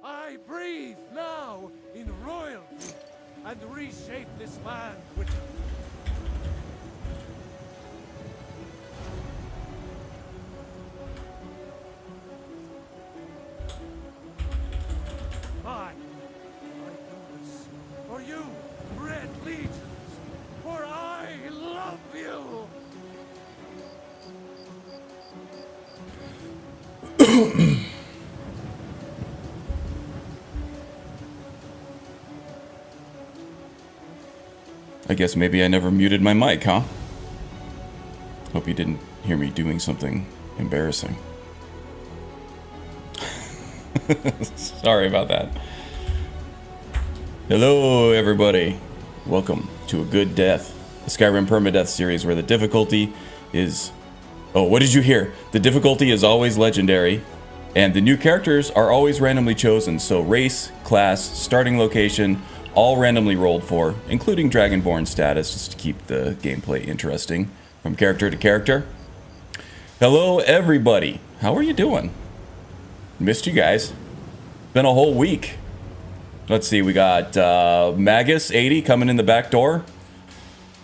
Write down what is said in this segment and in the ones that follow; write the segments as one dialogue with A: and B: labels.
A: I breathe now in royalty and reshape this land which... I do this for you, Red Legions, for I love you!
B: I guess maybe I never muted my mic, huh? Hope you didn't hear me doing something embarrassing. Sorry about that. Hello, everybody. Welcome to A Good Death, the Skyrim Permadeath series where the difficulty is... Oh, what did you hear? The difficulty is always legendary, and the new characters are always randomly chosen, so race, class, starting location, all randomly rolled for, including Dragonborn status, just to keep the gameplay interesting from character to character. Hello, everybody. How are you doing? Missed you guys. Been a whole week. Let's see, we got Magus 80 coming in the back door,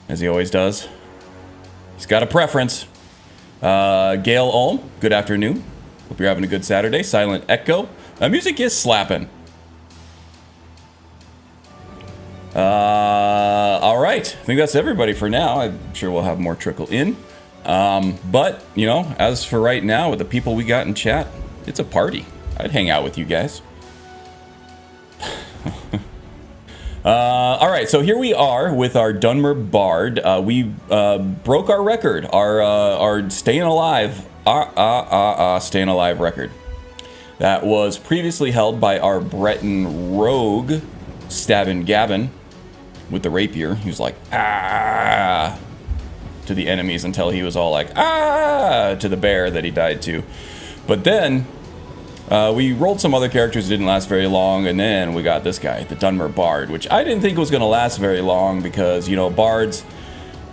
B: as he always does. He's got a preference. Gail Ulm, good afternoon. Hope you're having a good Saturday. Silent Echo. Music is slapping. All right. I think that's everybody for now. I'm sure we'll have more trickle in. But, you know, as for right now, with the people we got in chat, it's a party. I'd hang out with you guys. All right, so here we are with our Dunmer Bard. We broke our record, our staying alive, staying alive record. That was previously held by our Breton rogue, Stabbin' Gavin, with the rapier. He was like, ah, to the enemies until he was all like, ah, to the bear that he died to. But then we rolled some other characters that didn't last very long, and then we got this guy, the Dunmer Bard, which I didn't think was going to last very long because, you know, bards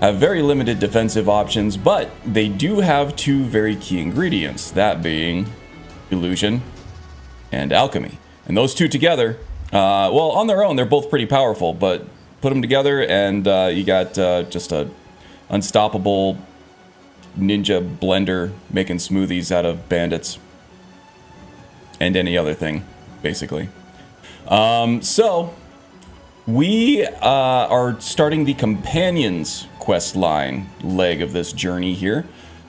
B: have very limited defensive options, but they do have two very key ingredients, that being illusion and alchemy. And those two together, well, on their own, they're both pretty powerful, but put them together and you got just a unstoppable ninja blender making smoothies out of bandits and any other thing, basically. So we are starting the companions quest line leg of this journey here.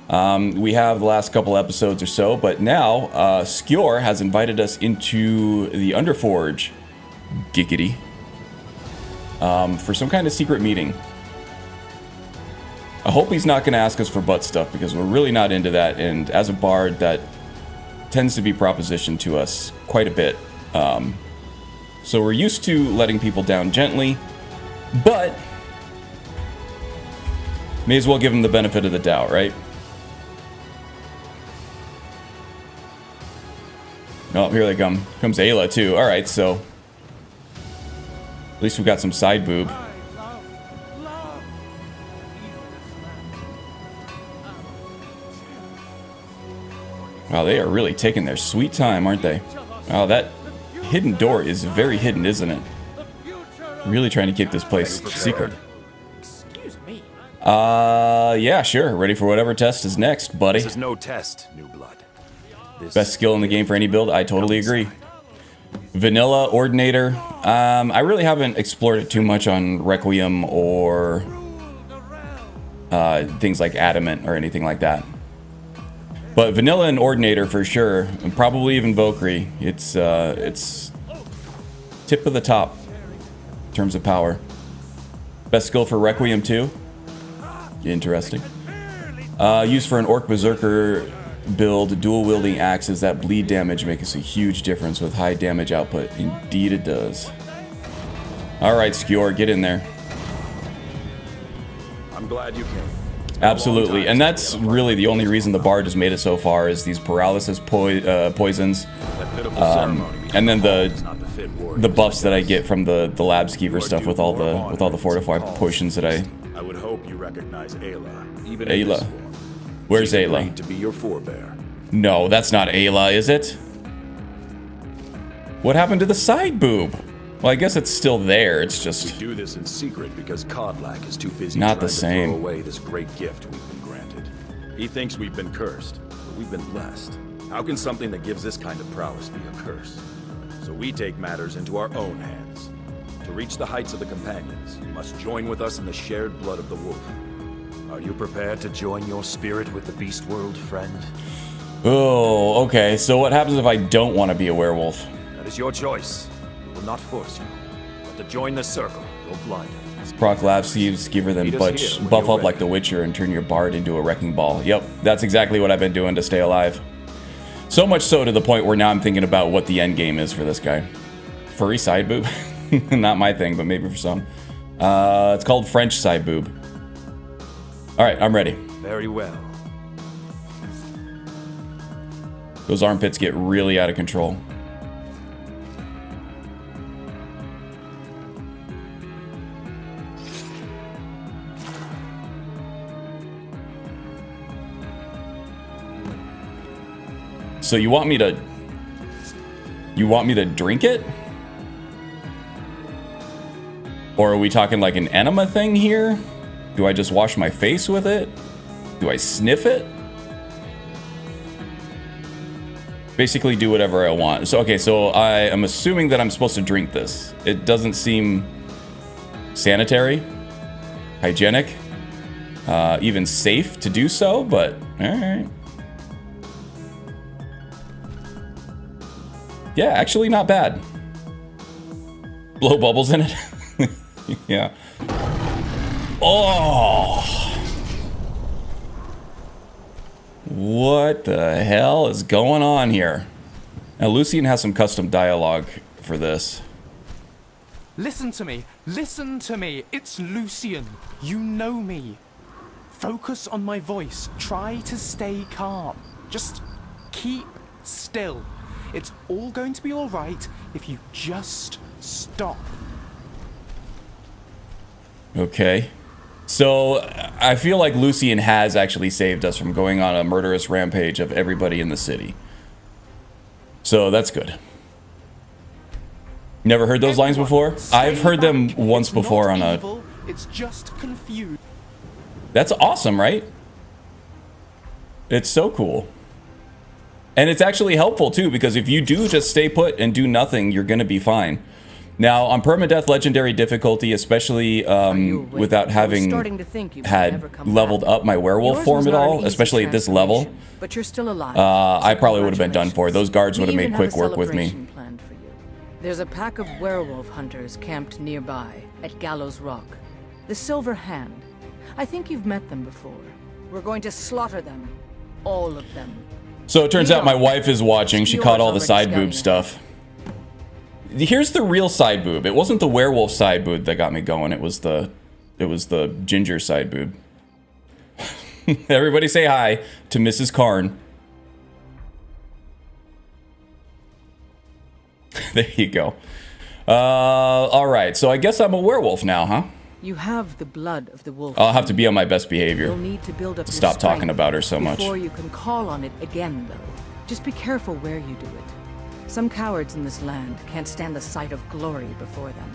B: We have the last couple episodes or so, but now Skjor has invited us into the Underforge, giggity, for some kind of secret meeting. I hope he's not going to ask us for butt stuff, because we're really not into that, and as a bard, that tends to be propositioned to us quite a bit. So we're used to letting people down gently, but may as well give them the benefit of the doubt, right? Oh, here they come. Comes Ayla, too. Alright, so at least we've got some side boob. Wow, they are really taking their sweet time, aren't they? Wow, that hidden door is very hidden, isn't it? Really trying to keep this place secret.
C: Excuse me.
B: Yeah, sure. Ready for whatever test is next, buddy.
C: This is no test, new blood.
B: Best skill in the game for any build? I totally agree. Vanilla, Ordinator. I really haven't explored it too much on Requiem or things like Adamant or anything like that. But Vanilla and Ordinator for sure, and probably even Valkyrie. It's tip of the top in terms of power. Best skill for Requiem too. Interesting. Used for an Orc Berserker build, dual wielding axes that bleed damage make us a huge difference with high damage output. Indeed it does. Alright, Skjor, get in there.
C: I'm glad you came.
B: Absolutely, and that's really the only reason the Bard has made it so far is these paralysis poisons, and then the buffs that I get from the lab skeever stuff with all the fortified potions that I
C: would hope you recognize Ayla. Even
B: Ayla. Where's Ayla?
C: To be your forebear.
B: No, that's not Ayla, is it? What happened to the side boob? Well, I guess it's still there. It's just
C: We do this in secret because Kodlak is too busy
B: not
C: trying
B: the same.
C: to throw away this great gift we've been granted. He thinks we've been cursed, but we've been blessed. How can something that gives this kind of prowess be a curse? So we take matters into our own hands. To reach the heights of the companions, you must join with us in the shared blood of the wolf. Are you prepared to join your spirit with the beast world, friend?
B: Oh, okay. So what happens if I don't want to be a werewolf?
C: That is your choice. We will not force you. But to join the circle, go blind.
B: Proc lab Steve's giver then buff up like the Witcher and turn your bard into a wrecking ball. Yep, that's exactly what I've been doing to stay alive. So much so to the point where now I'm thinking about what the end game is for this guy. Furry side boob? Not my thing, but maybe for some. It's called French side boob. Alright, I'm ready.
C: Very well.
B: Those armpits get really out of control. So you want me to drink it? Or are we talking like an enema thing here? Do I just wash my face with it? Do I sniff it? Basically do whatever I want. So, okay, so I am assuming that I'm supposed to drink this. It doesn't seem sanitary, hygienic, even safe to do so, but alright. Yeah, actually not bad. Blow bubbles in it. Yeah. Oh! What the hell is going on here? Now, Lucian has some custom dialogue for this.
D: Listen to me. Listen to me. It's Lucian. You know me. Focus on my voice. Try to stay calm. Just keep still. It's all going to be all right if you just stop.
B: Okay. So, I feel like Lucian has actually saved us from going on a murderous rampage of everybody in the city. So, that's good. Never heard those lines before? I've heard them once before on a...
D: It's just confused.
B: That's awesome, right? It's so cool. And it's actually helpful, too, because if you do just stay put and do nothing, you're going to be fine. Now, on Permadeath Legendary difficulty, especially without having had leveled up my werewolf form at all, especially at this level,
E: but you're still alive.
B: I probably would have been done for. Those guards would have made quick work with me.
E: There's a pack of werewolf hunters camped nearby at Gallows Rock. The Silver Hand. I think you've met them before. We're going to slaughter them. All of them.
B: So it turns out my wife is watching. She caught all the side boob stuff. Here's the real side boob. It wasn't the werewolf side boob that got me going. It was the ginger side boob. Everybody say hi to Mrs. Karn. There you go. All right. So I guess I'm a werewolf now, huh?
E: You have the blood of the wolf.
B: I'll have to be on my best behavior.
E: You'll need to build up
B: to stop talking about her so much.
E: Before you can call on it again, though. Just be careful where you do it. Some cowards in this land can't stand the sight of glory before them.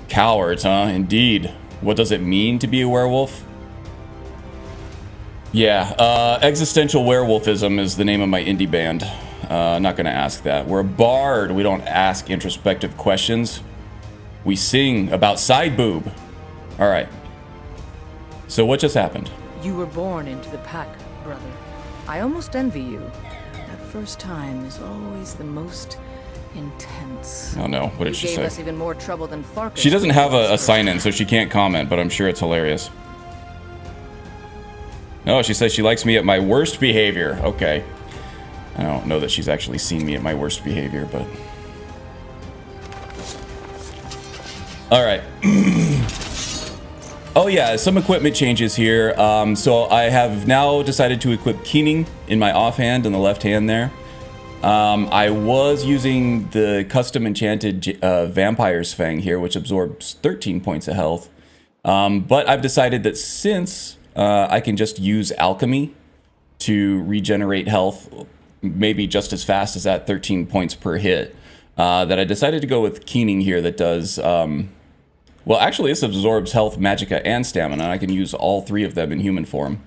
B: Cowards, huh? Indeed. What does it mean to be a werewolf? Yeah, existential werewolfism is the name of my indie band. Not gonna ask that. We're a bard. We don't ask introspective questions. We sing about side boob. All right. So what just happened?
E: You were born into the pack, brother. I almost envy you. That first time is always the most intense.
B: Oh no, what did she say?
E: Gave us even more trouble than Farkas.
B: She doesn't have a sign-in, so she can't comment, but I'm sure it's hilarious. No, she says she likes me at my worst behavior. Okay. I don't know that she's actually seen me at my worst behavior, but... Alright. Oh yeah, some equipment changes here. So I have now decided to equip keening in my offhand in the left hand there. I was using the custom enchanted Vampire's Fang here, which absorbs 13 points of health. But I've decided that since I can just use alchemy to regenerate health, maybe just as fast as that 13 points per hit, that I decided to go with keening here that does... well, actually, this absorbs health, magicka, and stamina. I can use all three of them in human form.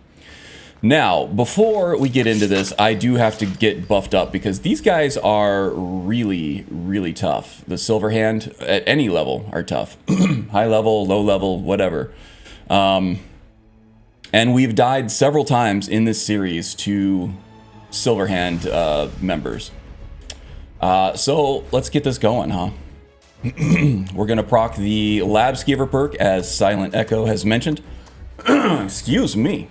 B: Now, before we get into this, I do have to get buffed up because these guys are really, really tough. The Silverhand, at any level, are tough. High level, low level, whatever. And we've died several times in this series to Silverhand members. So, let's get this going, huh? We're going to proc the Lab Skeever perk, as Silent Echo has mentioned. Excuse me.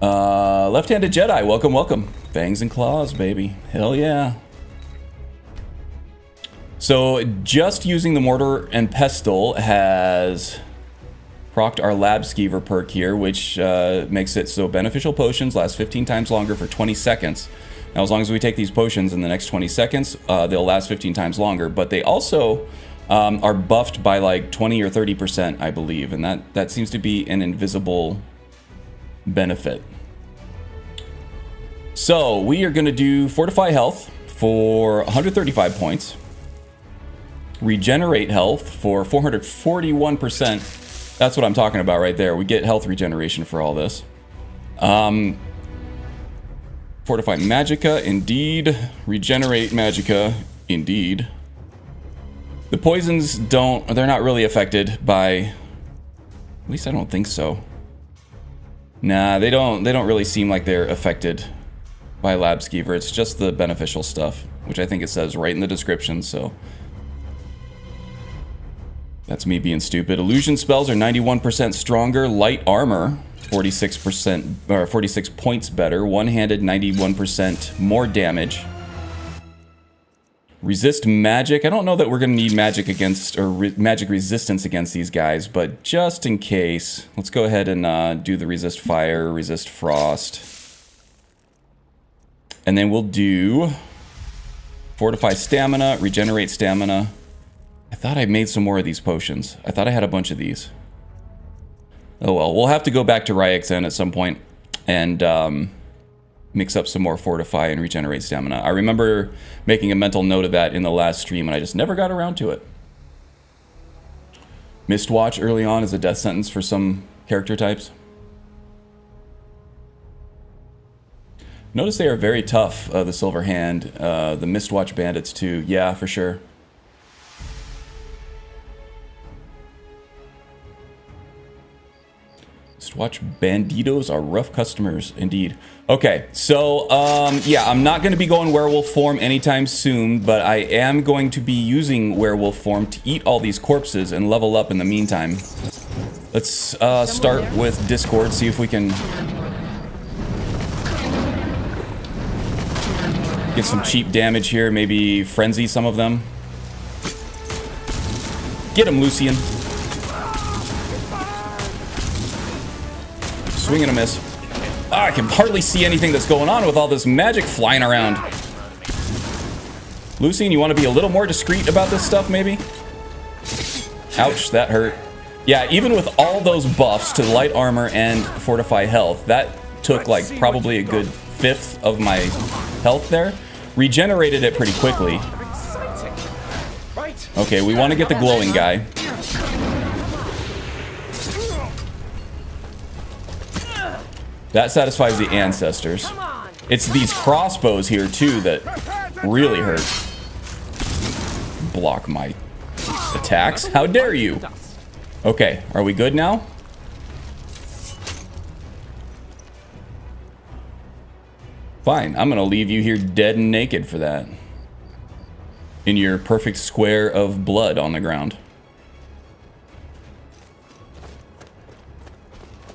B: Left-handed Jedi, welcome, welcome. Fangs and claws, baby. Hell yeah. So, just using the Mortar and Pestle has procced our Lab Skeever perk here, which makes it so beneficial potions last 15 times longer for 20 seconds. Now, as long as we take these potions in the next 20 seconds, they'll last 15 times longer. But they also are buffed by like 20 or 30%, I believe. And that seems to be an invisible benefit. So, we are going to do Fortify Health for 135 points. Regenerate Health for 441%. That's what I'm talking about right there. We get health regeneration for all this. Fortify Magicka, indeed. Regenerate Magicka, indeed. The poisons they're not really affected by, at least I don't think so. Nah, they don't really seem like they're affected by Lab Skeever. It's just the beneficial stuff, which I think it says right in the description, so. That's me being stupid. Illusion spells are 91% stronger. Light armor, 46% or 46 points better. One-handed, 91% more damage. Resist magic. I don't know that we're going to need magic against, or magic resistance against these guys, but just in case, let's go ahead and do the resist fire, resist frost. And then we'll do fortify stamina, regenerate stamina. I thought I made some more of these potions. I thought I had a bunch of these. Oh well, we'll have to go back to Ryexen at some point and mix up some more fortify and regenerate stamina. I remember making a mental note of that in the last stream and I just never got around to it. Mistwatch early on is a death sentence for some character types. Notice they are very tough, the Silver Hand, the Mistwatch bandits too. Yeah, for sure. Mistwatch banditos are rough customers, indeed. Okay, so, yeah, I'm not going to be going werewolf form anytime soon, but I am going to be using werewolf form to eat all these corpses and level up in the meantime. Let's start with Discord, see if we can get some cheap damage here, maybe frenzy some of them. Get him, Lucian. Swing and a miss. Ah, I can hardly see anything that's going on with all this magic flying around. Lucian, you want to be a little more discreet about this stuff, maybe? Ouch, that hurt. Yeah, even with all those buffs to light armor and fortify health, that took like probably a good 1/5 of my health there. Regenerated it pretty quickly. Okay, we want to get the glowing guy. That satisfies the ancestors. It's these crossbows here too that really hurt. Block my attacks. How dare you? Okay, are we good now? Fine, I'm gonna leave you here dead and naked for that. In your perfect square of blood on the ground.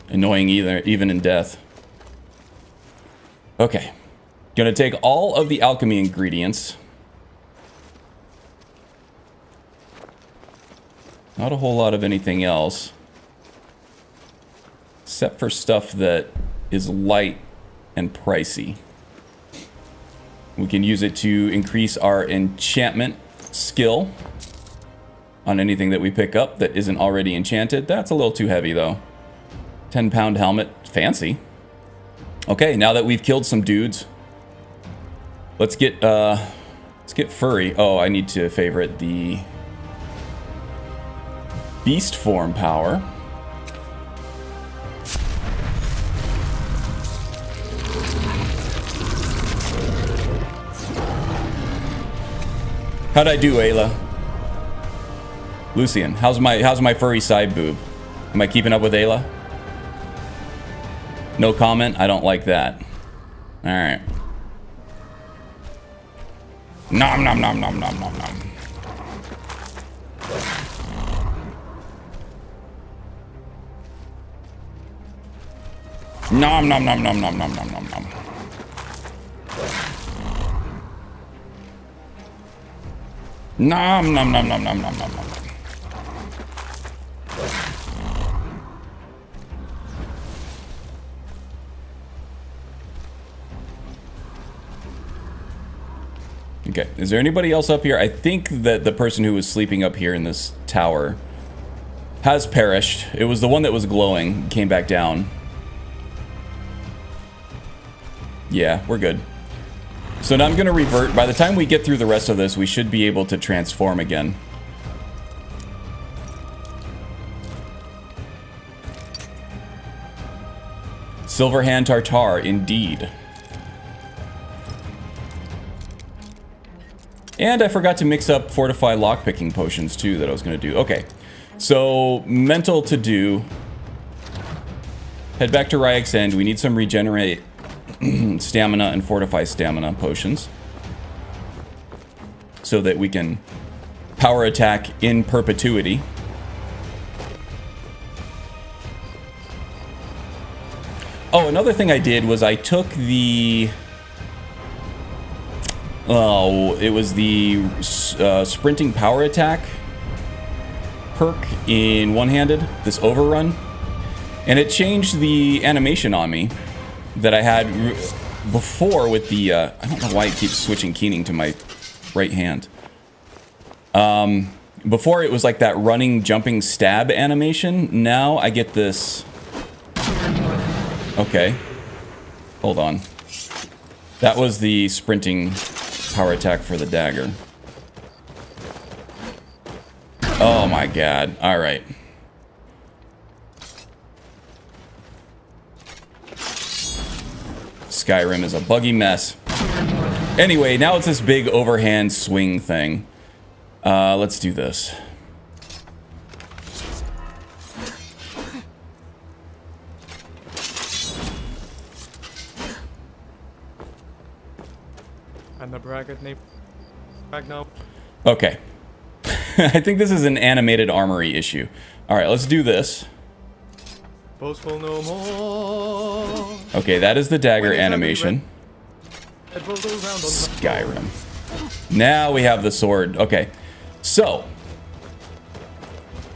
B: Annoying even in death. Okay. Gonna take all of the alchemy ingredients. Not a whole lot of anything else. Except for stuff that is light and pricey. We can use it to increase our enchantment skill on anything that we pick up that isn't already enchanted. That's a little too heavy though. 10-pound helmet, fancy. Okay, now that we've killed some dudes, let's get furry. Oh, I need to favorite the beast form power. How'd I do, Ayla? Lucian, how's my furry side boob? Am I keeping up with Ayla? No comment? I don't like that. Alright. Nom nom nom nom nom nom nom. Nom nom nom nom nom nom nom nom nom. Nom nom nom nom nom nom nom nom. Okay, is there anybody else up here? I think that the person who was sleeping up here in this tower has perished. It was the one that was glowing, came back down. Yeah, we're good. So now I'm going to revert. By the time we get through the rest of this, we should be able to transform again. Silverhand Tartar, indeed. And I forgot to mix up fortify lockpicking potions too that I was going to do. Okay, so mental to do. Head back to Ryek's End. We need some regenerate stamina and fortify stamina potions so that we can power attack in perpetuity. Oh, another thing I did was I took the... Oh, it was the sprinting power attack perk in one-handed, this overrun. And it changed the animation on me that I had before with the... I don't know why it keeps switching keening to my right hand. Before it was like that running, jumping, stab animation. Now I get this... Okay. Hold on. That was the sprinting power attack for the dagger. Oh my god. Alright. Skyrim is a buggy mess. Anyway, now it's this big overhand swing thing. Let's do this.
D: And the braggart name. Now.
B: Okay. I think this is an animated armory issue. Alright, let's do this.
D: Boastful no more.
B: Okay, that is the dagger animation. Skyrim. Now we have the sword. Okay, so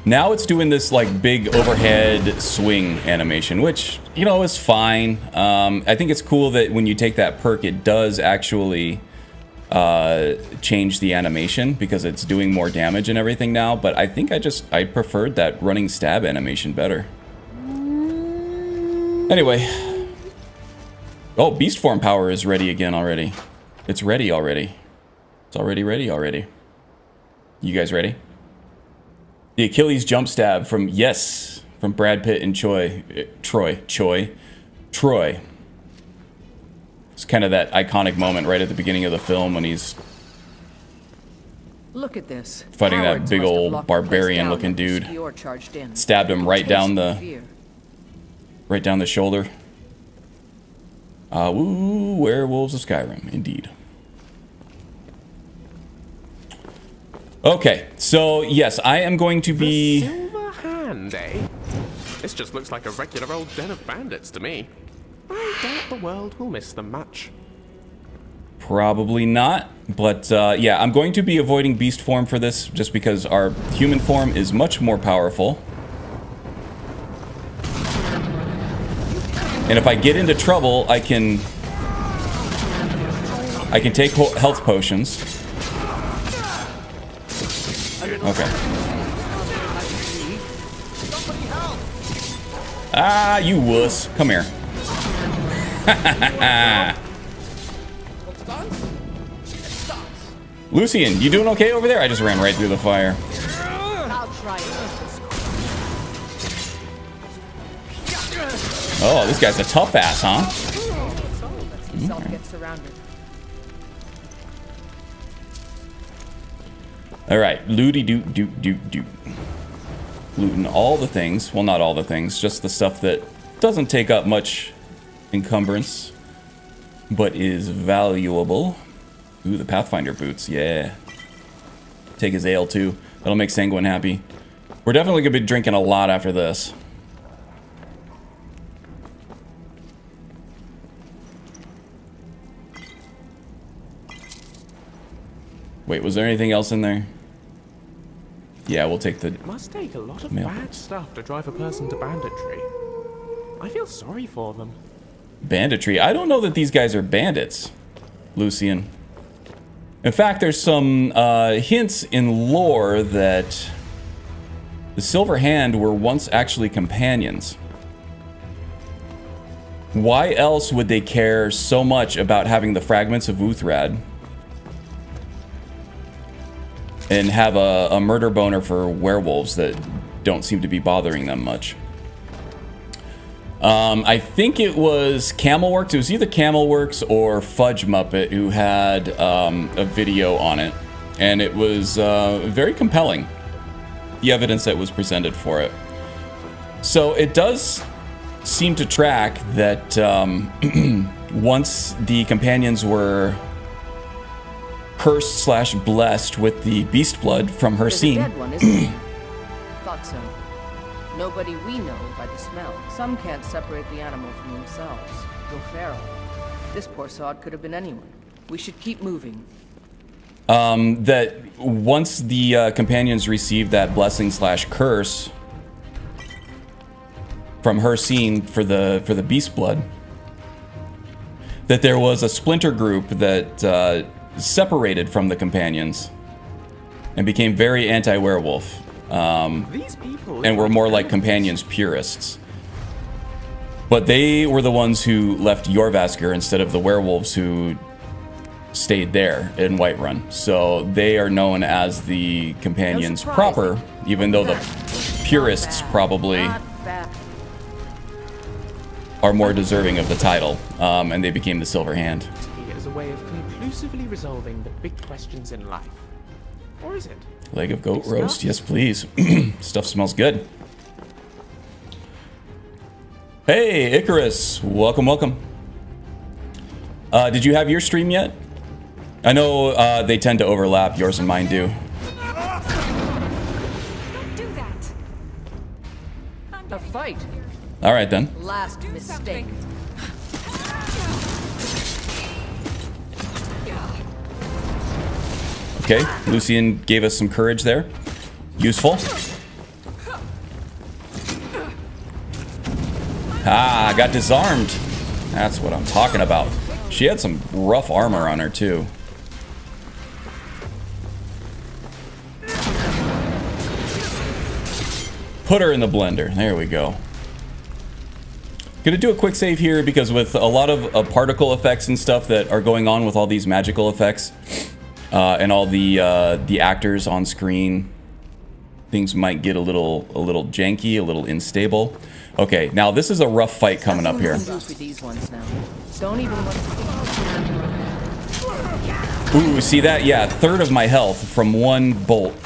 B: now it's doing this like big overhead swing animation, which, you know, is fine. I think it's cool that when you take that perk, it does actually change the animation because it's doing more damage and everything now. But I think I preferred that running stab animation better. Anyway. Oh, beast form power is ready again already. It's ready already. It's already ready already. You guys ready? The Achilles jump stab from, yes, from Brad Pitt and Troy. It's kind of that iconic moment right at the beginning of the film when he's
E: Look at this.
B: Fighting that
E: Cowards
B: big
E: must have
B: old
E: locked the place
B: barbarian
E: down
B: looking
E: when
B: dude.
E: Skior charged in.
B: Stabbed him right down the
E: Fear.
B: right down the shoulder. Woo, werewolves of Skyrim, indeed. Okay, so yes, I am going to be...
F: The Silver Hand, eh? This just looks like a regular old den of bandits to me. I doubt the world will miss them much.
B: Probably not, but yeah, I'm going to be avoiding beast form for this, just because our human form is much more powerful. And if I get into trouble, I can take health potions. Okay. Ah, you wuss. Come here. Lucian, you doing okay over there? I just ran right through the fire.
E: I'll try it.
B: Oh, this guy's a tough ass, huh?
E: Lets himself get surrounded.
B: Alright, looty doot doot doot doot. Looting all the things. Well, not all the things, just the stuff that doesn't take up much encumbrance, but is valuable. Ooh, the Pathfinder boots, yeah. Take his ale too. That'll make Sanguine happy. We're definitely gonna be drinking a lot after this. Wait, was there anything else in there? Yeah, we'll take the...
F: It must take a lot of
B: Mail.
F: bad stuff to drive a person to banditry. I feel sorry for them.
B: Banditry? I don't know that these guys are bandits, Lucian. In fact, there's some hints in lore that the Silver Hand were once actually companions. Why else would they care so much about having the fragments of Uthrad and have a murder boner for werewolves that don't seem to be bothering them much? I think it was Camelworks. It was either Camelworks or Fudge Muppet who had a video on it. and it was very compelling, the evidence that was presented for it. So it does seem to track that once the companions were cursed / blessed with the beast blood from her
E: There's
B: scene.
E: a dead one, isn't there? Thought so. Nobody we know by the smell. Some can't separate the animal from themselves. Go feral. This poor sod could have been anyone. We should keep moving.
B: That once the companions received that blessing / curse from her scene for the beast blood, that there was a splinter group that separated from the companions and became very anti-werewolf,
F: These people
B: and were more like companions purists. But they were the ones who left Jorvaskr instead of the werewolves who stayed there in Whiterun. So they are known as the companions proper, even though the purists probably are more deserving of the title, and they became the Silver Hand.
F: as a way of conclusively resolving the big questions in life. Or is it?
B: Leg of goat roast, yes please. Stuff smells good. Hey, Icarus, welcome, welcome. Did you have your stream yet? I know they tend to overlap, yours and mine do.
G: Don't do that.
E: A fight.
B: All right then.
E: Last mistake.
B: Okay, Lucian gave us some courage there. Useful. Ah, got disarmed. That's what I'm talking about. She had some rough armor on her too. Put her in the blender. There we go. Gonna do a quick save here because with a lot of particle effects and stuff that are going on with all these magical effects and all the actors on screen, things might get a little janky, a little unstable. Okay, now this is a rough fight coming up here.
E: Don't even want to.
B: Ooh, see that? Yeah, a third of my health from one bolt.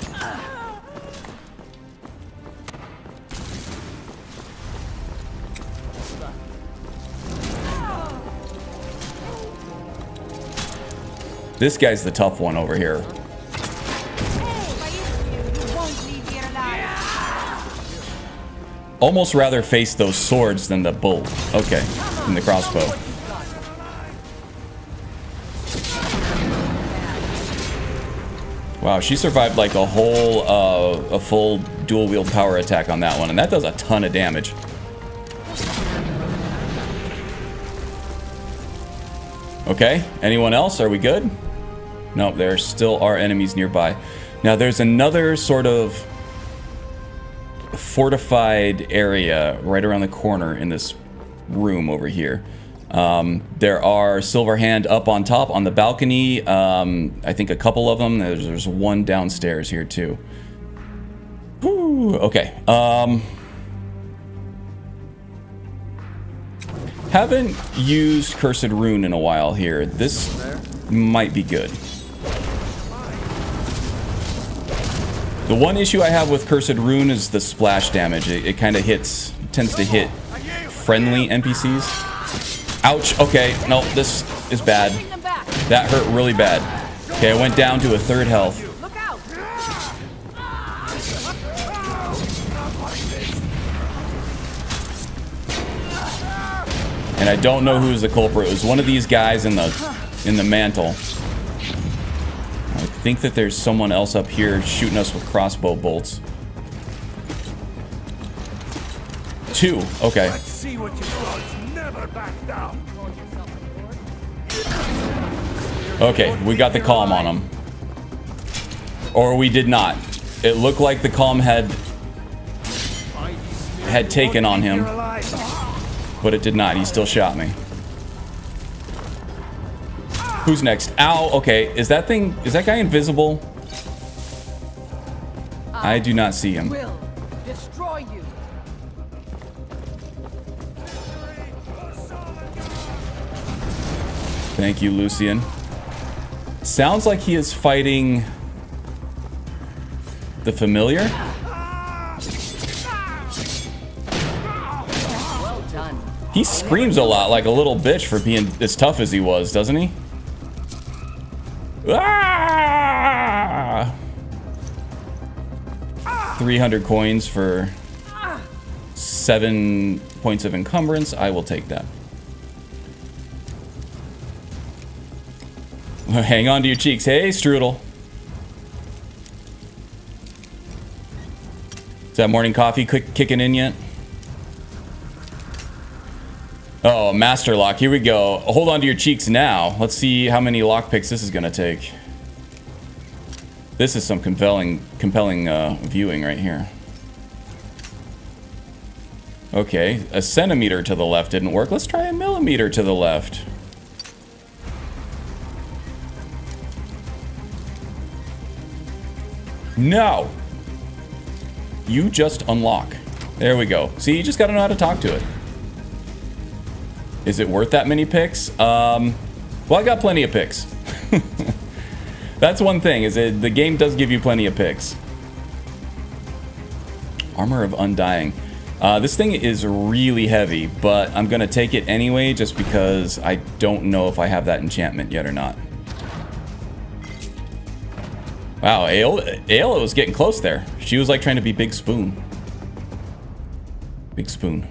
B: This guy's the tough one over here. Almost rather face those swords than the bolt. Okay, and the crossbow. Wow, she survived like a whole, a full dual wield power attack on that one, and that does a ton of damage. Okay, anyone else? Are we good? Nope, there still are enemies nearby. Now there's another sort of fortified area right around the corner in this room over here. There are Silver Hand up on top on the balcony. I think a couple of them. There's one downstairs here too. Whew, okay. Haven't used Cursed Rune in a while here. This might be good. The one issue I have with Cursed Rune is the splash damage. It kind of tends to hit friendly NPCs. Ouch, okay, no, this is bad. That hurt really bad. Okay, I went down to a third health. And I don't know who's the culprit. It was one of these guys in the mantle. I think that there's someone else up here shooting us with crossbow bolts. Two, okay.
A: Let's see what you want. Never back down.
B: Okay, we got the calm on him. Or we did not. It looked like the calm had taken on him, but it did not. He still shot me. Who's next? Ow, okay. Is that guy invisible? I do not see him.
E: Will destroy you.
B: Thank you, Lucian. Sounds like he is fighting the familiar.
E: Well done.
B: He screams a lot like a little bitch for being as tough as he was, doesn't he? Ah! 300 coins for 7 points of encumbrance. I will take that. Hang on to your cheeks. Hey, Strudel. Is that morning coffee kicking in yet? Oh, master lock. Here we go. Hold on to your cheeks now. Let's see how many lockpicks this is going to take. This is some compelling viewing right here. Okay, a centimeter to the left didn't work. Let's try a millimeter to the left. No! You just unlock. There we go. See, you just gotta know how to talk to it. Is it worth that many picks? Well, I got plenty of picks. That's one thing, is the game does give you plenty of picks. Armor of Undying. This thing is really heavy, but I'm gonna take it anyway just because I don't know if I have that enchantment yet or not. Wow, Ayla was getting close there. She was like trying to be Big Spoon. Big Spoon.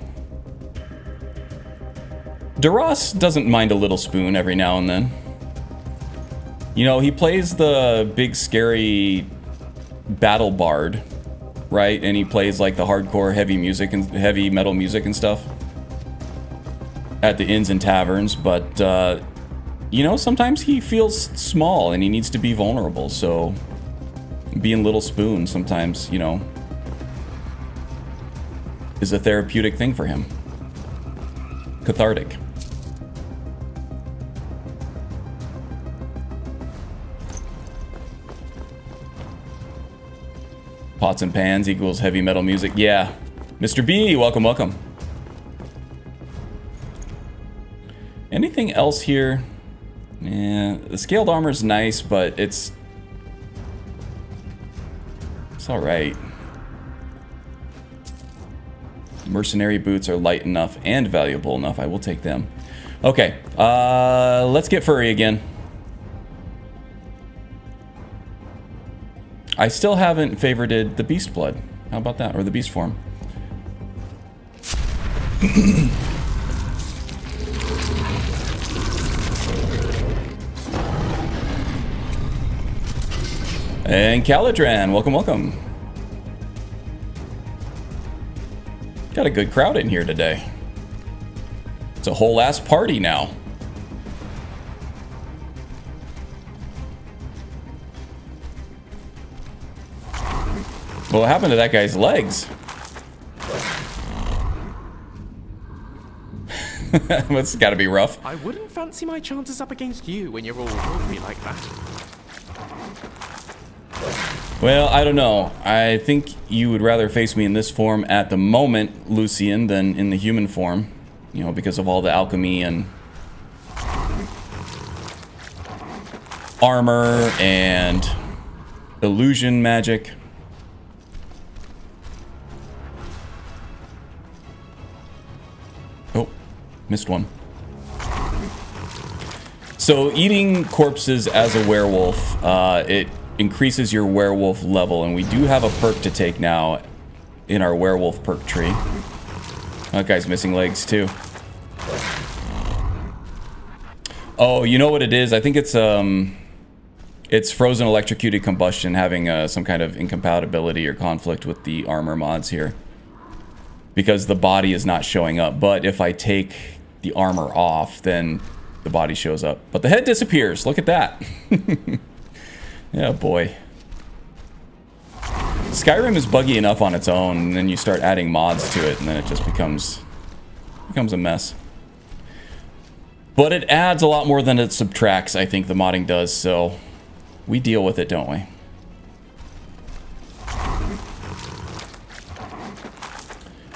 B: Duras doesn't mind a little spoon every now and then. You know, he plays the big scary battle bard, right? And he plays like the hardcore heavy music and heavy metal music and stuff at the inns and taverns, but you know, sometimes he feels small and he needs to be vulnerable, so being Little Spoon sometimes, you know, is a therapeutic thing for him. Cathartic. Pots and pans equals heavy metal music. Yeah. Mr. B, welcome, welcome. Anything else here? Yeah, the scaled armor's nice, but it's alright. Mercenary boots are light enough and valuable enough. I will take them. Okay, let's get furry again. I still haven't favorited the beast blood. How about that? Or the beast form. And Calidran, welcome, welcome. Got a good crowd in here today. It's a whole ass party now. What happened to that guy's legs? That's gotta be rough.
F: I wouldn't fancy my chances up against you when you're all hungry like that.
B: Well, I don't know. I think you would rather face me in this form at the moment, Lucian, than in the human form. You know, because of all the alchemy and armor and illusion magic. Oh, missed one. So eating corpses as a werewolf, it increases your werewolf level, and we do have a perk to take now in our werewolf perk tree. That guy's missing legs too. Oh, you know what it is? I think it's frozen electrocuted combustion having some kind of incompatibility or conflict with the armor mods here, because the body is not showing up. But if I take the armor off, then the body shows up, but the head disappears. Look at that. Yeah, boy. Skyrim is buggy enough on its own, and then you start adding mods to it, and then it just becomes a mess. But it adds a lot more than it subtracts, I think the modding does, so we deal with it, don't we?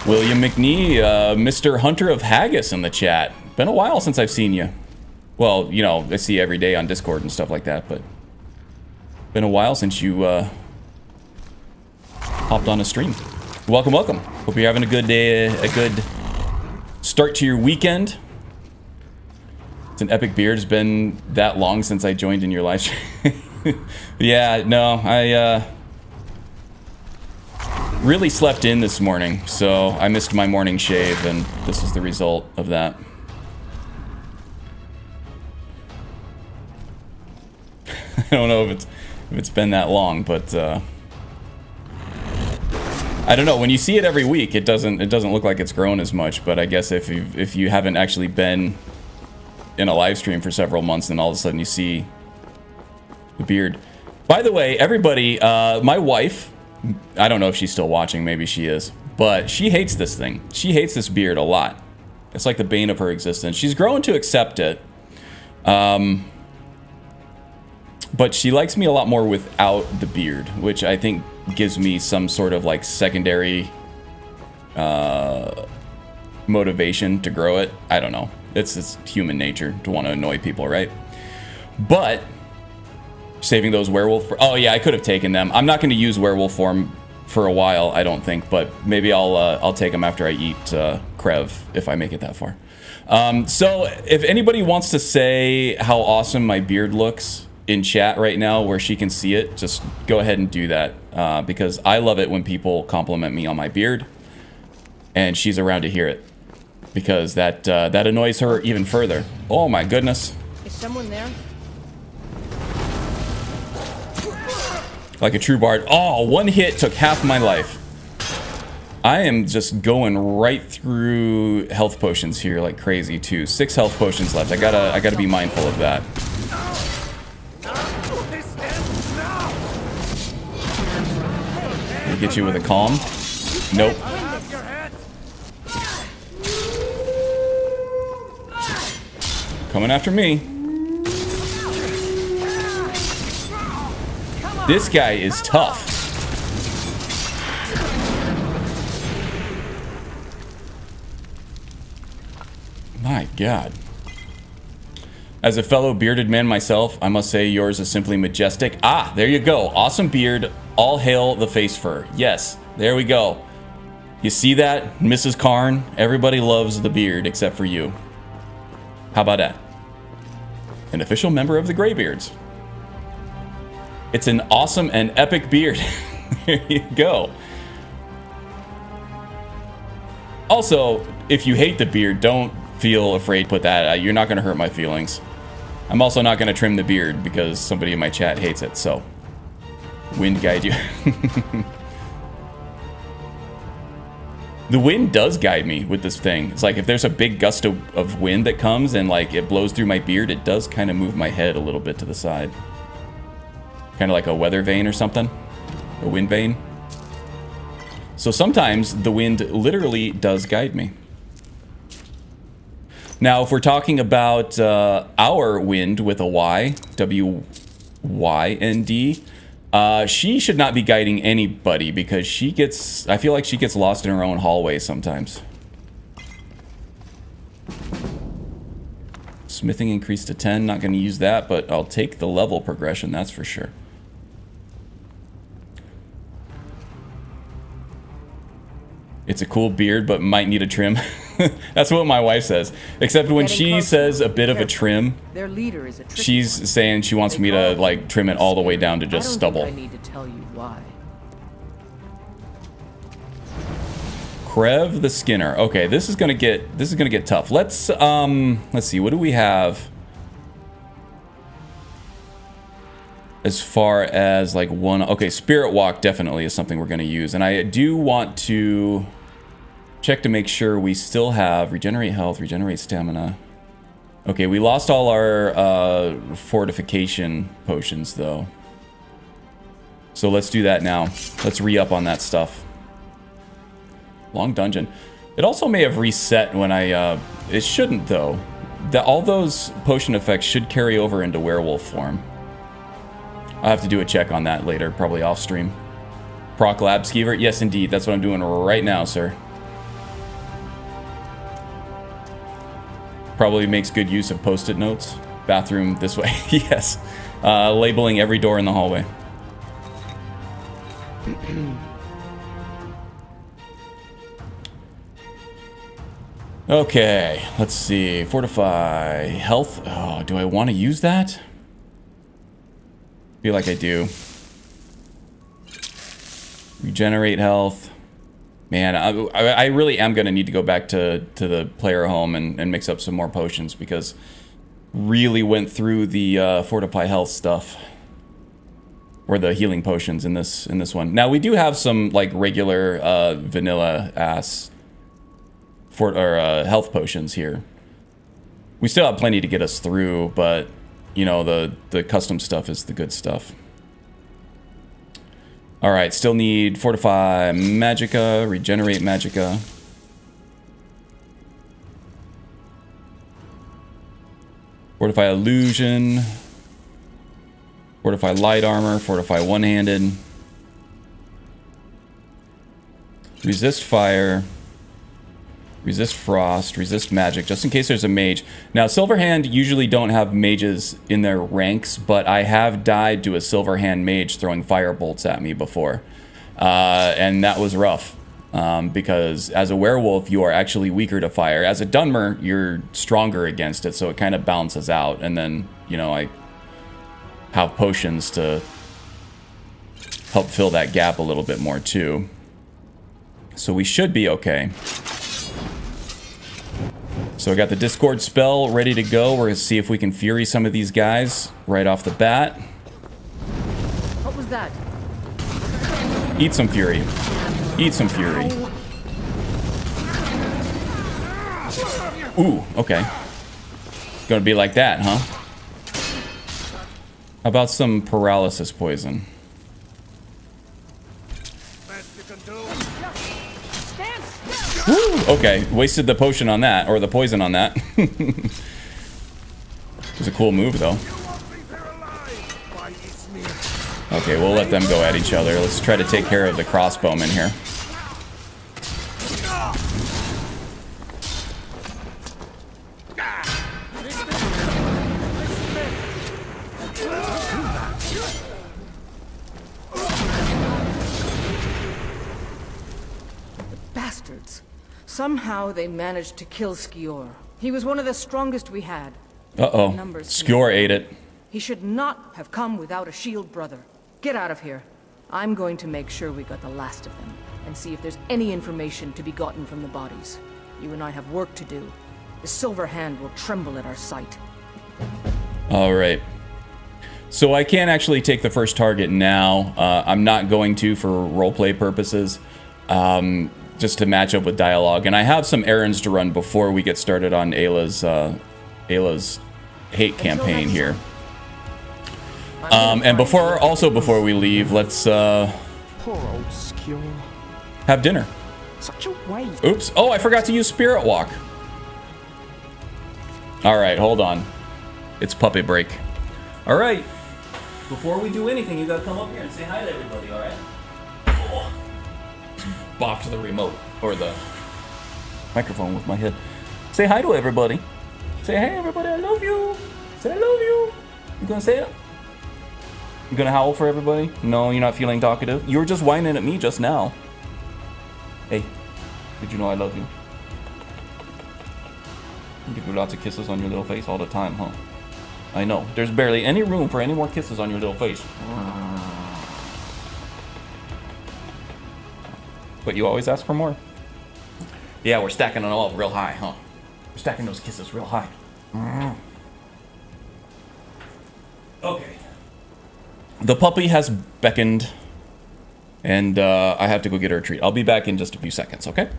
B: William McNee, Mr. Hunter of Haggis in the chat. Been a while since I've seen you. Well, you know, I see you every day on Discord and stuff like that, but been a while since you hopped on a stream. Welcome, welcome. Hope you're having a good day, a good start to your weekend. It's an epic beard. It's been that long since I joined in your live stream. Yeah, no, I really slept in this morning, so I missed my morning shave, and this is the result of that. I don't know if it's been that long, but I don't know. When you see it every week, it doesn't look like it's grown as much. But I guess if you haven't actually been in a live stream for several months, then all of a sudden you see the beard. By the way, everybody, my wife, I don't know if she's still watching. Maybe she is, but she hates this thing. She hates this beard a lot. It's like the bane of her existence. She's grown to accept it. But she likes me a lot more without the beard, which I think gives me some sort of like secondary motivation to grow it. I don't know. It's human nature to want to annoy people, right? But saving those werewolf... Oh yeah, I could have taken them. I'm not going to use werewolf form for a while, I don't think, but maybe I'll take them after I eat Krev, if I make it that far. So if anybody wants to say how awesome my beard looks in chat right now where she can see it, just go ahead and do that, because I love it when people compliment me on my beard and she's around to hear it, because that annoys her even further. Oh my goodness.
E: Is someone there?
B: Like a true bard. Oh, one hit took half my life. I am just going right through health potions here like crazy too. 6 health potions left. I gotta be mindful of that. Get you with a calm. Nope. Coming after me. This guy is tough. My God. As a fellow bearded man myself, I must say yours is simply majestic. Ah, there you go. Awesome beard. All hail the face fur. Yes, there we go. You see that, Mrs. Karn? Everybody loves the beard except for you. How about that? An official member of the Greybeards. It's an awesome and epic beard. There you go. Also, if you hate the beard, don't feel afraid to put that out. You're not going to hurt my feelings. I'm also not going to trim the beard because somebody in my chat hates it, so... Wind guide you. The wind does guide me with this thing. It's like if there's a big gust of wind that comes and like it blows through my beard, it does kind of move my head a little bit to the side. Kind of like a weather vane or something. A wind vane. So sometimes the wind literally does guide me. Now, if we're talking about our wind with a Y, W-Y-N-D, she should not be guiding anybody because she gets... I feel like she gets lost in her own hallway sometimes. Smithing increased to 10. Not going to use that, but I'll take the level progression, that's for sure. It's a cool beard, but might need a trim. That's what my wife says. Except when she says a bit of a trim,
E: their leader is a
B: she's saying she wants me to like trim it all the way down to just stubble.
E: I need to tell you why.
B: Krev the Skinner. Okay, this is gonna get tough. Let's see, what do we have as far as like one? Okay, Spirit Walk definitely is something we're gonna use, and I do want to check to make sure we still have regenerate health, regenerate stamina. Okay, we lost all our fortification potions though, so let's do that now. Let's re-up on that stuff. Long dungeon. It also may have reset when I, it shouldn't though. All those potion effects should carry over into werewolf form. I'll have to do a check on that later, probably off stream. Proc Lab Skeever, yes indeed, that's what I'm doing right now, sir. Probably makes good use of post-it notes. Bathroom this way, yes. Labeling every door in the hallway. Okay, let's see. Fortify health. Oh, do I want to use that? Feel like I do. Regenerate health. Man, I really am going to need to go back to the player home and mix up some more potions because really went through the fortify health stuff. Or the healing potions in this one. Now, we do have some like regular vanilla ass health potions here. We still have plenty to get us through, but you know, the custom stuff is the good stuff. All right, still need fortify magicka, regenerate magicka. Fortify illusion. Fortify light armor, fortify one-handed. Resist fire. Resist frost, resist magic, just in case there's a mage. Now, Silverhand usually don't have mages in their ranks, but I have died to a Silverhand mage throwing fire bolts at me before. And that was rough, because as a werewolf, you are actually weaker to fire. As a Dunmer, you're stronger against it, so it kind of balances out. And then, you know, I have potions to help fill that gap a little bit more, too. So we should be okay. So I got the Discord spell ready to go. We're going to see if we can Fury some of these guys right off the bat.
E: What was that?
B: Eat some Fury. Eat some Fury. Ooh, okay. Gonna be like that, huh? How about some paralysis poison? Woo! Okay, wasted the potion on that, or the poison on that. It was a cool move, though. Okay, we'll let them go at each other. Let's try to take care of the crossbowmen here.
E: Bastards. Somehow they managed to kill Skior. He was one of the strongest we had.
B: Uh-oh. Skior ate it.
E: He should not have come without a shield brother. Get out of here. I'm going to make sure we got the last of them, and see if there's any information to be gotten from the bodies. You and I have work to do. The Silver Hand will tremble at our sight.
B: Alright. So I can't actually take the first target now. I'm not going to for roleplay purposes. Just to match up with dialogue. And I have some errands to run before we get started on Ayla's hate campaign here. And before we leave, let's
D: Poor old Skior.
B: have dinner.
D: Such a waste.
B: Oops. Oh, I forgot to use Spirit Walk. All right, hold on. It's puppet break. All right. Before we do anything, you gotta come up here and say hi to everybody, all right? Oh. Bop to the remote or the microphone with my head. Say hi to everybody. Say, hey, everybody, I love you. Say, I love you. You gonna say it? You gonna howl for everybody? No, you're not feeling talkative? You were just whining at me just now. Hey, did you know I love you? I give you lots of kisses on your little face all the time, huh? I know. There's barely any room for any more kisses on your little face. But you always ask for more. Yeah, we're stacking it all real high, huh? We're stacking those kisses real high. Okay. The puppy has beckoned, and I have to go get her a treat. I'll be back in just a few seconds, okay?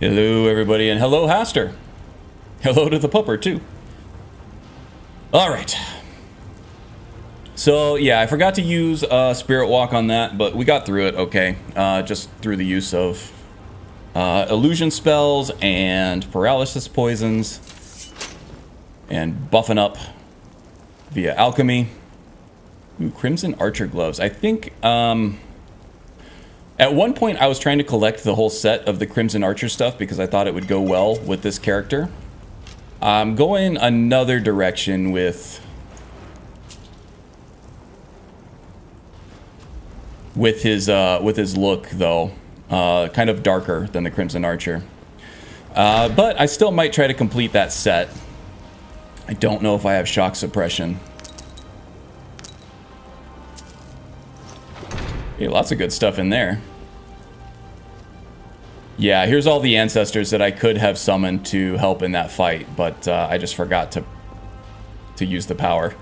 B: Hello, everybody, and hello, Haster. Hello to the pupper, too. All right. So, yeah, I forgot to use Spirit Walk on that, but we got through it okay. Just through the use of illusion spells and paralysis poisons and buffing up via alchemy. Ooh, Crimson Archer gloves. I think at one point I was trying to collect the whole set of the Crimson Archer stuff because I thought it would go well with this character. I'm going another direction with his look, though. Kind of darker than the Crimson Archer. But I still might try to complete that set. I don't know if I have shock suppression. Okay, lots of good stuff in there. Yeah, here's all the ancestors that I could have summoned to help in that fight, but I just forgot to use the power.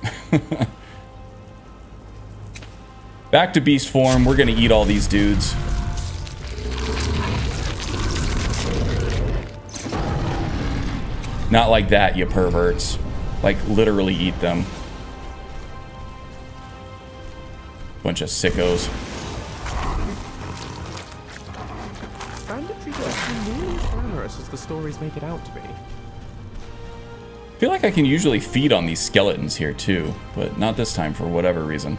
B: Back to beast form. We're gonna eat all these dudes. Not like that, you perverts. Like, literally eat them. Bunch of sickos.
F: Banditry don't seem nearly as glamorous as the stories make it out to be.
B: I feel like I can usually feed on these skeletons here too, but not this time for whatever reason.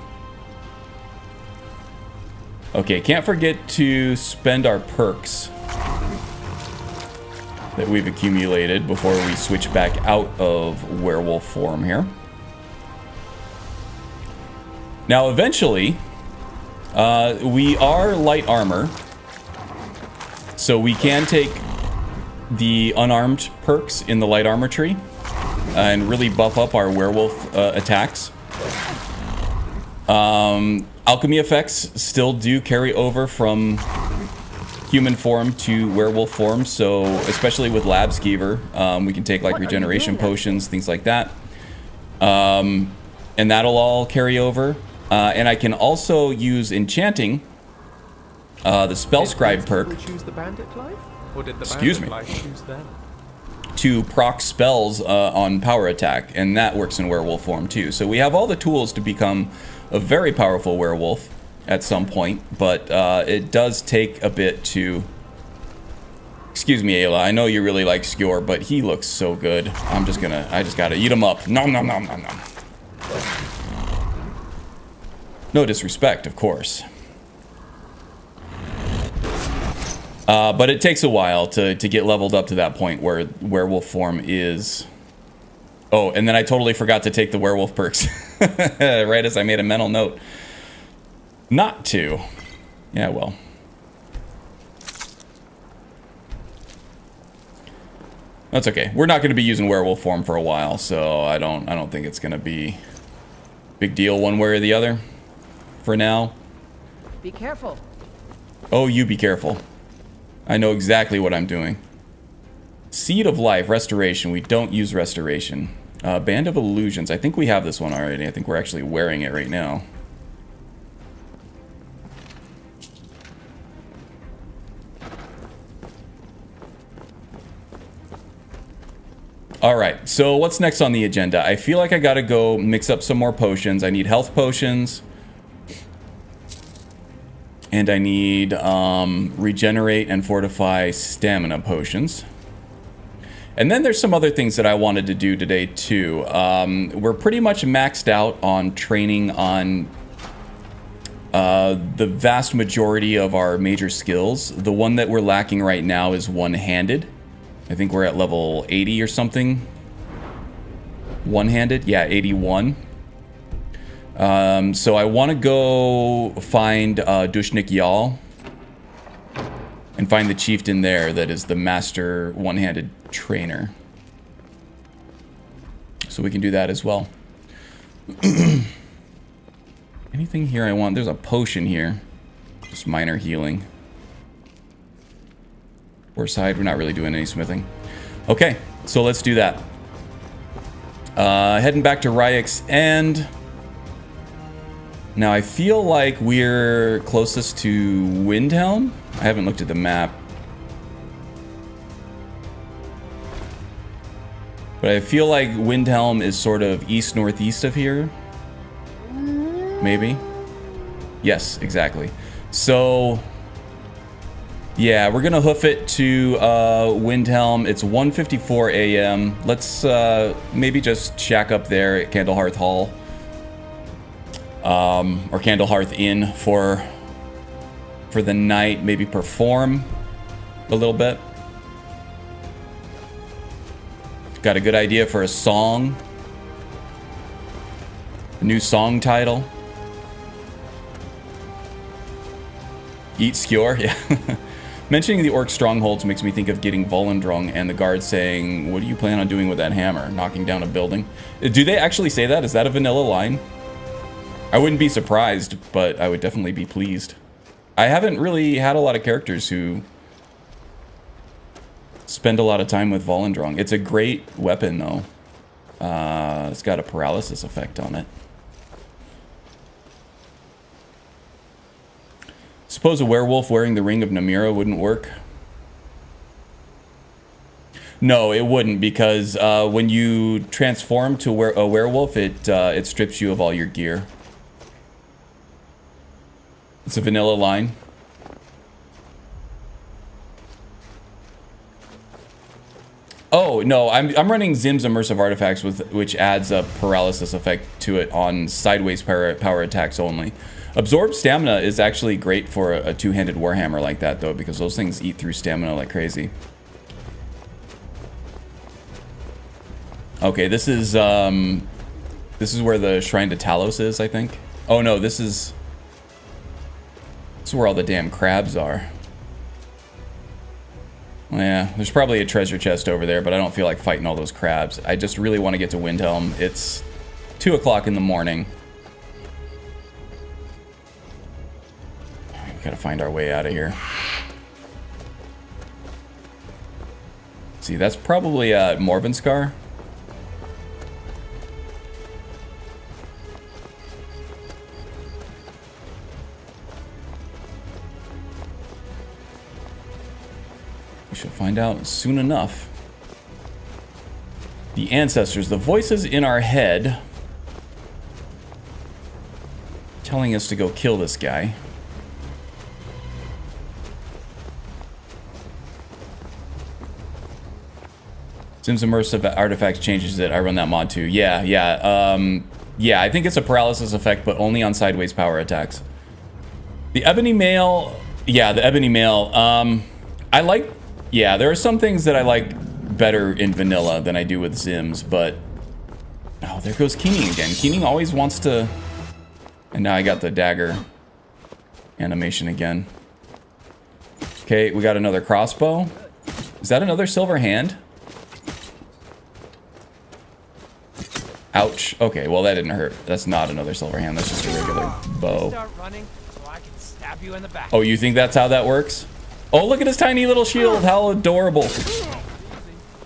B: Okay, can't forget to spend our perks that we've accumulated before we switch back out of werewolf form here. Now, eventually, we are light armor, so we can take the unarmed perks in the light armor tree and really buff up our werewolf attacks. Alchemy effects still do carry over from human form to werewolf form, so especially with Lab Skeever, we can take like regeneration potions, things like that. And that'll all carry over. And I can also use enchanting, the spell scribe perk.
F: Choose the bandit life? Or did the
B: Excuse
F: bandit
B: me.
F: life choose them?
B: To proc spells on power attack, and that works in werewolf form too. So we have all the tools to become a very powerful werewolf at some point, but it does take a bit to... Excuse me, Ayla, I know you really like Skjor, but he looks so good. I just gotta eat him up. Nom nom nom nom nom. No disrespect, of course. But it takes a while to get leveled up to that point where werewolf form is... Oh, and then I totally forgot to take the werewolf perks. Right as I made a mental note. Not to. Yeah, well. That's okay. We're not going to be using werewolf form for a while, so I don't think it's going to be big deal one way or the other for now.
E: Be careful.
B: Oh, you be careful. I know exactly what I'm doing. Seed of Life, Restoration. We don't use Restoration. Band of Illusions. I think we have this one already. I think we're actually wearing it right now. Alright, so what's next on the agenda? I feel like I gotta go mix up some more potions. I need health potions. And I need regenerate and fortify stamina potions. And then there's some other things that I wanted to do today too. We're pretty much maxed out on training on the vast majority of our major skills. The one that we're lacking right now is one-handed. I think we're at level 80 or something. One-handed? Yeah, 81. So I want to go find Dushnik Yal and find the chieftain there that is the master one-handed trainer. So we can do that as well. Anything here I want? There's a potion here. Just minor healing. Or side, we're not really doing any smithing. Okay, so let's do that. Heading back to Ryek's End. Now I feel like we're closest to Windhelm. I haven't looked at the map. But I feel like Windhelm is sort of east-northeast of here. Maybe? Yes, exactly. So, yeah, we're gonna hoof it to Windhelm. It's 1:54 a.m. Let's maybe just shack up there at Candlehearth Hall. Or Candlehearth Inn for the night. Maybe perform a little bit. Got a good idea for a song. A new song title. Eat Skjor, yeah. Mentioning the orc strongholds makes me think of getting Volendrung and the guard saying, "What do you plan on doing with that hammer? Knocking down a building?" Do they actually say that? Is that a vanilla line? I wouldn't be surprised, but I would definitely be pleased. I haven't really had a lot of characters who spend a lot of time with Volendrung. It's a great weapon, though. It's got a paralysis effect on it. Suppose a werewolf wearing the Ring of Namira wouldn't work? No, it wouldn't, because when you transform to a werewolf, it strips you of all your gear. It's a vanilla line. Oh, no, I'm running Zim's Immersive Artifacts, which adds a paralysis effect to it on sideways power attacks only. Absorb Stamina is actually great for a two-handed Warhammer like that, though, because those things eat through stamina like crazy. Okay, this is where the Shrine to Talos is, I think. Oh no, this is where all the damn crabs are. Yeah, there's probably a treasure chest over there, but I don't feel like fighting all those crabs. I just really want to get to Windhelm. It's 2 o'clock in the morning. We gotta find our way out of here. See, that's probably Morvenskar. We shall find out soon enough. The ancestors, the voices in our head telling us to go kill this guy. Zim's Immersive Artifacts changes it. I run that mod too. Yeah, I think it's a paralysis effect, but only on sideways power attacks. The Ebony Mail, yeah, the Ebony Mail. I like, yeah, there are some things that I like better in vanilla than I do with Zims, but oh, there goes Keening again. Keening always wants to, and now I got the dagger animation again. Okay, we got another crossbow. Is that another silver hand? Ouch. Okay, well that didn't hurt. That's not another silver hand. That's just a regular bow.
A: Start running so I can stab you in the back.
B: Oh, you think that's how that works? Oh, look at his tiny little shield. How adorable.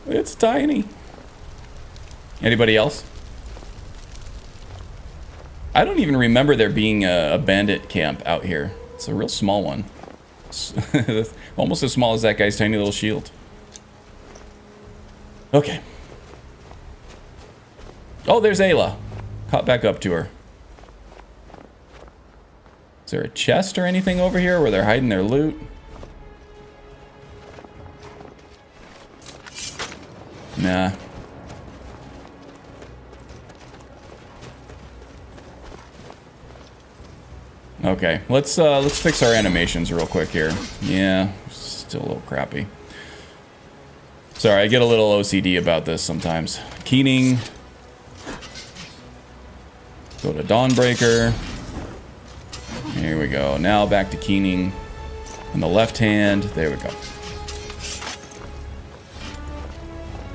B: It's tiny. Anybody else? I don't even remember there being a bandit camp out here. It's a real small one. Almost as small as that guy's tiny little shield. Okay. Oh, there's Ayla. Caught back up to her. Is there a chest or anything over here where they're hiding their loot? Nah. Okay, let's fix our animations real quick here. Yeah, still a little crappy. Sorry, I get a little OCD about this sometimes. Keening. Go to Dawnbreaker. Here we go. Now back to Keening. On the left hand. There we go.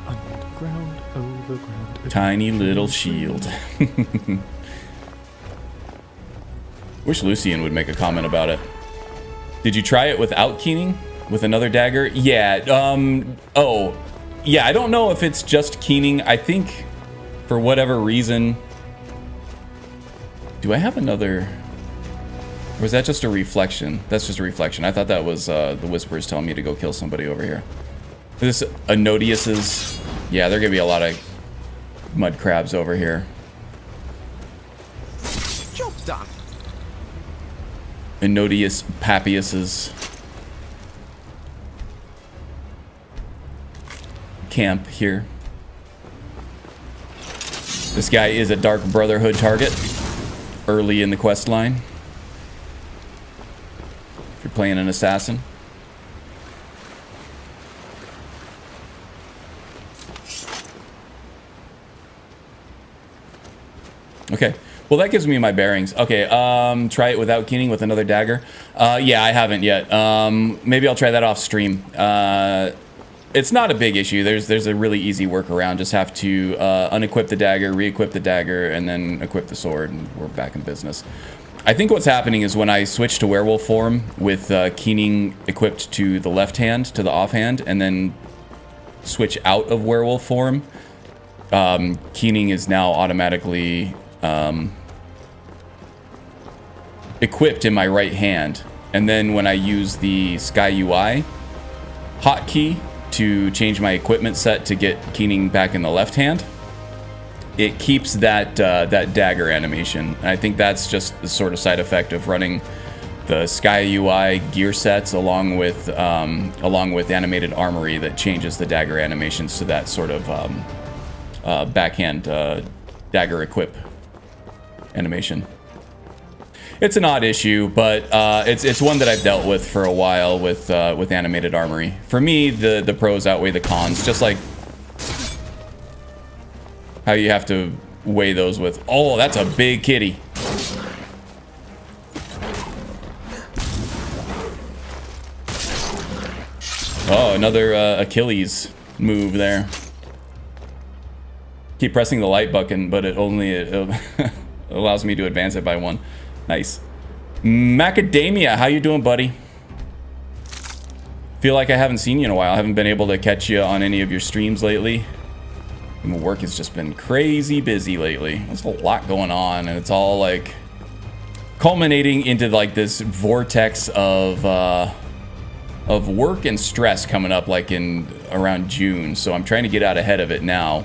D: Underground, overground.
B: Tiny little shield. Wish Lucian would make a comment about it. Did you try it without Keening? With another dagger? Yeah, oh. Yeah, I don't know if it's just Keening. I think, for whatever reason... Do I have another... Or is that just a reflection? That's just a reflection. I thought that was the Whispers telling me to go kill somebody over here. This Anodius's... Yeah, there are going to be a lot of mud crabs over here.
F: Job done.
B: Enodius Papius's camp here. This guy is a Dark Brotherhood target early in the quest line. If you're playing an assassin. Okay. Well, that gives me my bearings. Okay, try it without keening with another dagger. Yeah, I haven't yet. Maybe I'll try that off stream. It's not a big issue. There's a really easy workaround. Just have to unequip the dagger, re-equip the dagger, and then equip the sword, and we're back in business. I think what's happening is when I switch to werewolf form with keening equipped to the left hand, to the offhand, and then switch out of werewolf form, keening is now automatically equipped in my right hand, and then when I use the Sky UI hotkey to change my equipment set to get keening back in the left hand, it keeps that that dagger animation. And I think that's just the sort of side effect of running the Sky UI gear sets along with animated armory that changes the dagger animations to that sort of backhand dagger equip animation. It's an odd issue, but it's one that I've dealt with for a while with animated armory. For me, the pros outweigh the cons, just like how you have to weigh those with. Oh, that's a big kitty. Oh, another Achilles move there. Keep pressing the light button, but it allows me to advance it by one. Nice. Macadamia, how you doing, buddy? Feel like I haven't seen you in a while. I haven't been able to catch you on any of your streams lately. And work has just been crazy busy lately. There's a lot going on, and it's all like culminating into like this vortex of work and stress coming up like in around June. So I'm trying to get out ahead of it now.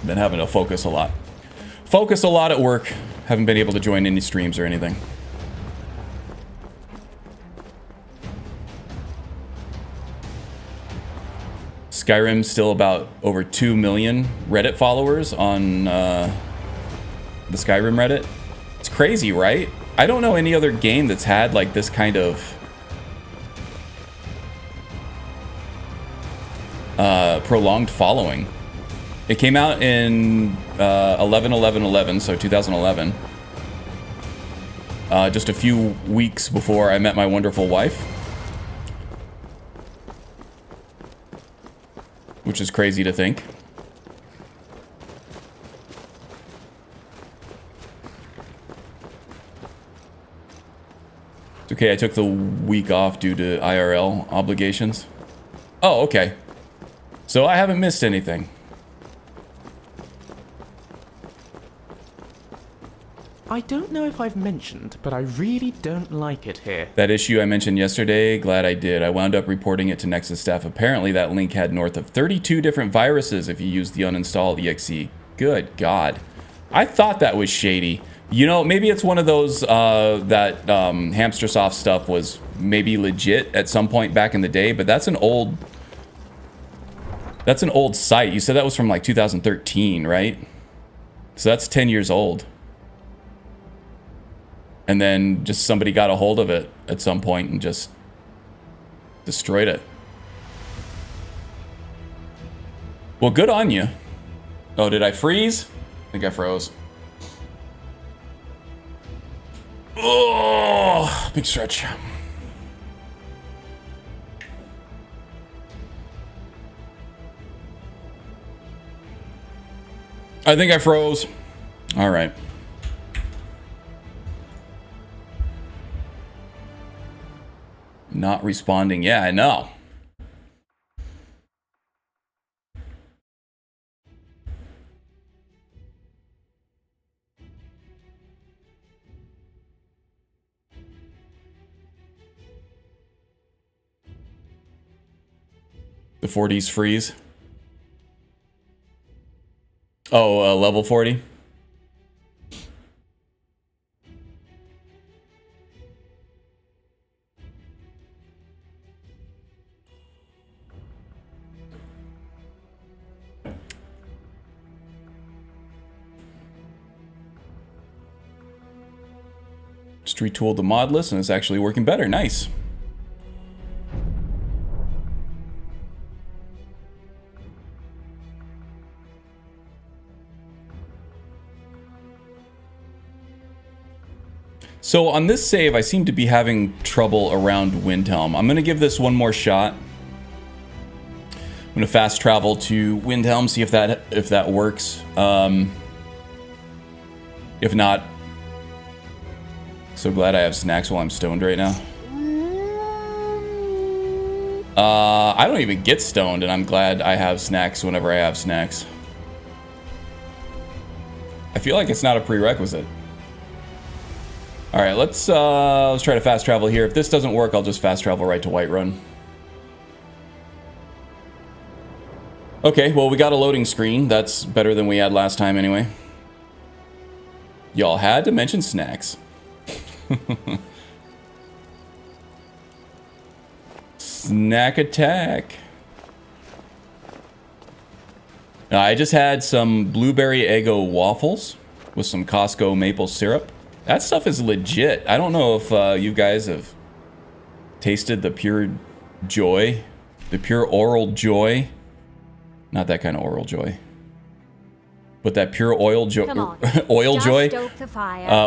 B: Been having to focus a lot. Focus a lot at work. Haven't been able to join any streams or anything. Skyrim still about over 2 million Reddit followers on the Skyrim Reddit. It's crazy, right? I don't know any other game that's had like this kind of prolonged following. It came out in 11/11/11, so 2011. Just a few weeks before I met my wonderful wife. Which is crazy to think. It's okay, I took the week off due to IRL obligations. Oh, okay. So I haven't missed anything.
F: I don't know if I've mentioned, but I really don't like it here.
B: That issue I mentioned yesterday, glad I did. I wound up reporting it to Nexus staff. Apparently that link had north of 32 different viruses if you use the uninstall exe. Good God. I thought that was shady. You know, maybe it's one of those that Hamstersoft stuff was maybe legit at some point back in the day, but that's an old site. You said that was from like 2013, right? So that's 10 years old. And then just somebody got a hold of it at some point and just destroyed it. Well, good on you. Oh, did I freeze? I think I froze. Oh, big stretch. I think I froze. All right. Not responding. Yeah, I know. The 40s freeze. Oh, level 40. Just retooled the mod list and it's actually working better. Nice. So on this save, I seem to be having trouble around Windhelm. I'm going to give this one more shot. I'm going to fast travel to Windhelm, see if that works. If not, so glad I have snacks while I'm stoned right now. I don't even get stoned, and I'm glad I have snacks whenever I have snacks. I feel like it's not a prerequisite. All right, let's try to fast travel here. If this doesn't work, I'll just fast travel right to Whiterun. Okay, well, we got a loading screen. That's better than we had last time anyway. Y'all had to mention snacks. Snack attack. I just had some blueberry Eggo waffles with some Costco maple syrup. That stuff is legit. I don't know if you guys have tasted the pure joy, the pure oral joy. Not that kind of oral joy, but that pure oil joy, oil joy,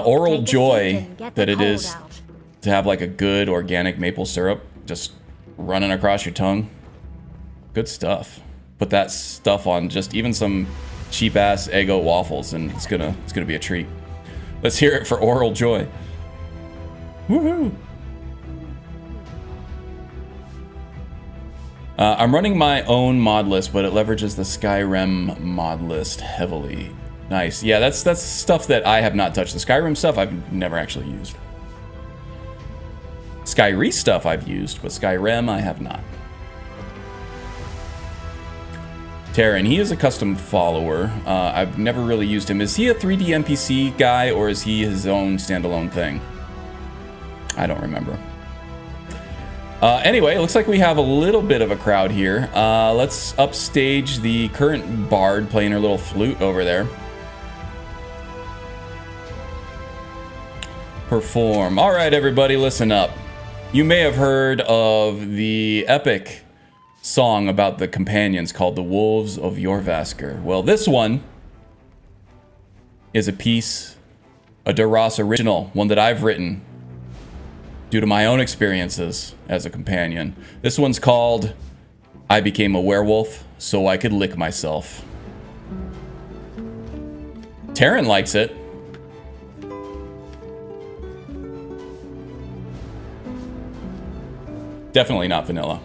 B: oral joy that it is to have like a good organic maple syrup just running across your tongue. Good stuff. Put that stuff on just even some cheap ass Eggo waffles, and it's gonna be a treat. Let's hear it for oral joy. Woohoo! I'm running my own mod list, but it leverages the Skyrim mod list heavily. Nice. Yeah, that's stuff that I have not touched. The Skyrim stuff I've never actually used. Skyrim stuff I've used, but Skyrim I have not. Terran, he is a custom follower. I've never really used him. Is he a 3D NPC guy, or is he his own standalone thing? I don't remember. Anyway, it looks like we have a little bit of a crowd here. Let's upstage the current bard playing her little flute over there. Perform. All right, everybody, listen up. You may have heard of the epic song about the companions called The Wolves of Jorvaskr. Well, this one is a piece, a Duras original, one that I've written due to my own experiences as a companion. This one's called I Became a Werewolf So I Could Lick Myself. Terran likes it. Definitely not vanilla.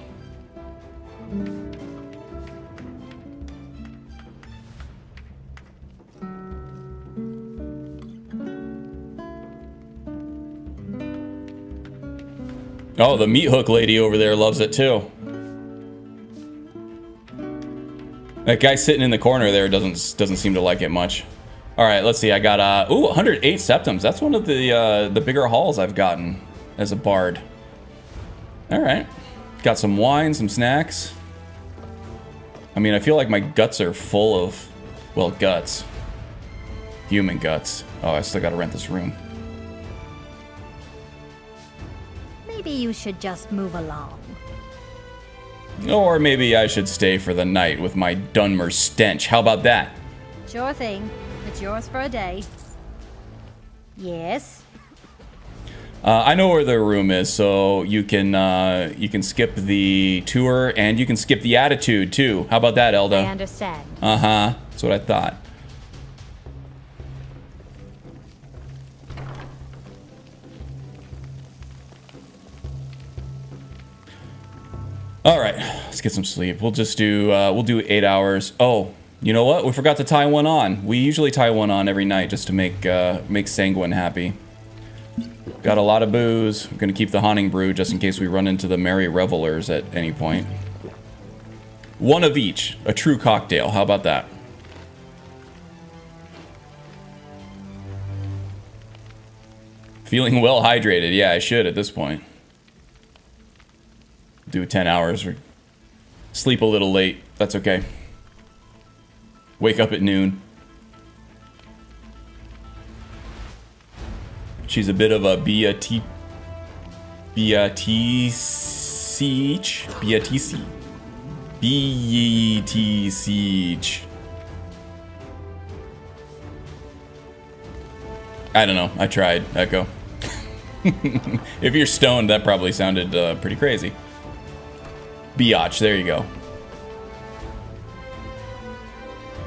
B: Oh, the meat hook lady over there loves it too. That guy sitting in the corner there doesn't seem to like it much. All right, let's see. I got 108 septums. That's one of the bigger hauls I've gotten as a bard. All right, got some wine, some snacks. I mean, I feel like my guts are full of, well, guts. Human guts. Oh, I still gotta rent this room.
G: Maybe you should just move along.
B: Or maybe I should stay for the night with my Dunmer stench. How about that?
G: Sure thing. It's yours for a day. Yes?
B: I know where the room is, so you can skip the tour and you can skip the attitude too. How about that, Elda?
G: I understand.
B: Uh-huh. That's what I thought. All right, let's get some sleep. We'll just do we'll do 8 hours. Oh, you know what? We forgot to tie one on. We usually tie one on every night just to make Sanguine happy. Got a lot of booze. I'm gonna keep the haunting brew just in case we run into the merry revelers at any point. One of each. A true cocktail. How about that? Feeling well hydrated. Yeah, I should at this point. Do 10 hours. Or sleep a little late. That's okay. Wake up at noon. She's a bit of a Beatrice. I don't know. I tried. Echo. If you're stoned, that probably sounded pretty crazy. Biatch. There you go.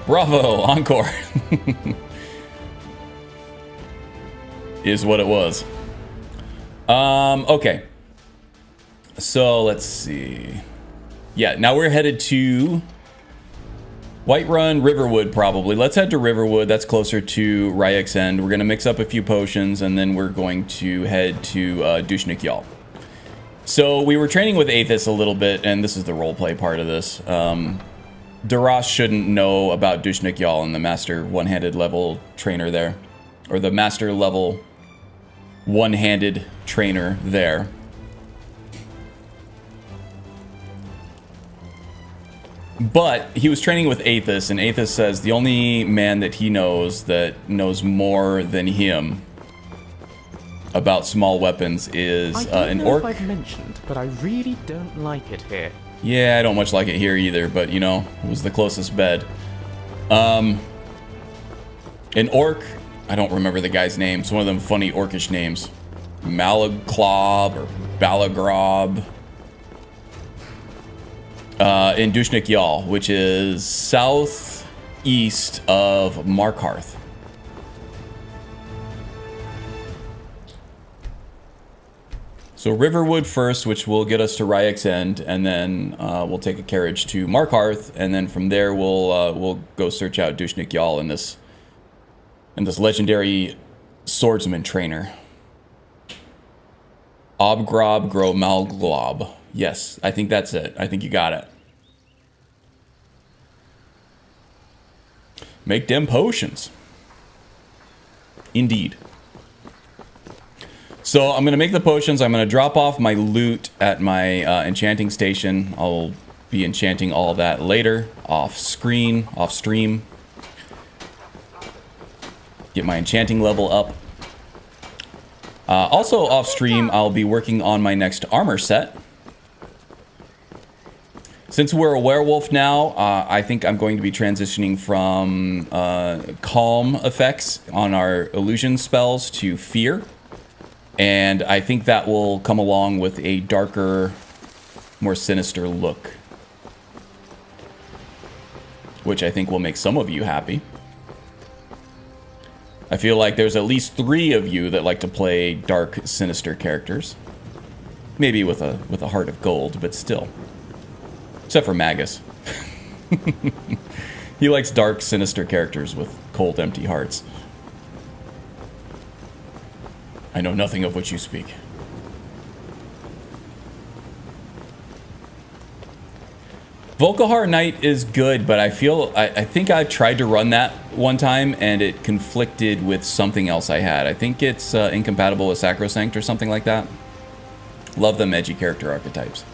B: Bravo. Encore. Is what it was. Okay. So let's see. Yeah, now we're headed to Whiterun, Riverwood probably. Let's head to Riverwood. That's closer to Ryek's End. We're going to mix up a few potions, and then we're going to head to Dushnik Yal. So we were training with Aethys a little bit, and this is the roleplay part of this. Duras shouldn't know about Dushnik Yal and the Master One-Handed level trainer there. Or the Master level One-Handed trainer there. But he was training with Aethys, and Aethys says the only man that he knows that knows more than him about small weapons is an orc.
F: I don't know if I've mentioned, but I really don't like it here.
B: Yeah, I don't much like it here either, but you know, it was the closest bed. An orc, I don't remember the guy's name. It's one of them funny orcish names. Malaglob or Balagrob. In Dushnik Yal, which is southeast of Markarth. So Riverwood first, which will get us to Ryek's End, and then we'll take a carriage to Markarth, and then from there we'll go search out Dushnik Yal and this legendary swordsman trainer. Obgrob Gro Malglob. Yes, I think that's it. I think you got it. Make them potions. Indeed. So I'm going to make the potions. I'm going to drop off my loot at my enchanting station. I'll be enchanting all that later. Off stream. Get my enchanting level up. Also off stream, I'll be working on my next armor set. Since we're a werewolf now, I think I'm going to be transitioning from calm effects on our illusion spells to fear. And I think that will come along with a darker, more sinister look. Which I think will make some of you happy. I feel like there's at least 3 of you that like to play dark, sinister characters. Maybe with a heart of gold, but still. Except for Magus. He likes dark, sinister characters with cold, empty hearts. I know nothing of what you speak. Volkihar Knight is good, but I think I tried to run that one time and it conflicted with something else I had. I think it's incompatible with Sacrosanct or something like that. Love them edgy character archetypes.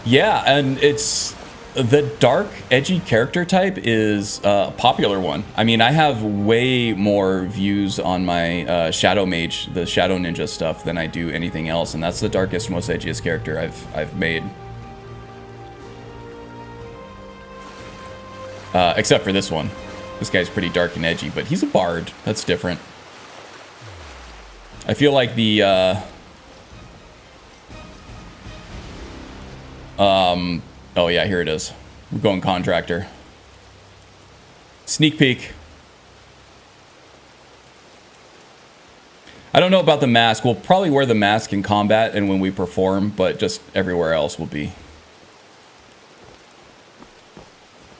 B: Yeah, and it's the dark, edgy character type is a popular one. I mean, I have way more views on my Shadow Mage, the Shadow Ninja stuff, than I do anything else, and that's the darkest, most edgiest character I've made. Except for this one. This guy's pretty dark and edgy, but he's a bard. That's different. I feel like the oh yeah, here it is. We're going contractor. Sneak peek. I don't know about the mask. We'll probably wear the mask in combat and when we perform, but just everywhere else will be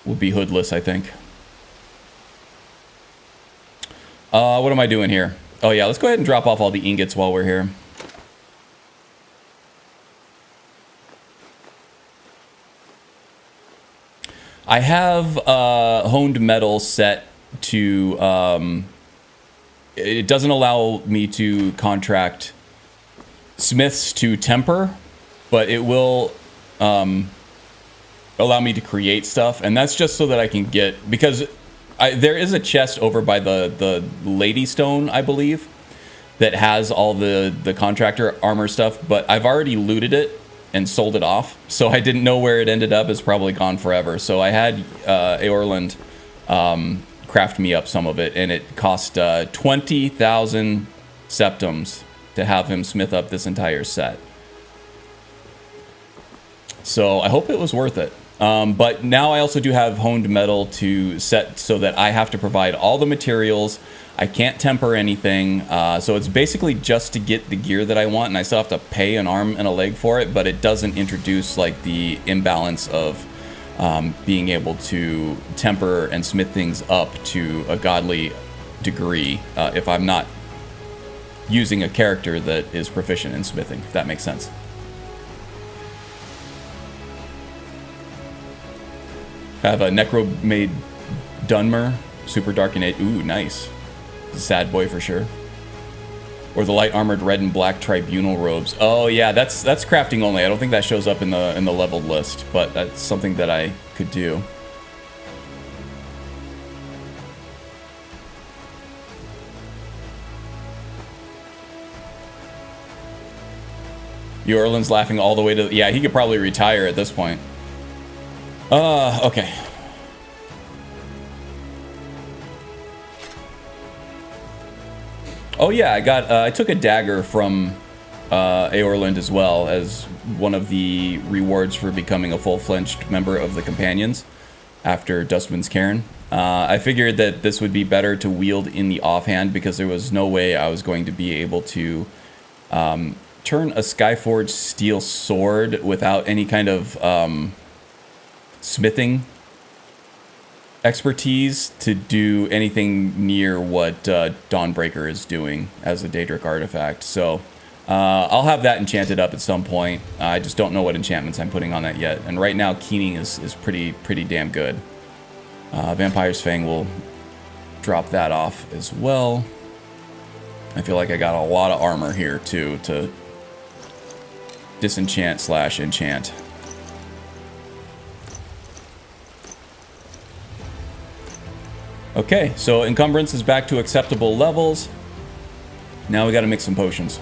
B: hoodless, I think. What am I doing here? Oh yeah, let's go ahead and drop off all the ingots while we're here. I have honed metal set to... it doesn't allow me to contract smiths to temper, but it will allow me to create stuff, and that's just so that I can get... Because there is a chest over by the Lady Stone, I believe, that has all the contractor armor stuff, but I've already looted it and sold it off, so I didn't know where it ended up. It's probably gone forever. So I had Eorland craft me up some of it, and it cost 20,000 septums to have him smith up this entire set. So I hope it was worth it. But now I also do have honed metal to set so that I have to provide all the materials. I can't temper anything. So it's basically just to get the gear that I want, and I still have to pay an arm and a leg for it, but it doesn't introduce like the imbalance of being able to temper and smith things up to a godly degree if I'm not using a character that is proficient in smithing, if that makes sense. I have a necro-made Dunmer, super dark innate. Ooh, nice. Sad boy for sure. Or the light armored red and black tribunal robes. Oh yeah, that's crafting only. I don't think that shows up in the leveled list, but that's something that I could do. Eorland's laughing all the way to... Yeah, he could probably retire at this point. Okay. Oh yeah, I took a dagger from Eorland as well as one of the rewards for becoming a full-fledged member of the Companions after Dustman's Cairn. I figured that this would be better to wield in the offhand because there was no way I was going to be able to turn a Skyforged steel sword without any kind of smithing expertise to do anything near what Dawnbreaker is doing as a Daedric artifact. So I'll have that enchanted up at some point. I just don't know what enchantments I'm putting on that yet. And right now, keening is pretty damn good. Vampire's Fang will drop that off as well. I feel like I got a lot of armor here too to disenchant / enchant. Okay, so encumbrance is back to acceptable levels. Now we gotta make some potions.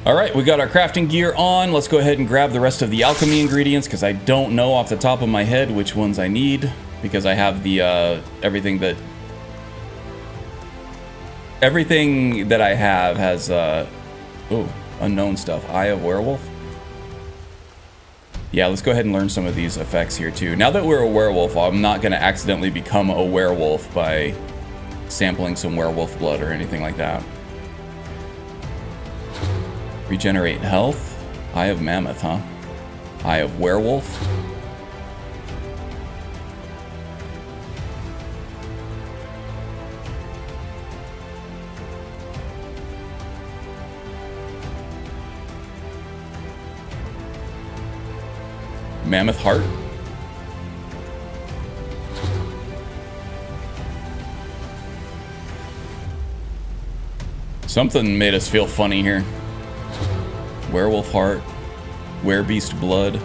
B: Alright, we got our crafting gear on. Let's go ahead and grab the rest of the alchemy ingredients, because I don't know off the top of my head which ones I need, because I have the everything that I have has unknown stuff. Eye of Werewolf. Yeah, let's go ahead and learn some of these effects here too. Now that we're a werewolf, I'm not going to accidentally become a werewolf by sampling some werewolf blood or anything like that. Regenerate health. Eye of Mammoth, huh? Eye of Werewolf. Mammoth Heart. Something made us feel funny here. Werewolf Heart. Werebeast Blood.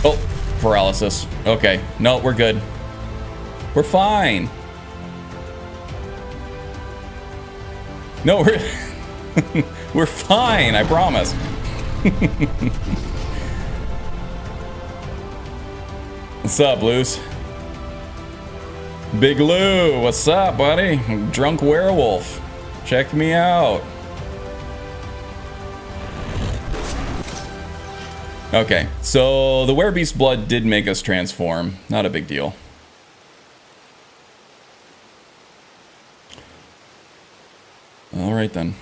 B: Oh, paralysis. Okay. No, we're good. We're fine. No, we're fine, I promise. What's up, Luce? Big Lou, what's up, buddy? Drunk werewolf. Check me out. Okay, so the Werebeast Blood did make us transform. Not a big deal. Alright then.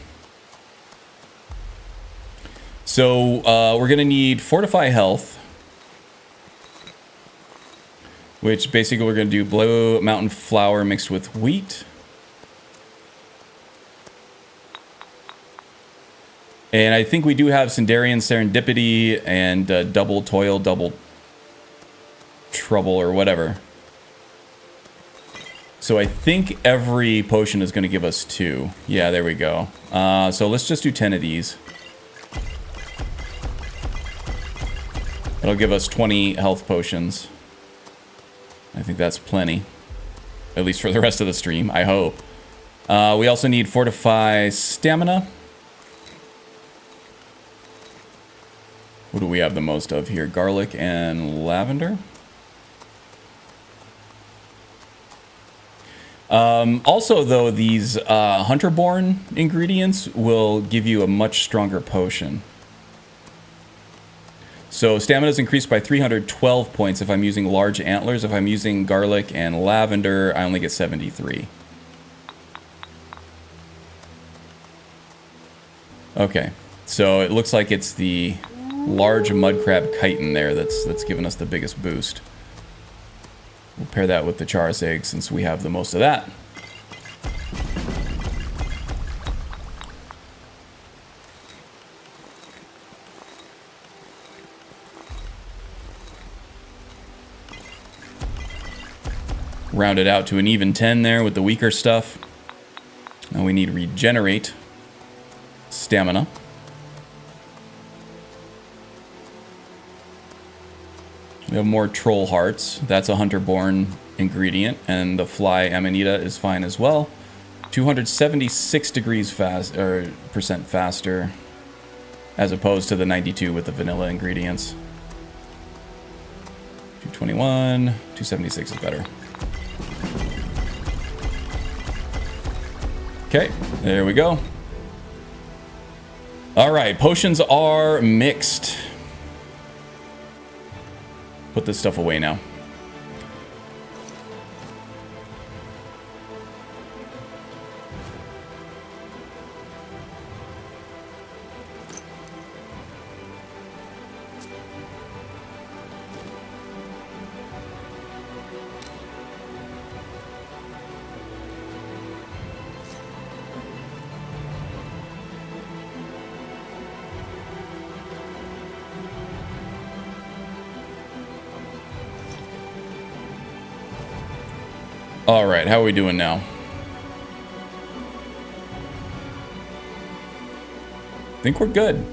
B: So we're going to need Fortify Health. which basically we're going to do blue mountain flour mixed with wheat. And I think we do have Sindarian Serendipity and double toil, double trouble, or whatever. So I think every potion is going to give us 2. Yeah, there we go. So let's just do 10 of these. It'll give us 20 health potions. I think that's plenty. At least for the rest of the stream, I hope. We also need Fortify Stamina. What do we have the most of here? Garlic and lavender. Also, though, these Hunter-born ingredients will give you a much stronger potion. So stamina is increased by 312 points if I'm using large antlers. If I'm using garlic and lavender, I only get 73. Okay, so it looks like it's the large mud crab chitin there that's giving us the biggest boost. We'll pair that with the Charis egg since we have the most of that. Round it out to an even 10 there with the weaker stuff. Now we need regenerate stamina. We have more troll hearts. That's a hunter-born ingredient, and the fly amanita is fine as well. 276 degrees percent faster, as opposed to the 92 with the vanilla ingredients. 221, 276 is better. Okay, there we go. All right, potions are mixed. Put this stuff away now. All right, how are we doing now? I think we're good.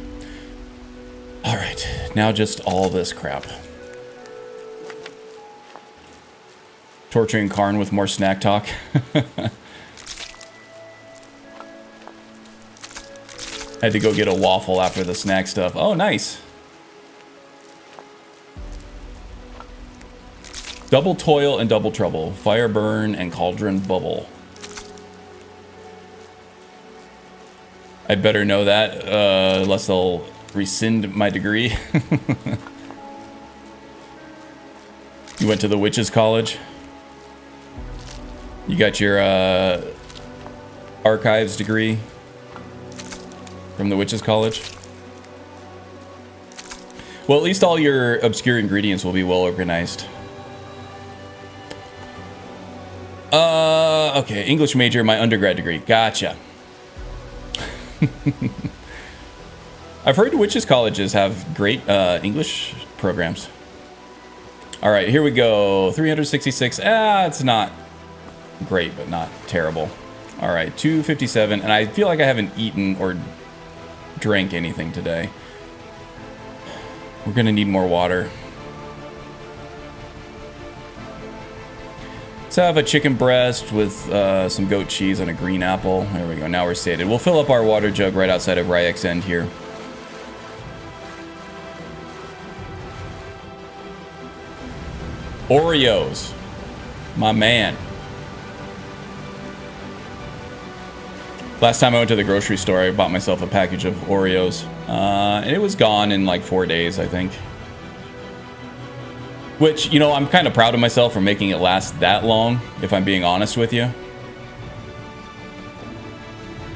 B: All right, now just all this crap. Torturing Karn with more snack talk. Had to go get a waffle after the snack stuff. Oh, nice. Double toil and double trouble. Fire burn and cauldron bubble. I better know that, unless they'll rescind my degree. You went to the witches' college? You got your archives degree from the witches' college? Well, at least all your obscure ingredients will be well organized. Okay, English major, my undergrad degree. Gotcha. I've heard witches' colleges have great English programs. All right, here we go. 366. It's not great, but not terrible. All right, 257. And I feel like I haven't eaten or drank anything today. We're going to need more water. Let's have a chicken breast with some goat cheese and a green apple. There we go. Now we're sated. We'll fill up our water jug right outside of Ryek's End here. Oreos. My man. Last time I went to the grocery store, I bought myself a package of Oreos. And it was gone in like 4 days, I think. Which, you know, I'm kind of proud of myself for making it last that long, if I'm being honest with you.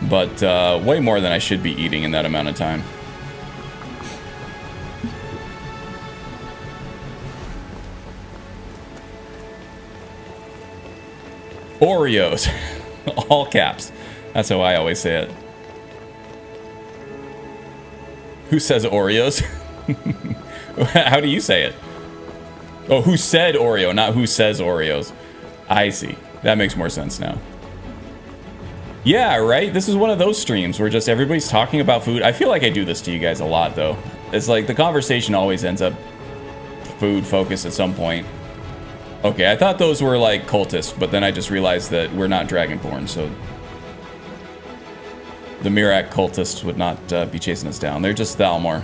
B: But way more than I should be eating in that amount of time. Oreos. All caps. That's how I always say it. Who says Oreos? How do you say it? Oh, who said Oreo, not who says Oreos. I see. That makes more sense now. Yeah, right? This is one of those streams where just everybody's talking about food. I feel like I do this to you guys a lot, though. It's like the conversation always ends up food focused at some point. Okay, I thought those were like cultists, but then I just realized that we're not Dragonborn, so the Mirak cultists would not be chasing us down. They're just Thalmor.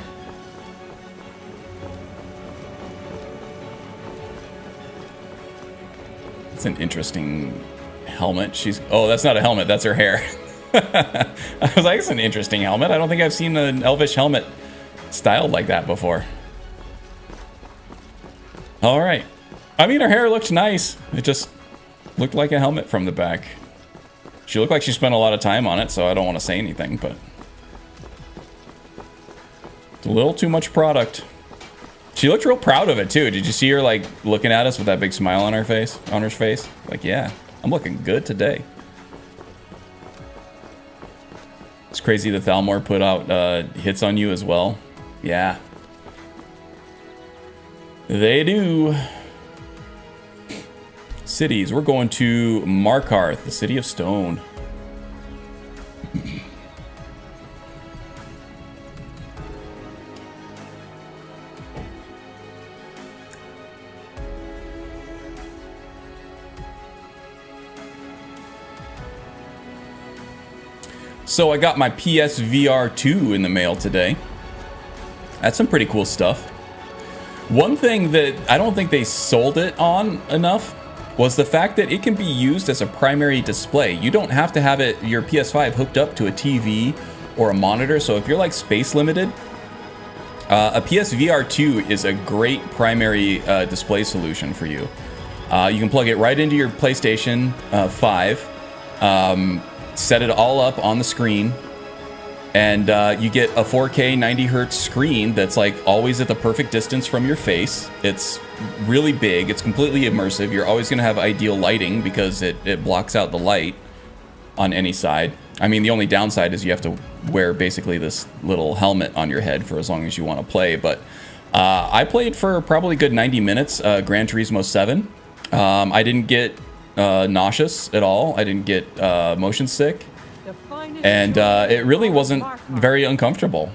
B: It's an interesting helmet. Oh, that's not a helmet, that's her hair. I was like, it's an interesting helmet. I don't think I've seen an elvish helmet styled like that before. All right. I mean, her hair looked nice. It just looked like a helmet from the back. She looked like she spent a lot of time on it, so I don't want to say anything, but it's a little too much product. She looked real proud of it too. Did you see her like looking at us with that big smile on her face? Like, yeah, I'm looking good today. It's crazy that Thalmor put out hits on you as well. Yeah. They do. Cities. We're going to Markarth, the city of stone. So I got my PSVR 2 in the mail today. That's some pretty cool stuff. One thing that I don't think they sold it on enough was the fact that it can be used as a primary display. You don't have to have your PS5 hooked up to a TV or a monitor. So if you're like space limited, a PSVR 2 is a great primary display solution for you. You can plug it right into your PlayStation 5, set it all up on the screen, and you get a 4K 90 hertz screen that's like always at the perfect distance from your face. It's really big. It's completely immersive. You're always going to have ideal lighting because it blocks out the light on any side. I mean, the only downside is you have to wear basically this little helmet on your head for as long as you want to play. But I played for probably a good 90 minutes, Gran Turismo 7. I didn't get nauseous at all. I didn't get motion sick. And it really wasn't very uncomfortable.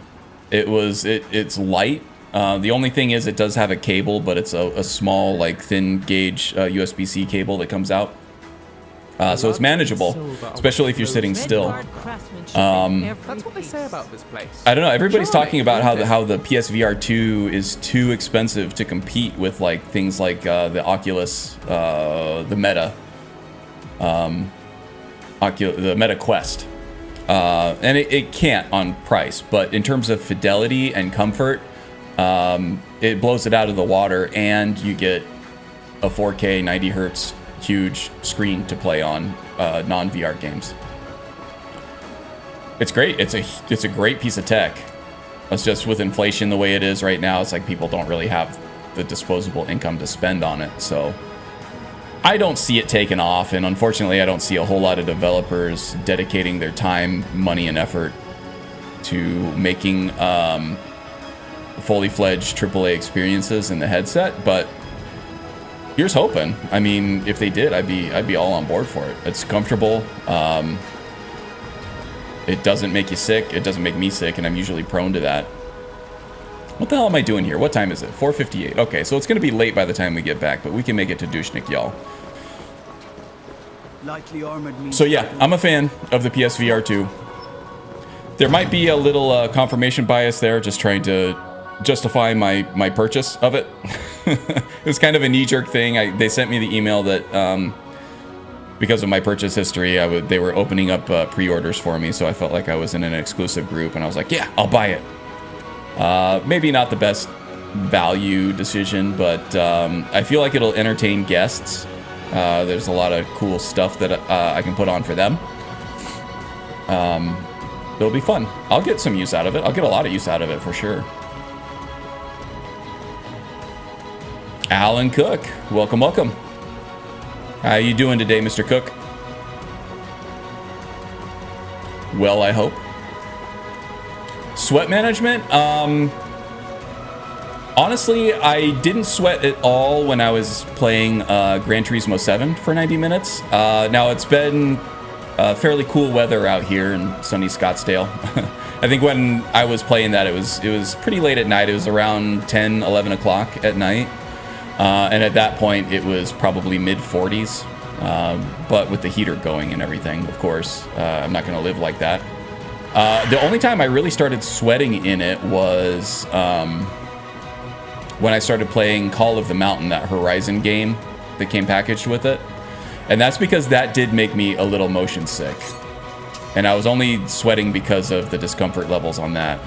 B: It's light. The only thing is it does have a cable, but it's a small, like, thin gauge USB-C cable that comes out. So it's manageable, especially if you're sitting still.
F: That's what they say about this place.
B: I don't know. Everybody's talking about how the PSVR 2 is too expensive to compete with like things like the Oculus, the Meta, the Meta Quest. And it can't on price, but in terms of fidelity and comfort, it blows it out of the water, and you get a 4K 90 hertz huge screen to play on non-VR games. It's great. It's a great piece of tech. It's just with inflation the way it is right now, it's like people don't really have the disposable income to spend on it. So I don't see it taking off, and unfortunately I don't see a whole lot of developers dedicating their time, money, and effort to making fully fledged AAA experiences in the headset. But here's hoping. I mean, if they did, I'd be all on board for it. It's comfortable. It doesn't make you sick. It doesn't make me sick, and I'm usually prone to that. What the hell am I doing here? What time is it? 4:58. Okay, so it's going to be late by the time we get back, but we can make it to Dushnik, y'all. So yeah, I'm a fan of the PSVR 2. There might be a little confirmation bias there, just trying to justify my purchase of it. It was kind of a knee-jerk thing. They sent me the email that because of my purchase history, they were opening up pre-orders for me, so I felt like I was in an exclusive group, and I was like, yeah, I'll buy it. Maybe not the best value decision, but I feel like it'll entertain guests. There's a lot of cool stuff that I can put on for them. It'll be fun. I'll get some use out of it. I'll get a lot of use out of it for sure. Alan Cook, welcome. How you doing today, Mr. Cook? well, I hope. Sweat management, honestly, I didn't sweat at all when I was playing Gran Turismo 7 for 90 minutes. Now, it's been fairly cool weather out here in sunny Scottsdale. I think when I was playing that, it was pretty late at night. It was around 10, 11 o'clock at night. And at that point, it was probably mid-40s. But with the heater going and everything, of course, I'm not going to live like that. The only time I really started sweating in it was when I started playing Call of the Mountain, that Horizon game that came packaged with it. And that's because that did make me a little motion sick. And I was only sweating because of the discomfort levels on that.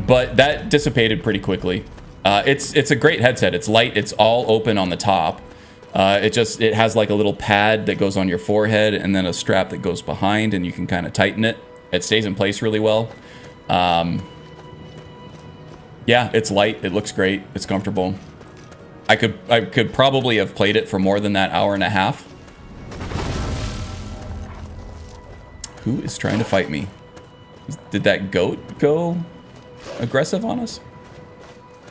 B: But that dissipated pretty quickly. It's a great headset. It's light. It's all open on the top. It has like a little pad that goes on your forehead and then a strap that goes behind, and you can kind of tighten it. It stays in place really well. Yeah, it's light. It looks great. It's comfortable. I could probably have played it for more than that hour and a half. Who is trying to fight me? Did that goat go aggressive on us?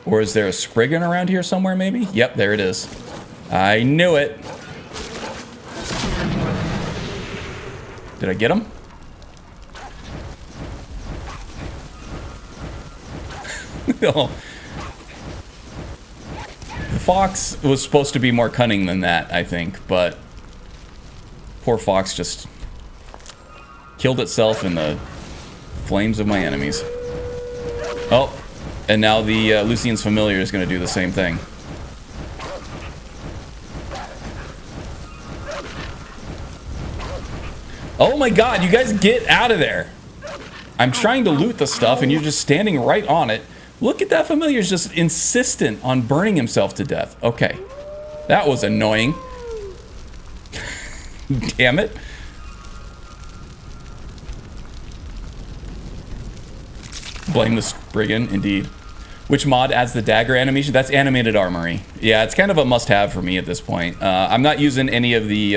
B: Or is there a Spriggan around here somewhere, maybe? Yep, there it is. I knew it. Did I get him? No. The fox was supposed to be more cunning than that, I think, but poor fox just killed itself in the flames of my enemies. Oh, and now the Lucian's Familiar is going to do the same thing. Oh my god, you guys get out of there. I'm trying to loot the stuff and you're just standing right on it. Look at that Familiar's just insistent on burning himself to death. Okay. That was annoying. Damn it. Blame the Spriggan, indeed. Which mod adds the dagger animation? That's Animated Armory. Yeah, it's kind of a must-have for me at this point. I'm not using any of the,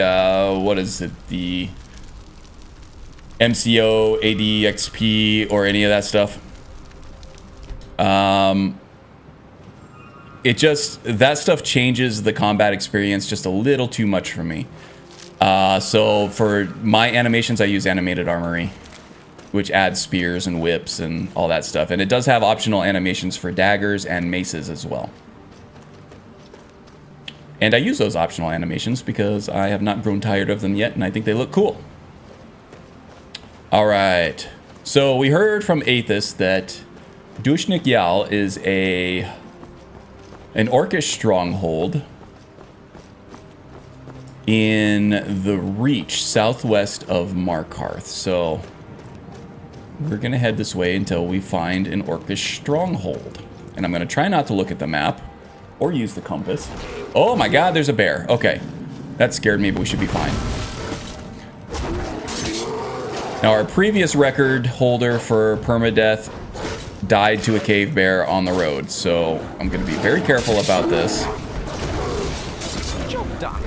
B: what is it? The MCO, ADXP, or any of that stuff. That stuff changes the combat experience just a little too much for me. So for my animations, I use Animated Armory, which adds spears and whips and all that stuff. And it does have optional animations for daggers and maces as well. And I use those optional animations because I have not grown tired of them yet, and I think they look cool. All right. So we heard from Aethys that Dushnik Yal is an orcish stronghold in the Reach, southwest of Markarth. So we're going to head this way until we find an orcish stronghold. And I'm going to try not to look at the map or use the compass. Oh my god, there's a bear. Okay. That scared me, but we should be fine. Now, our previous record holder for permadeath died to a cave bear on the road, so I'm going to be very careful about this.
D: Job done.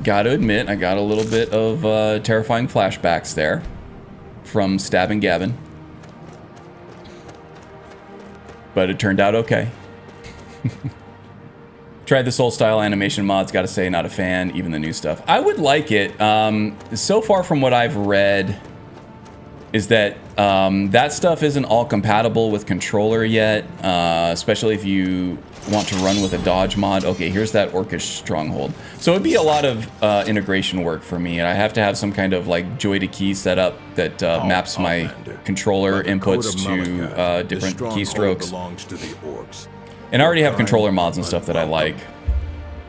B: Gotta admit, I got a little bit of terrifying flashbacks there from Stabbing Gavin. But it turned out okay. Tried the soul style animation mods, gotta say, not a fan, even the new stuff. I would like it. So far from what I've read is that that stuff isn't all compatible with controller yet, especially if you want to run with a dodge mod. Okay, here's that orcish stronghold. So it'd be a lot of integration work for me, and I have to have some kind of like joy to key setup that maps my controller inputs to different keystrokes. And I already have controller mods and stuff that I like.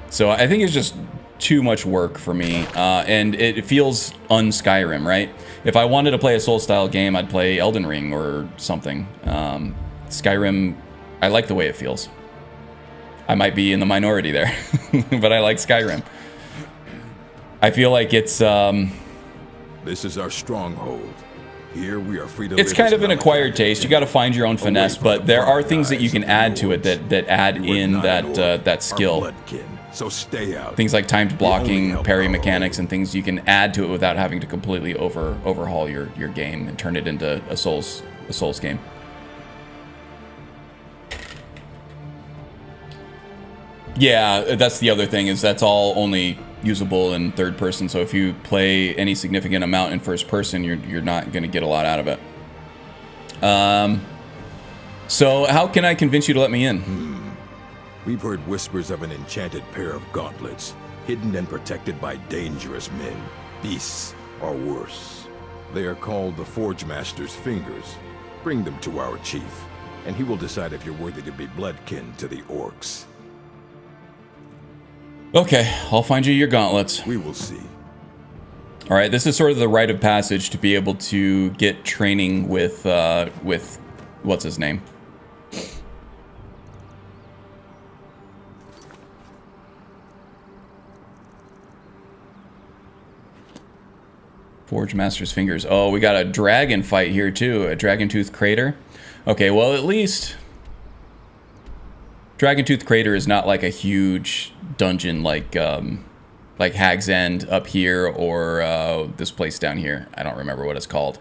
B: So I think it's just too much work for me. And it feels un-Skyrim, right? If I wanted to play a Soul-style game, I'd play Elden Ring or something. Skyrim, I like the way it feels. I might be in the minority there, but I like Skyrim. I feel like it's...
C: This is our stronghold. Here we are free to
B: It's
C: live
B: kind
C: as
B: of an
C: Malachi
B: acquired taste. You got to find your own
C: away
B: finesse,
C: from
B: but
C: the
B: there are
C: barbed
B: things that you
C: eyes
B: can
C: and
B: add to it
C: lords.
B: that add
C: You are
B: in
C: not an orc,
B: that
C: our
B: skill.
C: bloodkin, so stay out.
B: Things like timed
C: We only
B: blocking,
C: help
B: parry
C: our
B: mechanics,
C: own.
B: and things you can add to it without having to completely overhaul your game and turn it into a Souls game. Yeah, that's the other thing, is that's all only usable in third person, so if you play any significant amount in first person, you're not going to get a lot out of it. So how can I convince you to let me in?
C: We've heard whispers of an enchanted pair of gauntlets, hidden and protected by dangerous men, beasts, or worse. They are called the Forge Master's Fingers. Bring them to our chief, and he will decide if you're worthy to be bloodkin to the orcs.
B: Okay, I'll find you your gauntlets.
C: We will see.
B: All right, this is sort of the rite of passage to be able to get training with what's his name? Forge Master's Fingers. Oh, we got a dragon fight here too, a dragon tooth crater. Okay, well at least Dragon Tooth Crater is not like a huge dungeon like Hag's End up here or this place down here. I don't remember what it's called.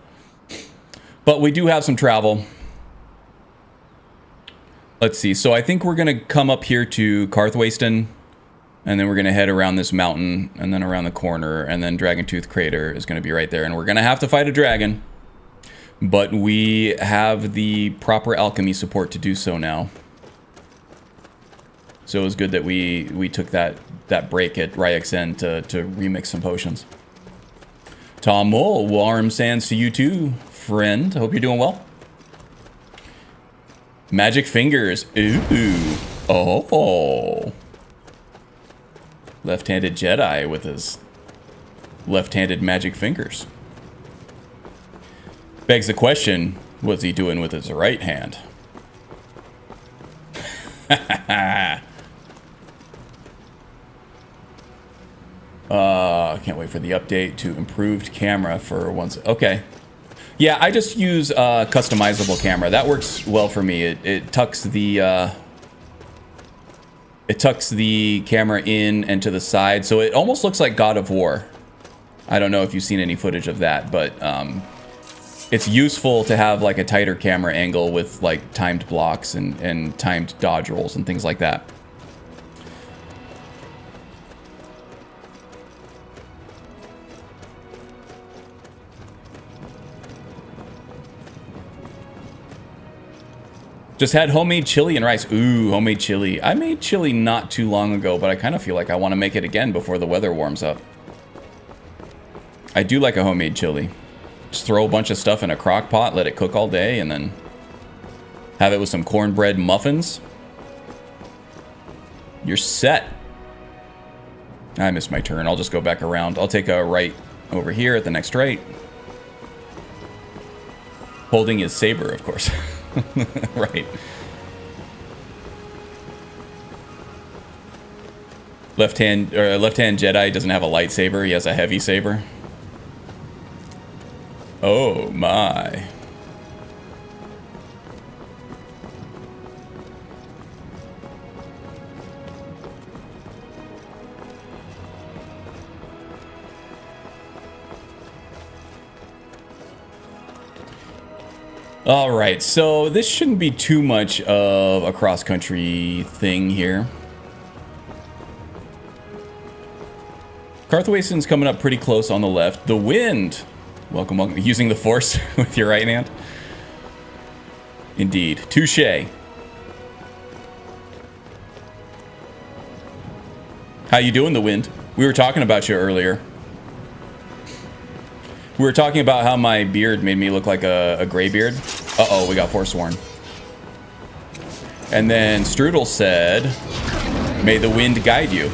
B: But we do have some travel. Let's see. So I think we're going to come up here to Karthwasten, and then we're going to head around this mountain and then around the corner, and then Dragon Tooth Crater is going to be right there. And we're going to have to fight a dragon. But we have the proper alchemy support to do so now. So it was good that we took that break at Ryek's End to remix some potions. Tom Mole, warm sands to you too, friend. Hope you're doing well. Magic fingers. Ooh. Oh. Left-handed Jedi with his left-handed magic fingers. Begs the question, what's he doing with his right hand? I can't wait for the update to improved camera for once. Okay. Yeah, I just use customizable camera. That works well for me. It tucks the camera in and to the side, so it almost looks like God of War. I don't know if you've seen any footage of that, but it's useful to have like a tighter camera angle with like timed blocks and timed dodge rolls and things like that. Just had homemade chili and rice. Ooh, homemade chili. I made chili not too long ago, but I kind of feel like I want to make it again before the weather warms up. I do like a homemade chili. Just throw a bunch of stuff in a crock pot, let it cook all day, and then have it with some cornbread muffins. You're set. I missed my turn. I'll just go back around. I'll take a right over here at the next right. Holding his saber, of course. Right. Left-hand Jedi doesn't have a lightsaber. He has a heavy saber. Oh my. All right, so this shouldn't be too much of a cross-country thing here. Karthwasten's coming up pretty close on the left. The wind. Welcome, welcome. Using the force with your right hand. Indeed. Touché. How you doing, the wind? We were talking about you earlier. We were talking about how my beard made me look like a gray beard. Uh-oh, we got Forsworn. And then Strudel said, may the wind guide you.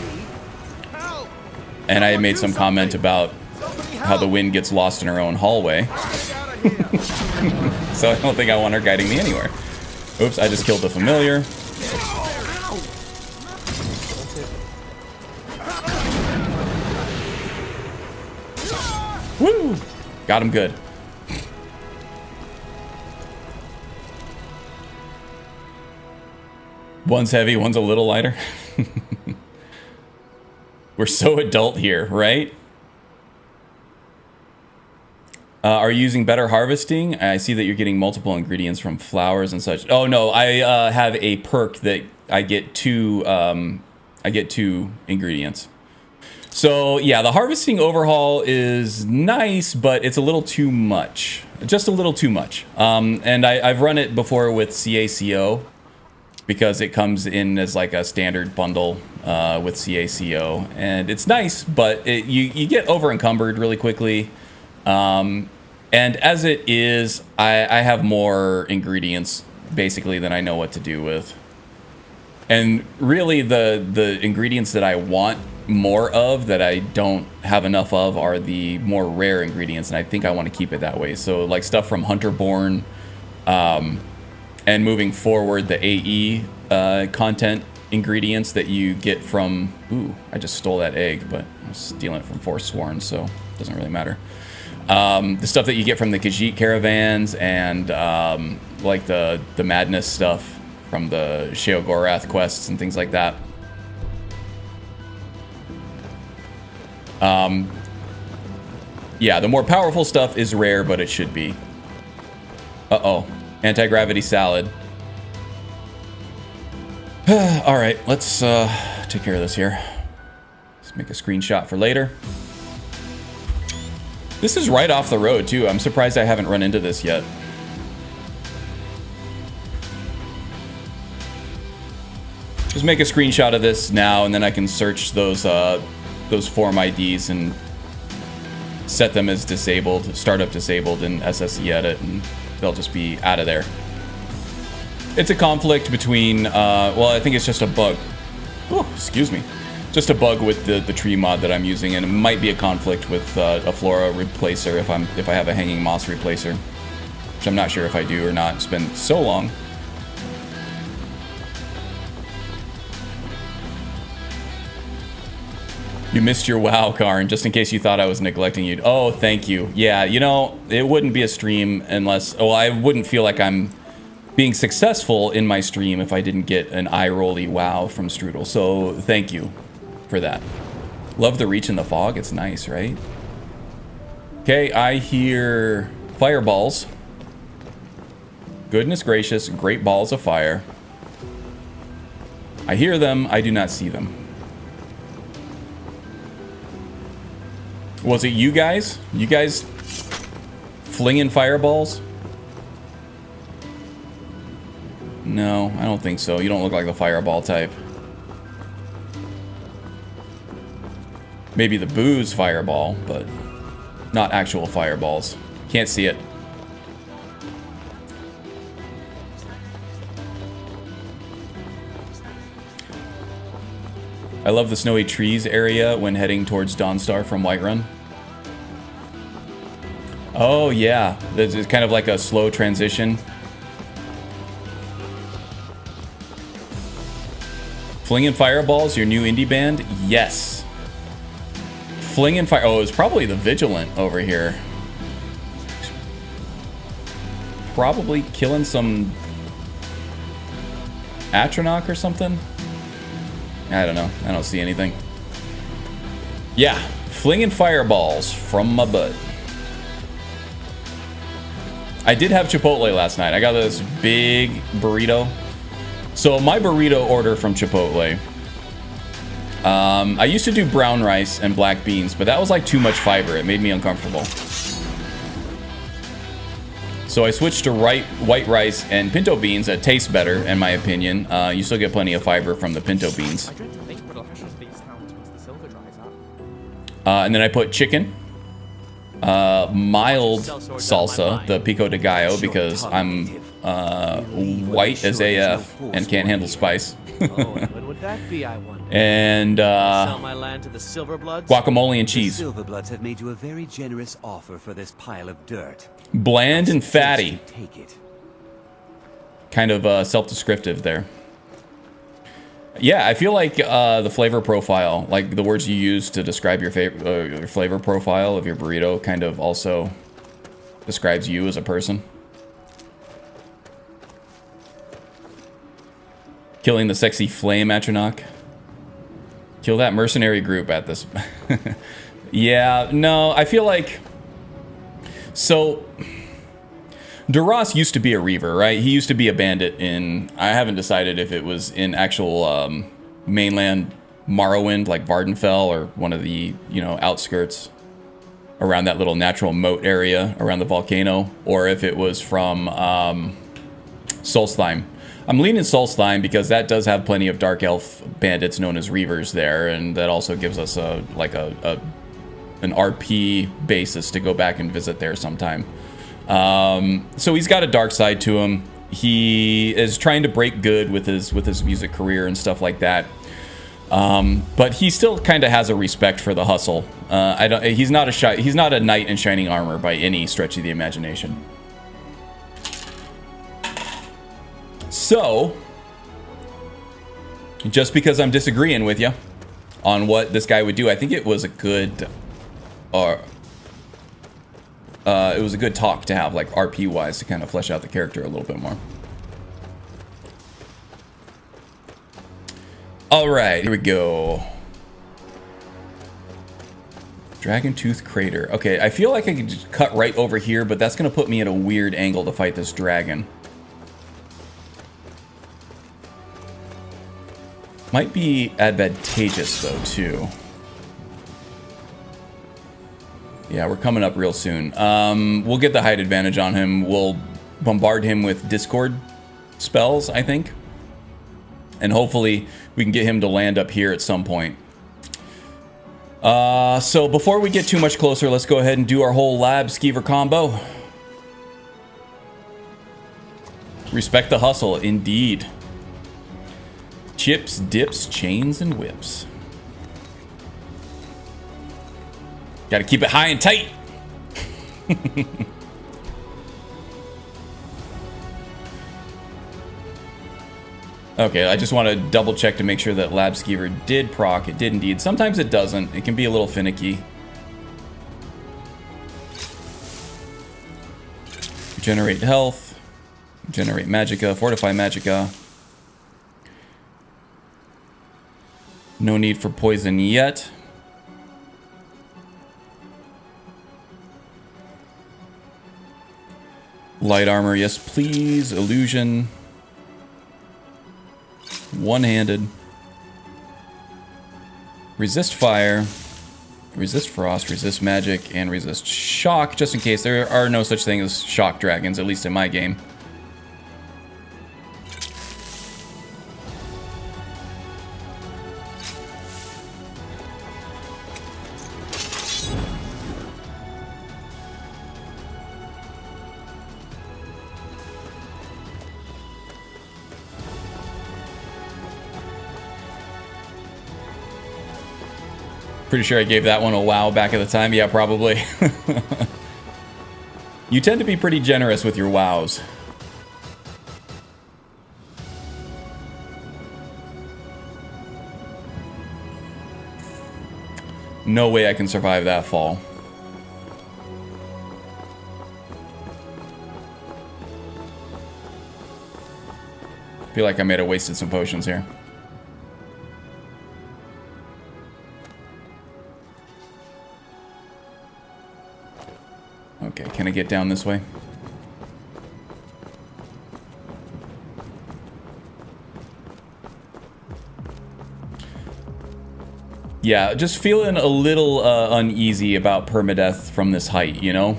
B: And I made some comment about how the wind gets lost in her own hallway. So I don't think I want her guiding me anywhere. Oops, I just killed the familiar. Woo! Got him good. One's heavy, one's a little lighter. We're so adult here, right? Are you using better harvesting? I see that you're getting multiple ingredients from flowers and such. Oh no, I have a perk that I get two ingredients. So yeah, the harvesting overhaul is nice, but it's a little too much. Just a little too much. And I've run it before with CACO because it comes in as like a standard bundle with CACO, and it's nice, but you get over encumbered really quickly. And as it is, I have more ingredients basically than I know what to do with. And really the ingredients that I want more of that I don't have enough of are the more rare ingredients, and I think I want to keep it that way. So like stuff from Hunterborn, and moving forward the AE content ingredients that you get from, ooh, I just stole that egg, but I'm stealing it from Forsworn, so it doesn't really matter. The stuff that you get from the Khajiit caravans and like the madness stuff from the Sheogorath quests and things like that. Yeah, the more powerful stuff is rare, but it should be. Uh-oh. Anti-gravity salad. All right, let's take care of this here. Let's make a screenshot for later. This is right off the road, too. I'm surprised I haven't run into this yet. Just make a screenshot of this now, and then I can search those form IDs and set them as disabled, startup disabled in SSE edit, and they'll just be out of there. It's a conflict between, well, I think it's just a bug. Oh, excuse me. Just a bug with the tree mod that I'm using, and it might be a conflict with a flora replacer if I have a hanging moss replacer, which I'm not sure if I do or not. It's been so long. You missed your WoW, Karn, just in case you thought I was neglecting you. Oh, thank you. Yeah, you know, it wouldn't be a stream unless... Oh, I wouldn't feel like I'm being successful in my stream if I didn't get an eye-rolly WoW from Strudel. So, thank you for that. Love the reach in the fog. It's nice, right? Okay, I hear fireballs. Goodness gracious, great balls of fire. I hear them. I do not see them. Was it you guys? You guys flinging fireballs? No, I don't think so. You don't look like the fireball type. Maybe the booze fireball, but not actual fireballs. Can't see it. I love the snowy trees area when heading towards Dawnstar from Whiterun. Oh yeah, it's kind of like a slow transition. Flingin' Fireballs, your new indie band? Yes. Flingin' Fire... Oh, it's probably the Vigilant over here. Probably killing some... Atronach or something? I don't know. I don't see anything. Yeah. Flingin' Fireballs from my butt. I did have Chipotle last night. I got this big burrito. So my burrito order from Chipotle. I used to do brown rice and black beans, but that was like too much fiber. It made me uncomfortable. So I switched to white rice and pinto beans that taste better, in my opinion. You still get plenty of fiber from the pinto beans. And then I put chicken. Mild salsa, the pico de gallo, because I'm white as AF and can't handle spice.
H: When would that be, I wonder?
B: And
H: sell my land to the Silverbloods?
B: Guacamole and cheese.
I: The Silverbloods have made you a very generous offer for this pile of dirt.
B: Bland and fatty.
I: Take it.
B: Kind of self-descriptive there. Yeah, I feel like the flavor profile, like the words you use to describe your flavor profile of your burrito, kind of also describes you as a person. Killing the sexy flame Atronach. Kill that mercenary group at this. Yeah, no, I feel like... So... Duras used to be a Reaver, right? He used to be a bandit in... I haven't decided if it was in actual mainland Morrowind, like Vardenfell, or one of the, you know, outskirts around that little natural moat area around the volcano, or if it was from Solstheim. I'm leaning Solstheim because that does have plenty of Dark Elf bandits known as Reavers there, and that also gives us an RP basis to go back and visit there sometime. So he's got a dark side to him. He is trying to break good with his music career and stuff like that. But he still kind of has a respect for the hustle. He's not a knight in shining armor by any stretch of the imagination. So, just because I'm disagreeing with you on what this guy would do, I think it was a good, it was a good talk to have, like RP wise, to kind of flesh out the character a little bit more. All right, here we go. Dragon Tooth Crater. Okay, I feel like I could just cut right over here, but that's going to put me at a weird angle to fight this dragon. Might be advantageous, though, too. Yeah, we're coming up real soon. We'll get the height advantage on him. We'll bombard him with Discord spells, I think. And hopefully we can get him to land up here at some point. So before we get too much closer, let's go ahead and do our whole lab skeever combo. Respect the hustle, indeed. Chips, dips, chains, and whips. Gotta keep it high and tight. Okay, I just want to double check to make sure that Lab Skeever did proc. It did indeed. Sometimes it doesn't. It can be a little finicky. Regenerate health. Generate magicka. Fortify magicka. No need for poison yet. Light armor, yes please. Illusion. One-handed. Resist fire. Resist frost. Resist magic. And resist shock, just in case. There are no such thing as shock dragons, at least in my game. Pretty sure I gave that one a wow back at the time. Yeah, probably. You tend to be pretty generous with your wows. No way I can survive that fall. Feel like I may have wasted some potions here. Okay, can I get down this way? Yeah, just feeling a little uneasy about permadeath from this height, you know?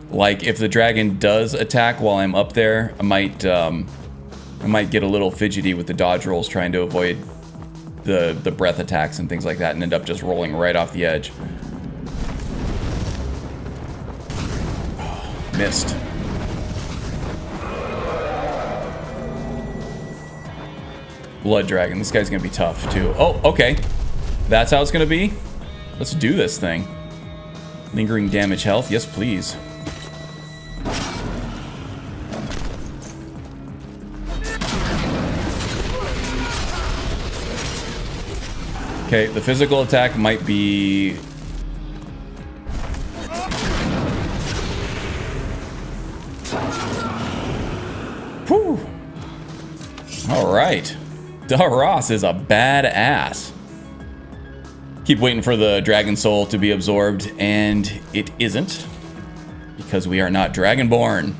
B: Like, if the dragon does attack while I'm up there, I might get a little fidgety with the dodge rolls trying to avoid the breath attacks and things like that and end up just rolling right off the edge. Missed. Blood Dragon. This guy's gonna be tough, too. Oh, okay. That's how it's gonna be? Let's do this thing. Lingering damage health. Yes, please. Okay, the physical attack might be... Whew. All right. Daros is a badass. Keep waiting for the dragon soul to be absorbed, and it isn't, because we are not dragonborn.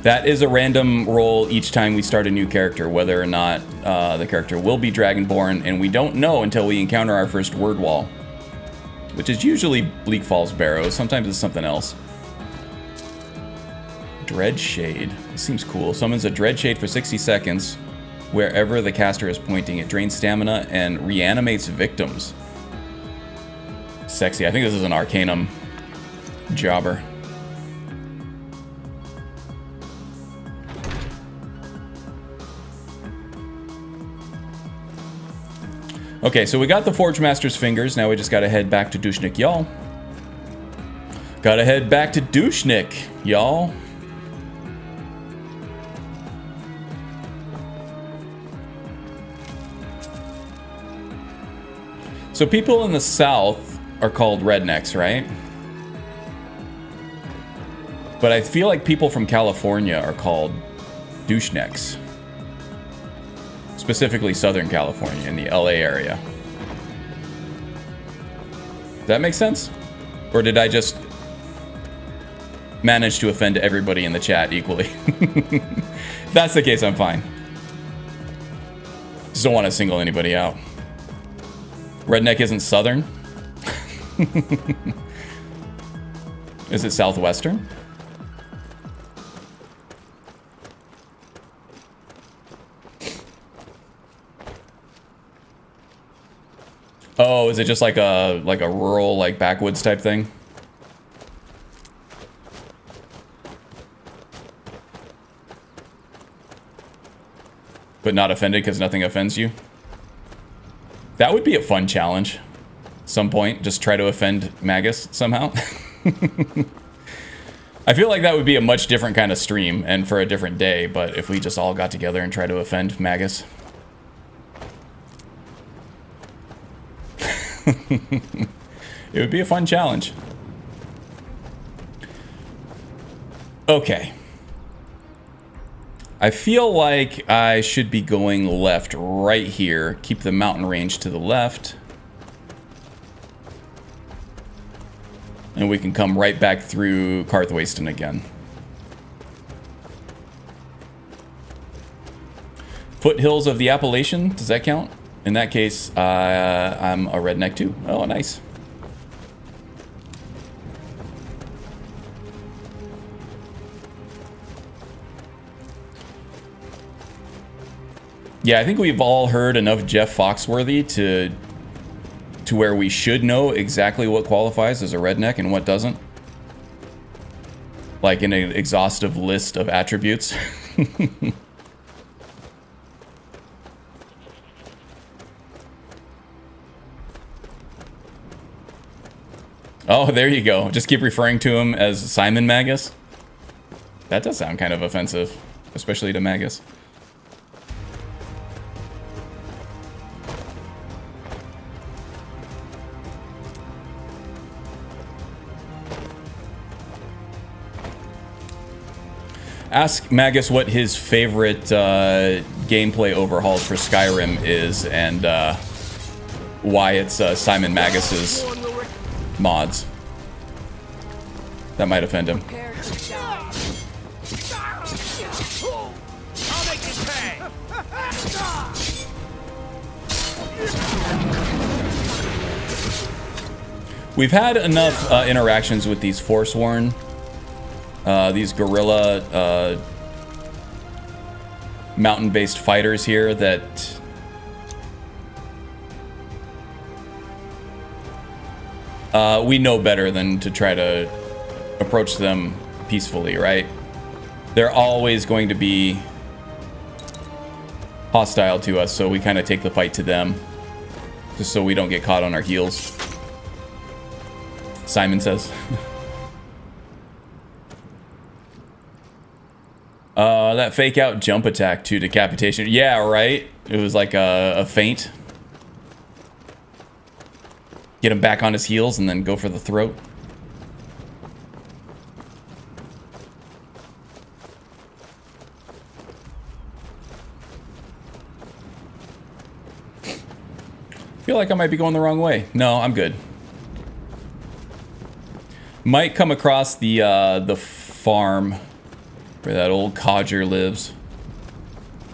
B: That is a random roll each time we start a new character, whether or not the character will be dragonborn, and we don't know until we encounter our first word wall, which is usually Bleak Falls Barrows. Sometimes it's something else. Dread Shade. This seems cool. Summons a Dread Shade for 60 seconds. Wherever the caster is pointing, it drains stamina and reanimates victims. Sexy. I think this is an Arcanum jobber. Okay, so we got the Forge Master's fingers. Now we just gotta head back to Dushnik, y'all. Gotta head back to Dushnik, y'all. So people in the south are called rednecks, right? But I feel like people from California are called douchenecks. Specifically Southern California, in the LA area. Does that make sense? Or did I just manage to offend everybody in the chat equally? If that's the case, I'm fine. Just don't want to single anybody out. Redneck isn't Southern? Is it Southwestern? Oh, is it just like a rural, like backwoods type thing? But not offended because nothing offends you? That would be a fun challenge. Some point, just try to offend Magus somehow. I feel like that would be a much different kind of stream and for a different day, but if we just all got together and try to offend Magus. It would be a fun challenge. Okay. I feel like I should be going left right here. Keep the mountain range to the left. And we can come right back through Karthwasten again. Foothills of the Appalachian, does that count? In that case, I'm a redneck too. Oh, nice. Yeah, I think we've all heard enough Jeff Foxworthy to where we should know exactly what qualifies as a redneck and what doesn't. Like in an exhaustive list of attributes. Oh, there you go. Just keep referring to him as Simon Magus. That does sound kind of offensive, especially to Magus. Ask Magus what his favorite gameplay overhauls for Skyrim is and why it's Simon Magus's mods. That might offend him. We've had enough interactions with these Forsworn. These guerrilla mountain-based fighters here that we know better than to try to approach them peacefully, right? They're always going to be hostile to us, so we kind of take the fight to them just so we don't get caught on our heels. Simon says. That fake out jump attack to decapitation. Yeah, right. It was like a feint. Get him back on his heels and then go for the throat. feel like I might be going the wrong way. No, I'm good. Might come across the farm where that old codger lives.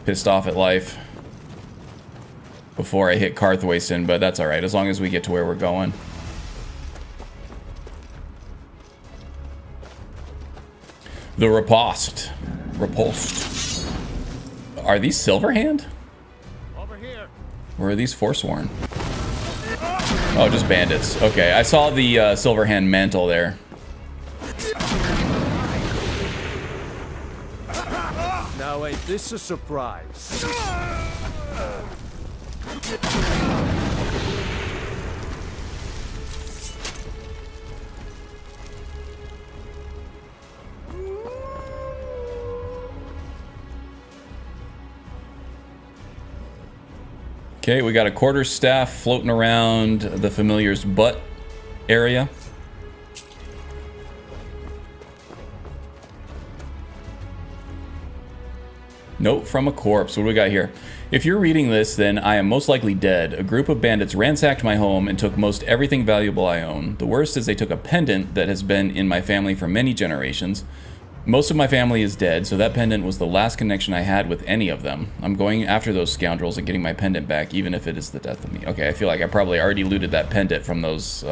B: Pissed off at life. Before I hit Karthwasten, but that's alright, as long as we get to where we're going. The Repulsed. Repulsed. Are these Silverhand?
A: Over here.
B: Or are these Forsworn? Oh, just bandits. Okay, I saw the Silverhand mantle there.
A: Now ain't this a surprise?
B: Okay, we got a quarterstaff floating around the familiar's butt area. Note from a corpse. What do we got here? If you're reading this, then I am most likely dead. A group of bandits ransacked my home and took most everything valuable I own. The worst is they took a pendant that has been in my family for many generations. Most of my family is dead, so that pendant was the last connection I had with any of them. I'm going after those scoundrels and getting my pendant back, even if it is the death of me. Okay, I feel like I probably already looted that pendant from those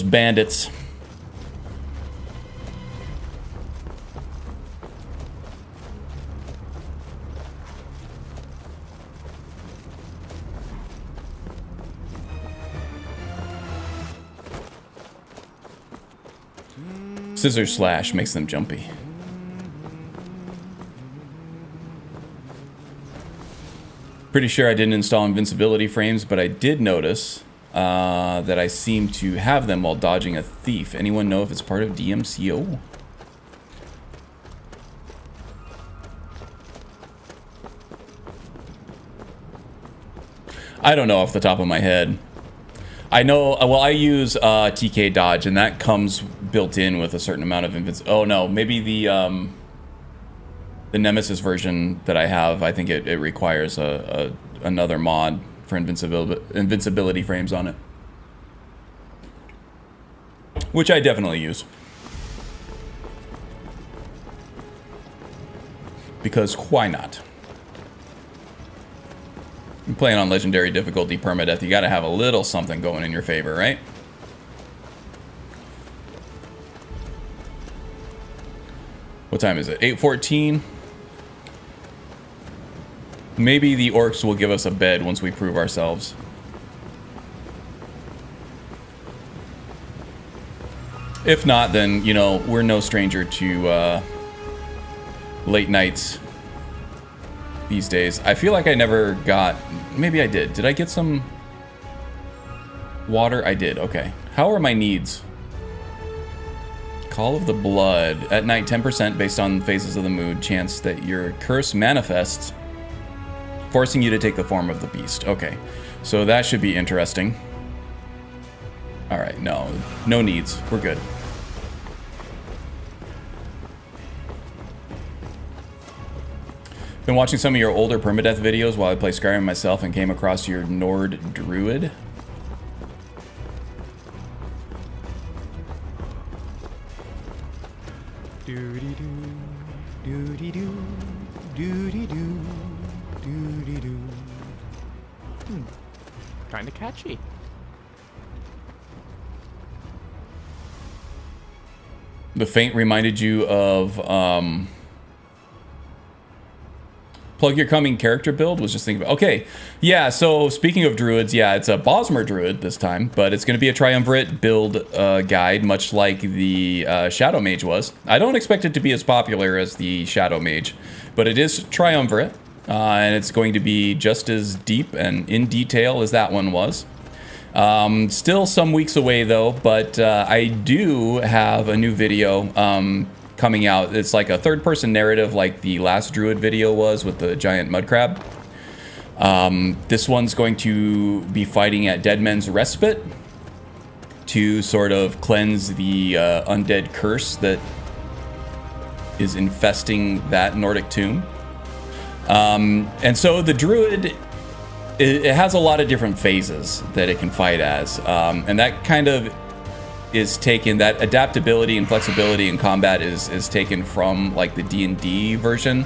B: bandits. Scissor slash makes them jumpy. Pretty sure I didn't install invincibility frames, but I did notice that I seem to have them while dodging a thief. Anyone know if it's part of DMCO? I don't know off the top of my head. I know, well, I use TK dodge, and that comes built in with a certain amount of invincibility. Oh no, maybe the Nemesis version that I have, I think it requires another mod for invincibility frames on it, which I definitely use. Because why not? You're playing on legendary difficulty permadeath, you gotta have a little something going in your favor, right? What time is it? 8:14. Maybe the orcs will give us a bed once we prove ourselves. If not, then, you know, we're no stranger to late nights these days. I feel like I never got... Maybe I did. Did I get some water? I did. Okay. How are my needs? Call of the Blood. At night, 10% based on phases of the mood. Chance that your curse manifests, forcing you to take the form of the beast. Okay. So that should be interesting. Alright, no. No needs. We're good. Been watching some of your older permadeath videos while I play Skyrim myself and came across your Nord Druid.
D: Doody-doo, doody-doo, doody-doo, doody-doo. Kinda catchy.
B: The faint reminded you of plug your coming character build. Was just thinking about, okay, yeah, so speaking of druids, yeah, it's a Bosmer druid this time, but it's going to be a triumvirate build guide, much like the Shadow Mage was. I don't expect it to be as popular as the Shadow Mage, but it is triumvirate, and it's going to be just as deep and in detail as that one was. Still some weeks away though, but I do have a new video coming out. It's like a third-person narrative like the last Druid video was with the giant mud crab. This one's going to be fighting at Dead Men's Respite to sort of cleanse the undead curse that is infesting that Nordic tomb. And so the Druid it has a lot of different phases that it can fight as, and that kind of is taken, that adaptability and flexibility in combat is taken from like the D&D version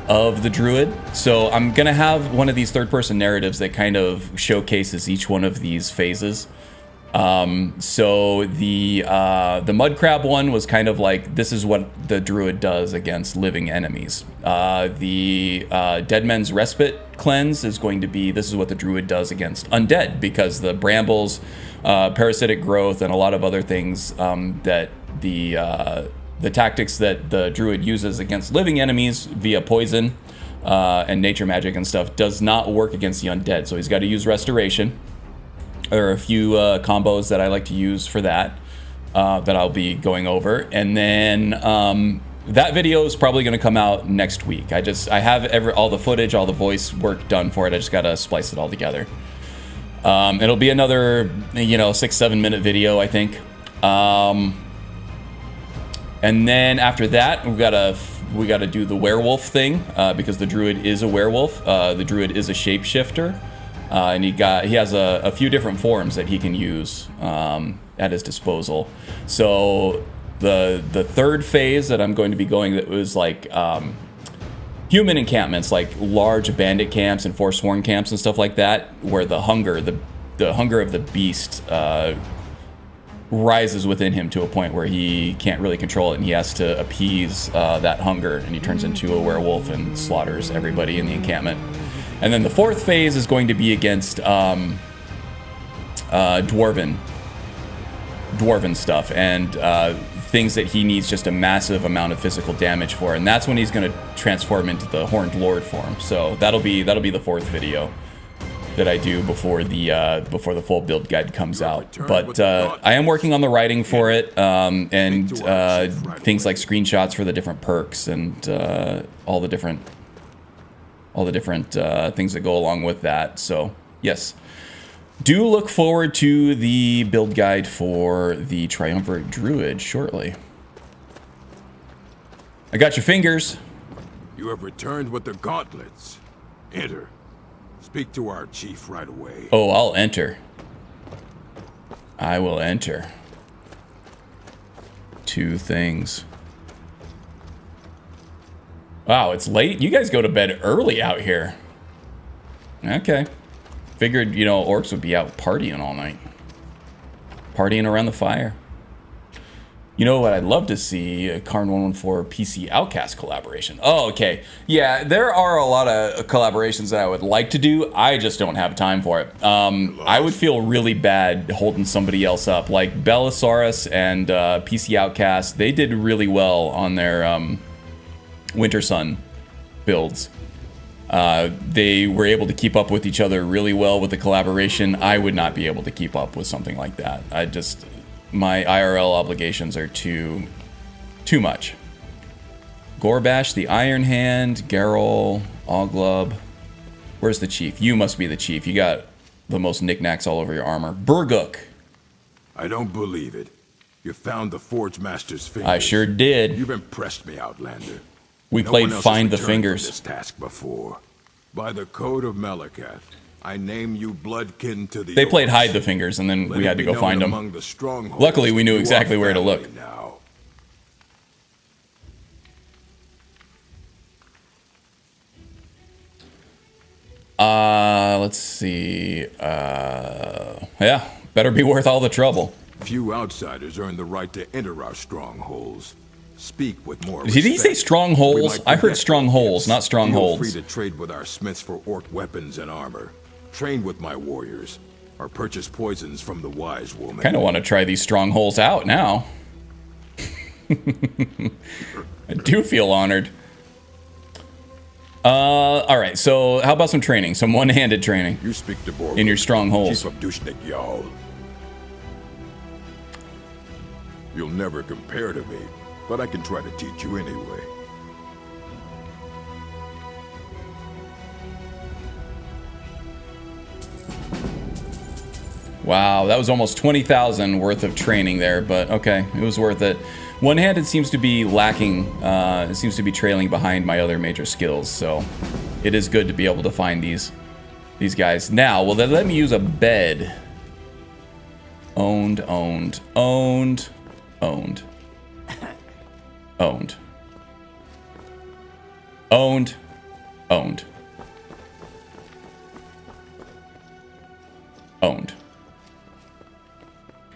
B: of the druid. So I'm gonna have one of these third-person narratives that kind of showcases each one of these phases. So the mud crab one was kind of like, this is what the druid does against living enemies. The dead men's respite cleanse is going to be, this is what the druid does against undead, because the brambles, parasitic growth, and a lot of other things that the tactics that the druid uses against living enemies via poison and nature magic and stuff does not work against the undead. So he's got to use restoration. There are a few combos that I like to use for that, that I'll be going over. And then that video is probably going to come out next week. I have all the footage, all the voice work done for it. I just got to splice it all together. It'll be another, 6-7 minute video, I think. And then after that, we gotta do the werewolf thing, because the druid is a werewolf. The druid is a shapeshifter. And he has a few different forms that he can use at his disposal. So the third phase that I'm going to be going, that was like human encampments, like large bandit camps and forsworn camps and stuff like that, where the hunger of the beast rises within him to a point where he can't really control it, and he has to appease that hunger, and he turns into a werewolf and slaughters everybody in the encampment. And then the fourth phase is going to be against dwarven stuff, and things that he needs just a massive amount of physical damage for, and that's when he's going to transform into the Horned Lord form. So that'll be the fourth video that I do before the full build guide comes out. But I am working on the writing for it, and things like screenshots for the different perks and all the different things that go along with that. So yes, do look forward to the build guide for the Triumvirate Druid shortly. I got your fingers.
J: You have returned with the gauntlets. Enter. Speak to our chief right away.
B: Oh, I'll enter. I will enter. 2 things. Wow, it's late. You guys go to bed early out here. Okay. Figured, orcs would be out partying all night. Partying around the fire. You know what I'd love to see? A Karn 114 PC Outcast collaboration. Oh, okay. Yeah, there are a lot of collaborations that I would like to do. I just don't have time for it. I would feel really bad holding somebody else up. Like Bellasaurus and PC Outcast, they did really well on their Winter Sun builds. They were able to keep up with each other really well with the collaboration. I would not be able to keep up with something like that. My IRL obligations are too much. Gorbash, the Iron Hand, Geralt, Oglub. Where's the chief? You must be the chief. You got the most knickknacks all over your armor. Burguk.
J: I don't believe it. You found the Forge Master's fingers.
B: I sure did.
J: You've impressed me, Outlander.
B: We played Find the Fingers.
J: This task before. By the code of Malakath, I name you bloodkin to the
B: They played
J: orcs.
B: Hide the Fingers, and then we had to go find them.
J: The
B: Luckily, we knew exactly where to look.
J: Now.
B: Let's see. Yeah, better be worth all the trouble.
J: Few outsiders earn the right to enter our strongholds. Speak with more
B: Did he say strongholds? I heard strongholds, not strongholds.
J: Feel free to trade with our smiths for orc weapons and armor. Train with my warriors, or purchase poisons from the wise woman.
B: Kind of want to try these strongholds out now. I do feel honored. All right, so how about some training? Some one-handed training.
J: You speak to Borg
B: in your strongholds.
J: Chief of Dushnik Jarl. You'll never compare to me, but I can try to teach you anyway.
B: Wow, that was almost 20,000 worth of training there, but okay, it was worth it. One-handed seems to be lacking, it seems to be trailing behind my other major skills, so it is good to be able to find these. these guys. Now, will they let me use a bed? Owned, owned, owned, owned. Owned. Owned. Owned. Owned.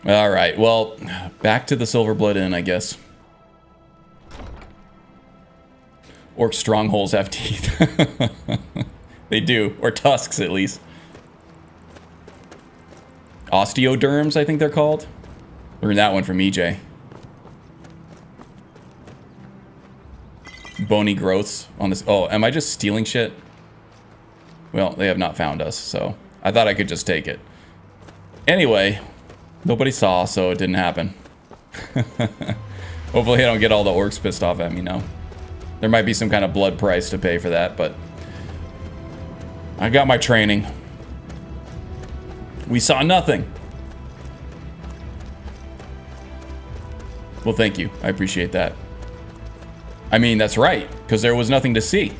B: Alright, well, back to the Silverblood Inn, I guess. Orc strongholds have teeth. They do. Or tusks, at least. Osteoderms, I think they're called. Learned that one from EJ. Bony growths on this. Oh, am I just stealing shit? Well, they have not found us, so I thought I could just take it. Anyway, nobody saw, so it didn't happen. Hopefully I don't get all the orcs pissed off at me now. There might be some kind of blood price to pay for that, but I got my training. We saw nothing. Well, thank you. I appreciate that. I mean, that's right, because there was nothing to see.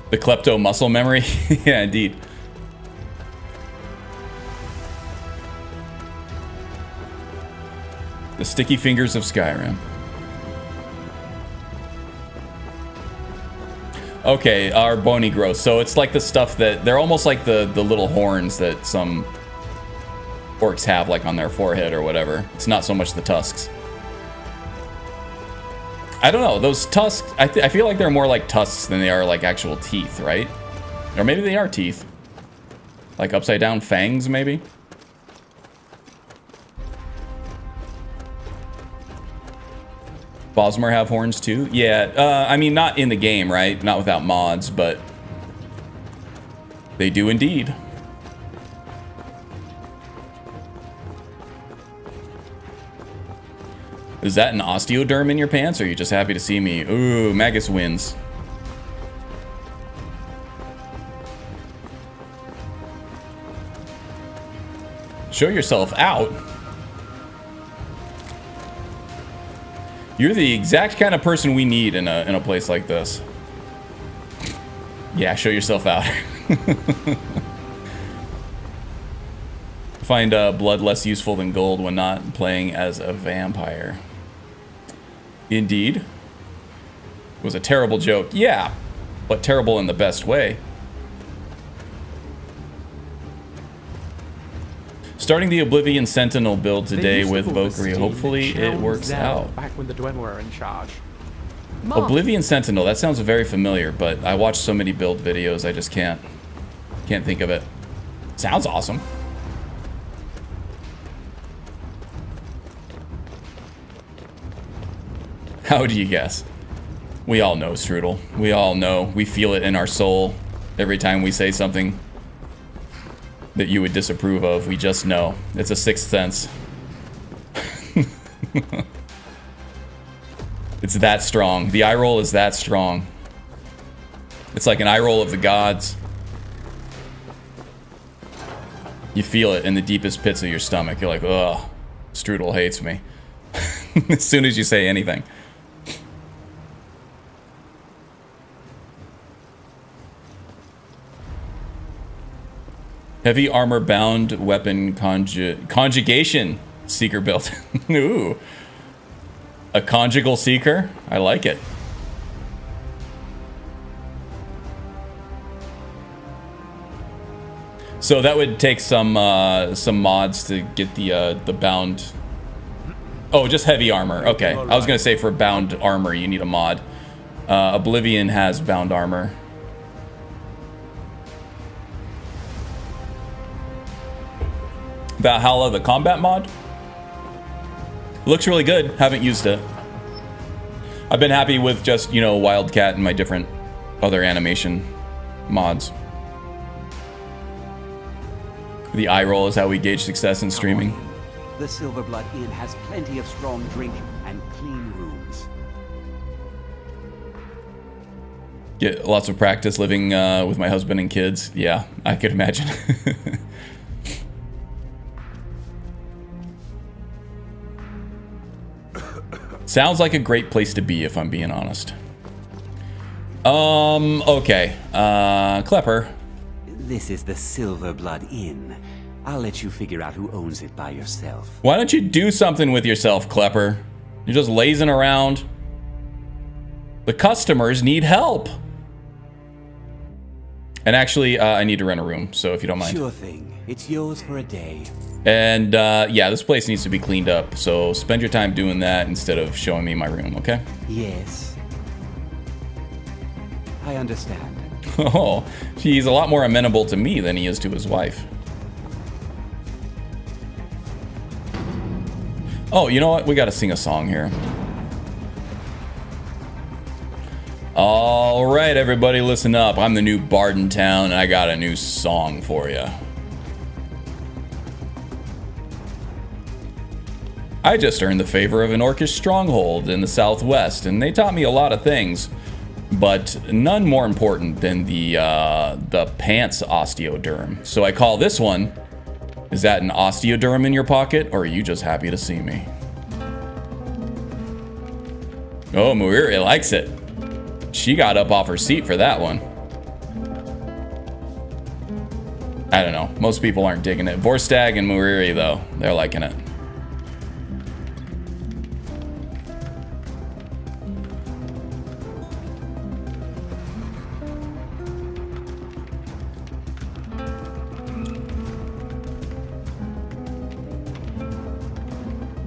B: The klepto muscle memory? Yeah, indeed. The sticky fingers of Skyrim. Okay, our bony growth. So it's like the stuff that... They're almost like the little horns that some orcs have, like on their forehead or whatever. It's not so much the tusks. I don't know, those tusks... I feel like they're more like tusks than they are like actual teeth, right? Or maybe they are teeth. Like upside down fangs, maybe? Bosmer have horns too? Yeah, I mean, not in the game, right? Not without mods, but they do indeed. Is that an osteoderm in your pants, or are you just happy to see me? Ooh, Magus wins. Show yourself out. You're the exact kind of person we need in a place like this. Yeah, show yourself out. Find blood less useful than gold when not playing as a vampire. Indeed. It was a terrible joke. Yeah, but terrible in the best way. Starting the Oblivion Sentinel build today with Valkyrie. Hopefully it works out.
F: Back when the Dunmer were in charge.
B: Oblivion Sentinel, that sounds very familiar, but I watched so many build videos I just can't think of it. Sounds awesome. How do you guess? We all know, Strudel. We all know. We feel it in our soul every time we say something that you would disapprove of. We just know. It's a sixth sense. It's that strong. The eye roll is that strong. It's like an eye roll of the gods. You feel it in the deepest pits of your stomach. You're like, ugh, Strudel hates me. As soon as you say anything. Heavy armor bound weapon conjugation seeker build. Ooh. A conjugal seeker? I like it. So that would take some mods to get the bound. Oh, just heavy armor. Okay. I was gonna say for bound armor you need a mod. Oblivion has bound armor. Valhalla, the combat mod. Looks really good. Haven't used it. I've been happy with just, you know, Wildcat and my different other animation mods. The eye roll is how we gauge success in streaming.
I: The Silverblood Inn has plenty of strong drink and clean rooms.
B: Get lots of practice living with my husband and kids. Yeah, I could imagine. Sounds like a great place to be, if I'm being honest. Okay. Klepper.
I: This is the Silver Blood Inn. I'll let you figure out who owns it by yourself.
B: Why don't you do something with yourself, Klepper? You're just lazing around. The customers need help. And actually, I need to rent a room, so if you don't mind.
I: Sure thing. It's yours for a day.
B: And yeah, this place needs to be cleaned up, so spend your time doing that instead of showing me my room, okay?
I: Yes. I understand.
B: Oh, he's a lot more amenable to me than he is to his wife. Oh, you know what? We gotta sing a song here. All right, everybody, listen up. I'm the new bard in town, and I got a new song for you. I just earned the favor of an orcish stronghold in the southwest, and they taught me a lot of things, but none more important than the pants osteoderm. So I call this one, is that an osteoderm in your pocket, or are you just happy to see me? Oh, Muiri likes it. She got up off her seat for that one. I don't know. Most people aren't digging it. Vorstag and Muiri, though, they're liking it.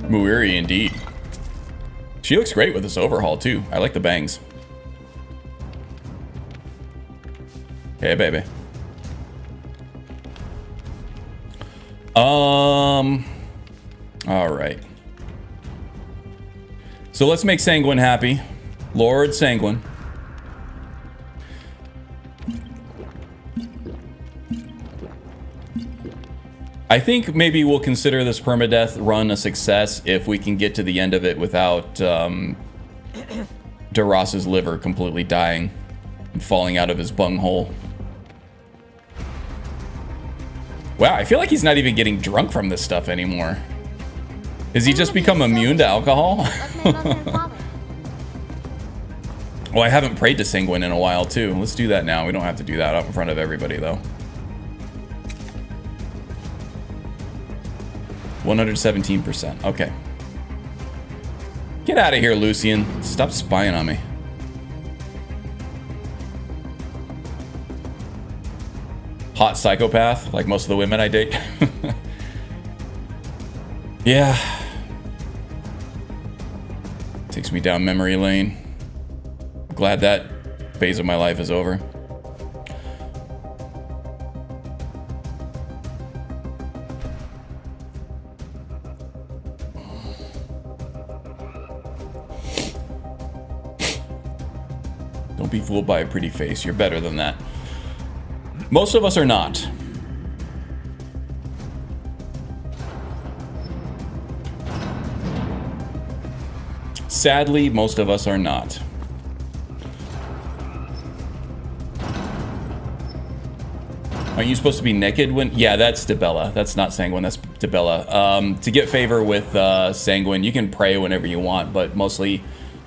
B: Muiri, indeed. She looks great with this overhaul, too. I like the bangs. Hey, baby. All right. So let's make Sanguine happy. Lord Sanguine. I think maybe we'll consider this permadeath run a success if we can get to the end of it without Duras's liver completely dying and falling out of his bunghole. Wow, I feel like he's not even getting drunk from this stuff anymore. Has he just become immune to alcohol? Well, I haven't prayed to Sanguine in a while, too. Let's do that now. We don't have to do that up in front of everybody, though. 117%. Okay. Get out of here, Lucian. Stop spying on me. Hot psychopath, like most of the women I date. Yeah. Takes me down memory lane. Glad that phase of my life is over. Don't be fooled by a pretty face. You're better than that. Most of us are not. Sadly, most of us are not. Aren't you supposed to be naked when... Yeah, that's Dibella. That's not Sanguine, that's Dibella. To get favor with Sanguine, you can pray whenever you want, but mostly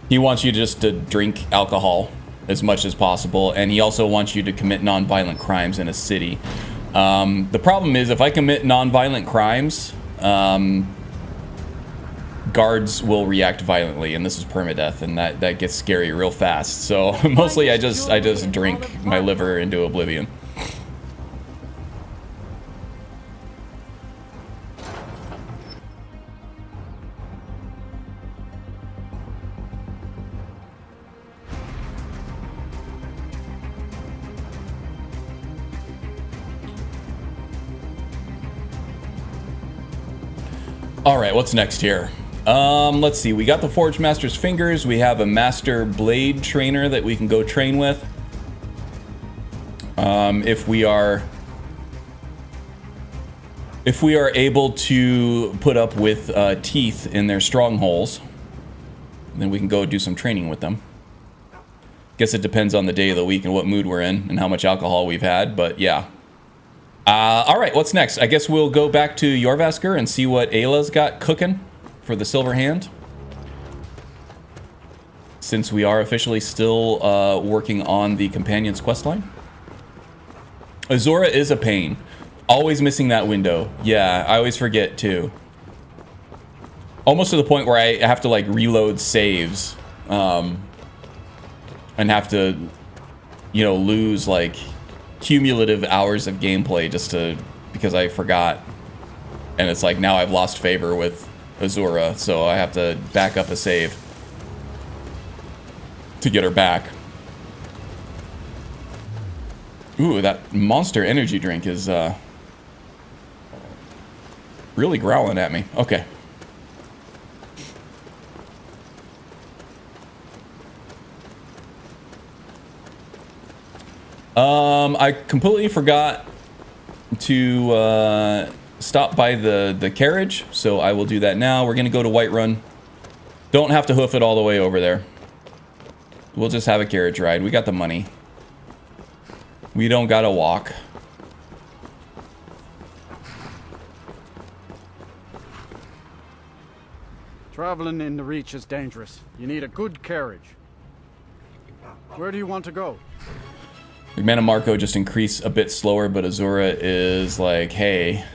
B: he wants you just to drink alcohol as much as possible, and he also wants you to commit non-violent crimes in a city. The problem is, if I commit non-violent crimes, guards will react violently, and this is permadeath, and that gets scary real fast. So mostly I just drink my liver into oblivion. All right, what's next here? Let's see. We got the Forge Master's Fingers. We have a Master Blade Trainer that we can go train with. If we are able to put up with teeth in their strongholds, then we can go do some training with them. Guess it depends on the day of the week and what mood we're in and how much alcohol we've had, but yeah. All right, what's next? I guess we'll go back to Jorvaskr and see what Ayla's got cooking for the Silver Hand. since we are officially still working on the companion's questline. Azura is a pain. Always missing that window. Yeah, I always forget too. Almost to the point where I have to like reload saves, and have to, you know, lose like cumulative hours of gameplay just because I forgot. And it's like now I've lost favor with Azura, so I have to back up a save to get her back. Ooh, that Monster energy drink is really growling at me. Okay. I completely forgot to stop by the carriage, so I will do that now. We're gonna go to Whiterun. Don't have to hoof it all the way over there. We'll just have a carriage ride. We got the money. We don't gotta walk.
K: Traveling in the Reach is dangerous. You need a good carriage. Where do you want to go?
B: McMahon and Marco just increase a bit slower, but Azura is like, hey,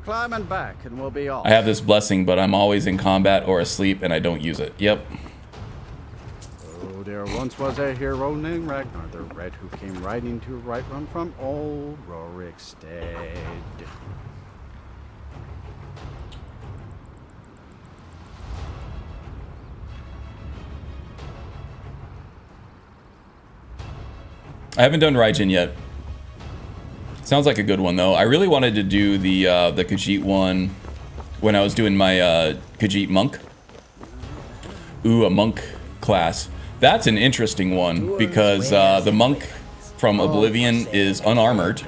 K: Climb and back and we'll be off.
B: I have this blessing, but I'm always in combat or asleep and I don't use it. Yep.
K: Oh, there once was a hero named Ragnar the Red who came riding to Whiterun from old Rorikstead.
B: I haven't done Raijin yet. Sounds like a good one though. I really wanted to do the Khajiit one when I was doing my Khajiit monk. Ooh, a monk class. That's an interesting one because the monk from Oblivion is unarmored,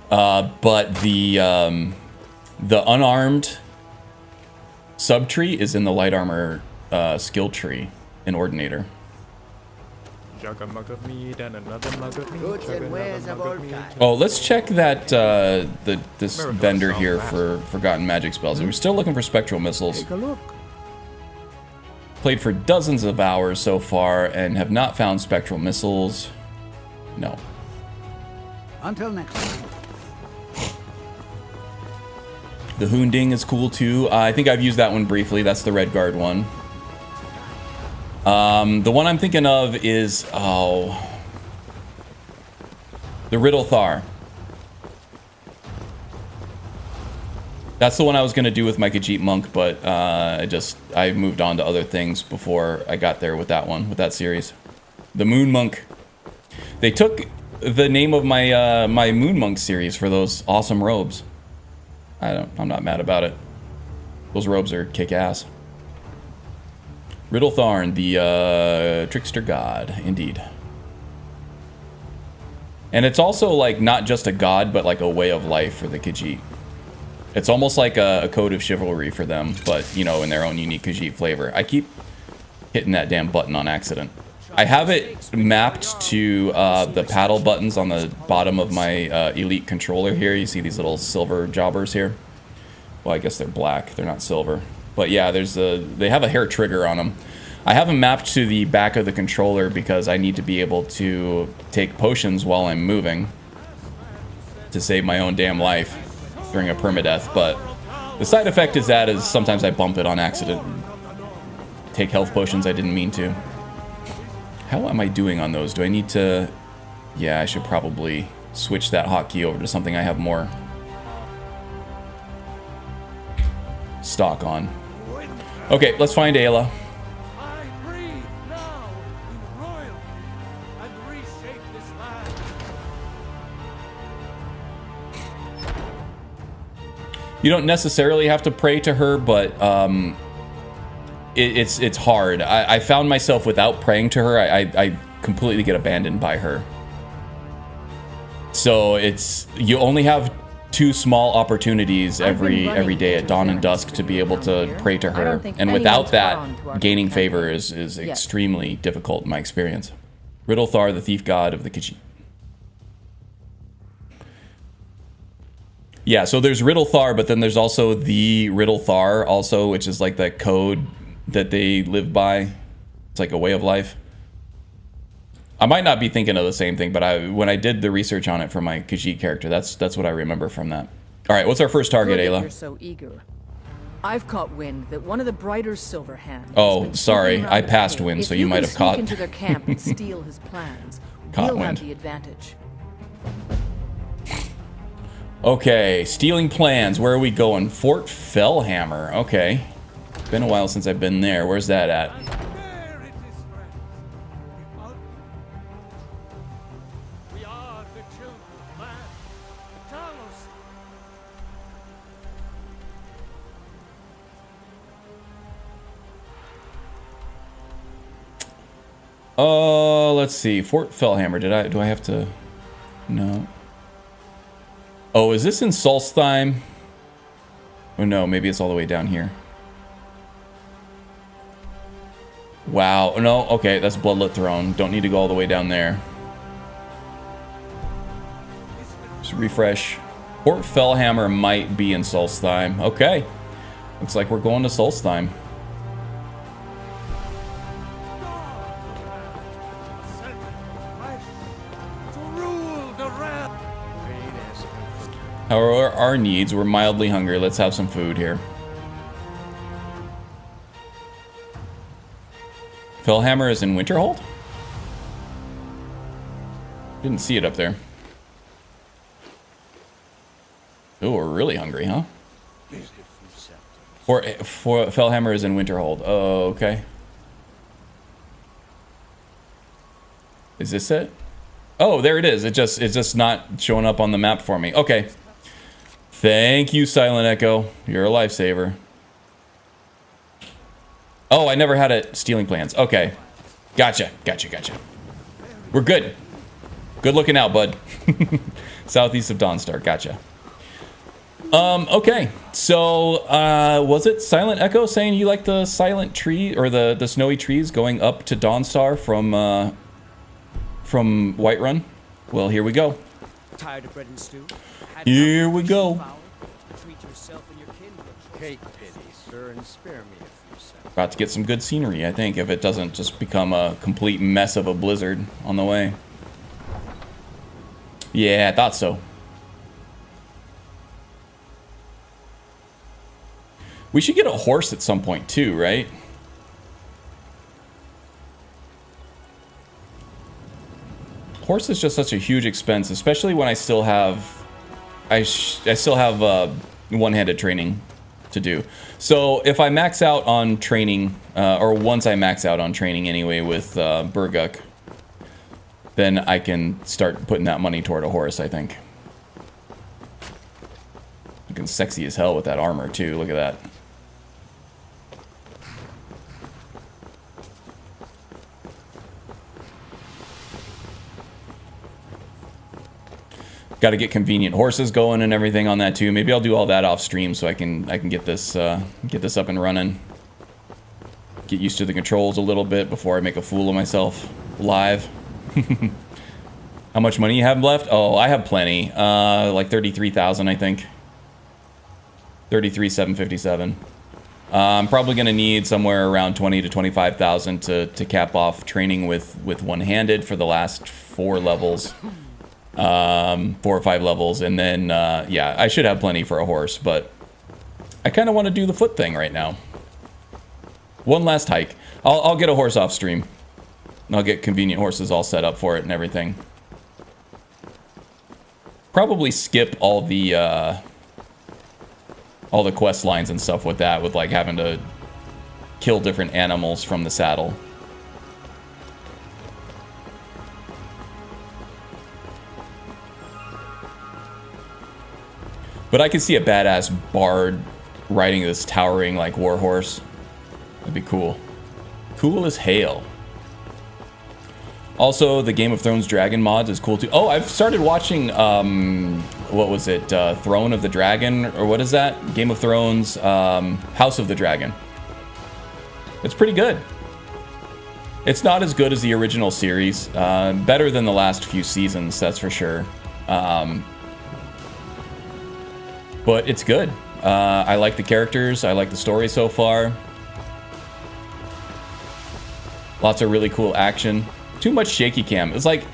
B: but the unarmed subtree is in the light armor skill tree in Ordinator.
L: Jug a mug of meat and another mug of meat.
B: Oh, let's check that this vendor here for forgotten magic spells. We're still looking for spectral missiles.
K: Take a look.
B: Played for dozens of hours so far and have not found spectral missiles. No.
K: Until next time.
B: The Hoonding is cool too. I think I've used that one briefly. That's the Red Guard one. The one I'm thinking of is, the Riddle Thar. That's the one I was going to do with my Khajiit monk, but I moved on to other things before I got there with that one, with that series. The Moon Monk. They took the name of my my Moon Monk series for those awesome robes. I'm not mad about it. Those robes are kick-ass. Riddle Tharn, the trickster god, indeed. And it's also like not just a god, but like a way of life for the Khajiit. It's almost like a code of chivalry for them, but you know, in their own unique Khajiit flavor. I keep hitting that damn button on accident. I have it mapped to the paddle buttons on the bottom of my Elite controller here. You see these little silver jobbers here? Well, I guess they're black. They're not silver. But yeah, they have a hair trigger on them. I have them mapped to the back of the controller because I need to be able to take potions while I'm moving to save my own damn life during a permadeath. But the side effect is sometimes I bump it on accident. Take health potions I didn't mean to. How am I doing on those? Do I need to... Yeah, I should probably switch that hotkey over to something I have more stock on. Okay, let's find Ayla.
A: I breathe now in royalty and reshape this land.
B: You don't necessarily have to pray to her, but it's hard. I found myself without praying to her, I completely get abandoned by her. So you only have 2 small opportunities every day at dawn and dusk to be able to pray to her, and without that, gaining favor is extremely difficult in my experience. Riddle Thar, the thief god of the Khajiit. Yeah, so there's Riddle Thar, but then there's also the Riddle Thar also, which is like the code that they live by. It's like a way of life. I might not be thinking of the same thing, but when I did the research on it for my Khajiit character, that's what I remember from that. All right, what's our first target,
E: Good that
B: Ayla?
E: You're so eager. I've caught wind that one of the Brighter's silver hands.
B: Oh, sorry, I passed wind, so you might have caught.
E: If you can sneak into their camp and steal his plans,
B: Caught
E: we'll
B: wind.
E: have the advantage.
B: Okay, stealing plans. Where are we going? Fort Fellhammer. Okay. Been a while since I've been there. Where's that at?
A: There it is, friends. We are the children of man. Talos.
B: Let's see. Fort Fellhammer. Do I have to? No. Oh, is this in Solstheim? Oh no, maybe it's all the way down here. Wow. No, okay, that's Bloodlet Throne. Don't need to go all the way down there. Just refresh. Fort Fellhammer might be in Solstheim. Okay. Looks like we're going to Solstheim.
A: To rule the realm.
B: However, our needs, we're mildly hungry. Let's have some food here. Fellhammer is in Winterhold? Didn't see it up there. Oh, we're really hungry, huh? For Fellhammer is in Winterhold. Oh, okay. Is this it? Oh, there it is. It's just not showing up on the map for me. Okay. Thank you, Silent Echo. You're a lifesaver. Oh, I never had it stealing plans. Okay. Gotcha. We're good. Good looking out, bud. Southeast of Dawnstar. Gotcha. Okay. So, was it Silent Echo saying you like the silent tree or the snowy trees going up to Dawnstar from Whiterun? Well, here we go.
H: Tired of bread and stew?
B: Here we go.
H: Treat yourself and your kin.
K: Take pity, sir, and spare me a few seconds.
B: About to get some good scenery, I think, if it doesn't just become a complete mess of a blizzard on the way. Yeah, I thought so. We should get a horse at some point too, right? Horse is just such a huge expense, especially when I still have one-handed training to do. So if I max out on training, or once I max out on training anyway with Burguk, then I can start putting that money toward a horse, I think. Looking sexy as hell with that armor too, look at that. Got to get convenient horses going and everything on that too. Maybe I'll do all that off stream so I can get this up and running. Get used to the controls a little bit before I make a fool of myself live. How much money you have left? Oh, I have plenty. Like 33,000, I think. 33,757. I'm probably gonna need somewhere around 20 to 25,000 to cap off training with one-handed for the last 4 levels. 4 or 5 levels, and then yeah, I should have plenty for a horse, but I kind of want to do the foot thing right now. One last hike. I'll get a horse off stream. I'll get convenient horses all set up for it and everything. Probably skip all the quest lines and stuff with that, with like having to kill different animals from the saddle. But I could see a badass bard riding this towering, like, warhorse. That'd be cool. Cool as hail. Also, the Game of Thrones Dragon mods is cool too. Oh, I've started watching, what was it? Throne of the Dragon, or what is that? Game of Thrones, House of the Dragon. It's pretty good. It's not as good as the original series. Better than the last few seasons, that's for sure. But it's good. I like the characters. I like the story so far. Lots of really cool action. Too much shaky cam. It's like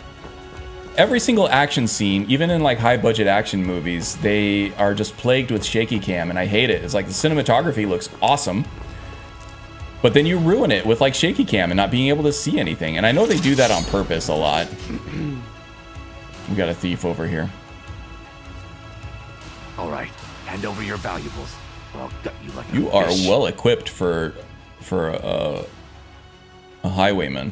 B: every single action scene, even in like high budget action movies, they are just plagued with shaky cam, and I hate it. It's like the cinematography looks awesome, but then you ruin it with like shaky cam and not being able to see anything. And I know they do that on purpose a lot. We got a thief over here.
M: All right, hand over your valuables, or I'll gut you like
B: You
M: a
B: are
M: fish.
B: well equipped for a highwayman.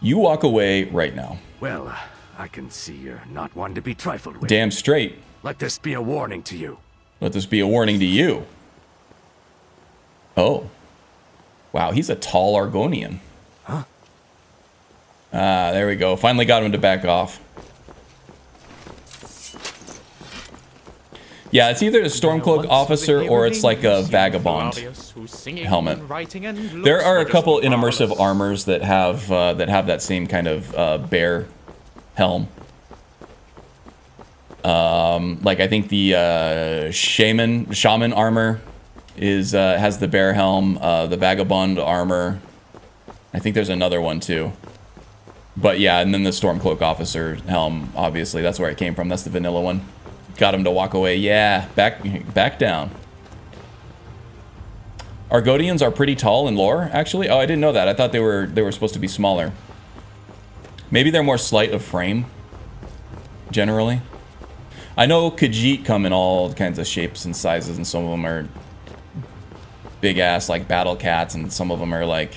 B: You walk away right now.
M: Well, I can see you're not one to be trifled with.
B: Damn straight.
M: Let this be a warning to you.
B: Let this be a warning to you. Oh. Wow, he's a tall Argonian.
M: Huh?
B: Ah, there we go. Finally got him to back off. Yeah, it's either a Stormcloak officer or it's like a vagabond helmet. There are a couple in immersive armors that have that same kind of bear helm. Like I think the shaman armor is has the bear helm. The vagabond armor, I think there's another one too. But yeah, and then the Stormcloak officer helm, obviously that's where it came from. That's the vanilla one. Got him to walk away. Yeah, back down. Argonians are pretty tall in lore, actually. Oh, I didn't know that. I thought they were supposed to be smaller. Maybe they're more slight of frame, generally. I know Khajiit come in all kinds of shapes and sizes, and some of them are big ass like battle cats, and some of them are like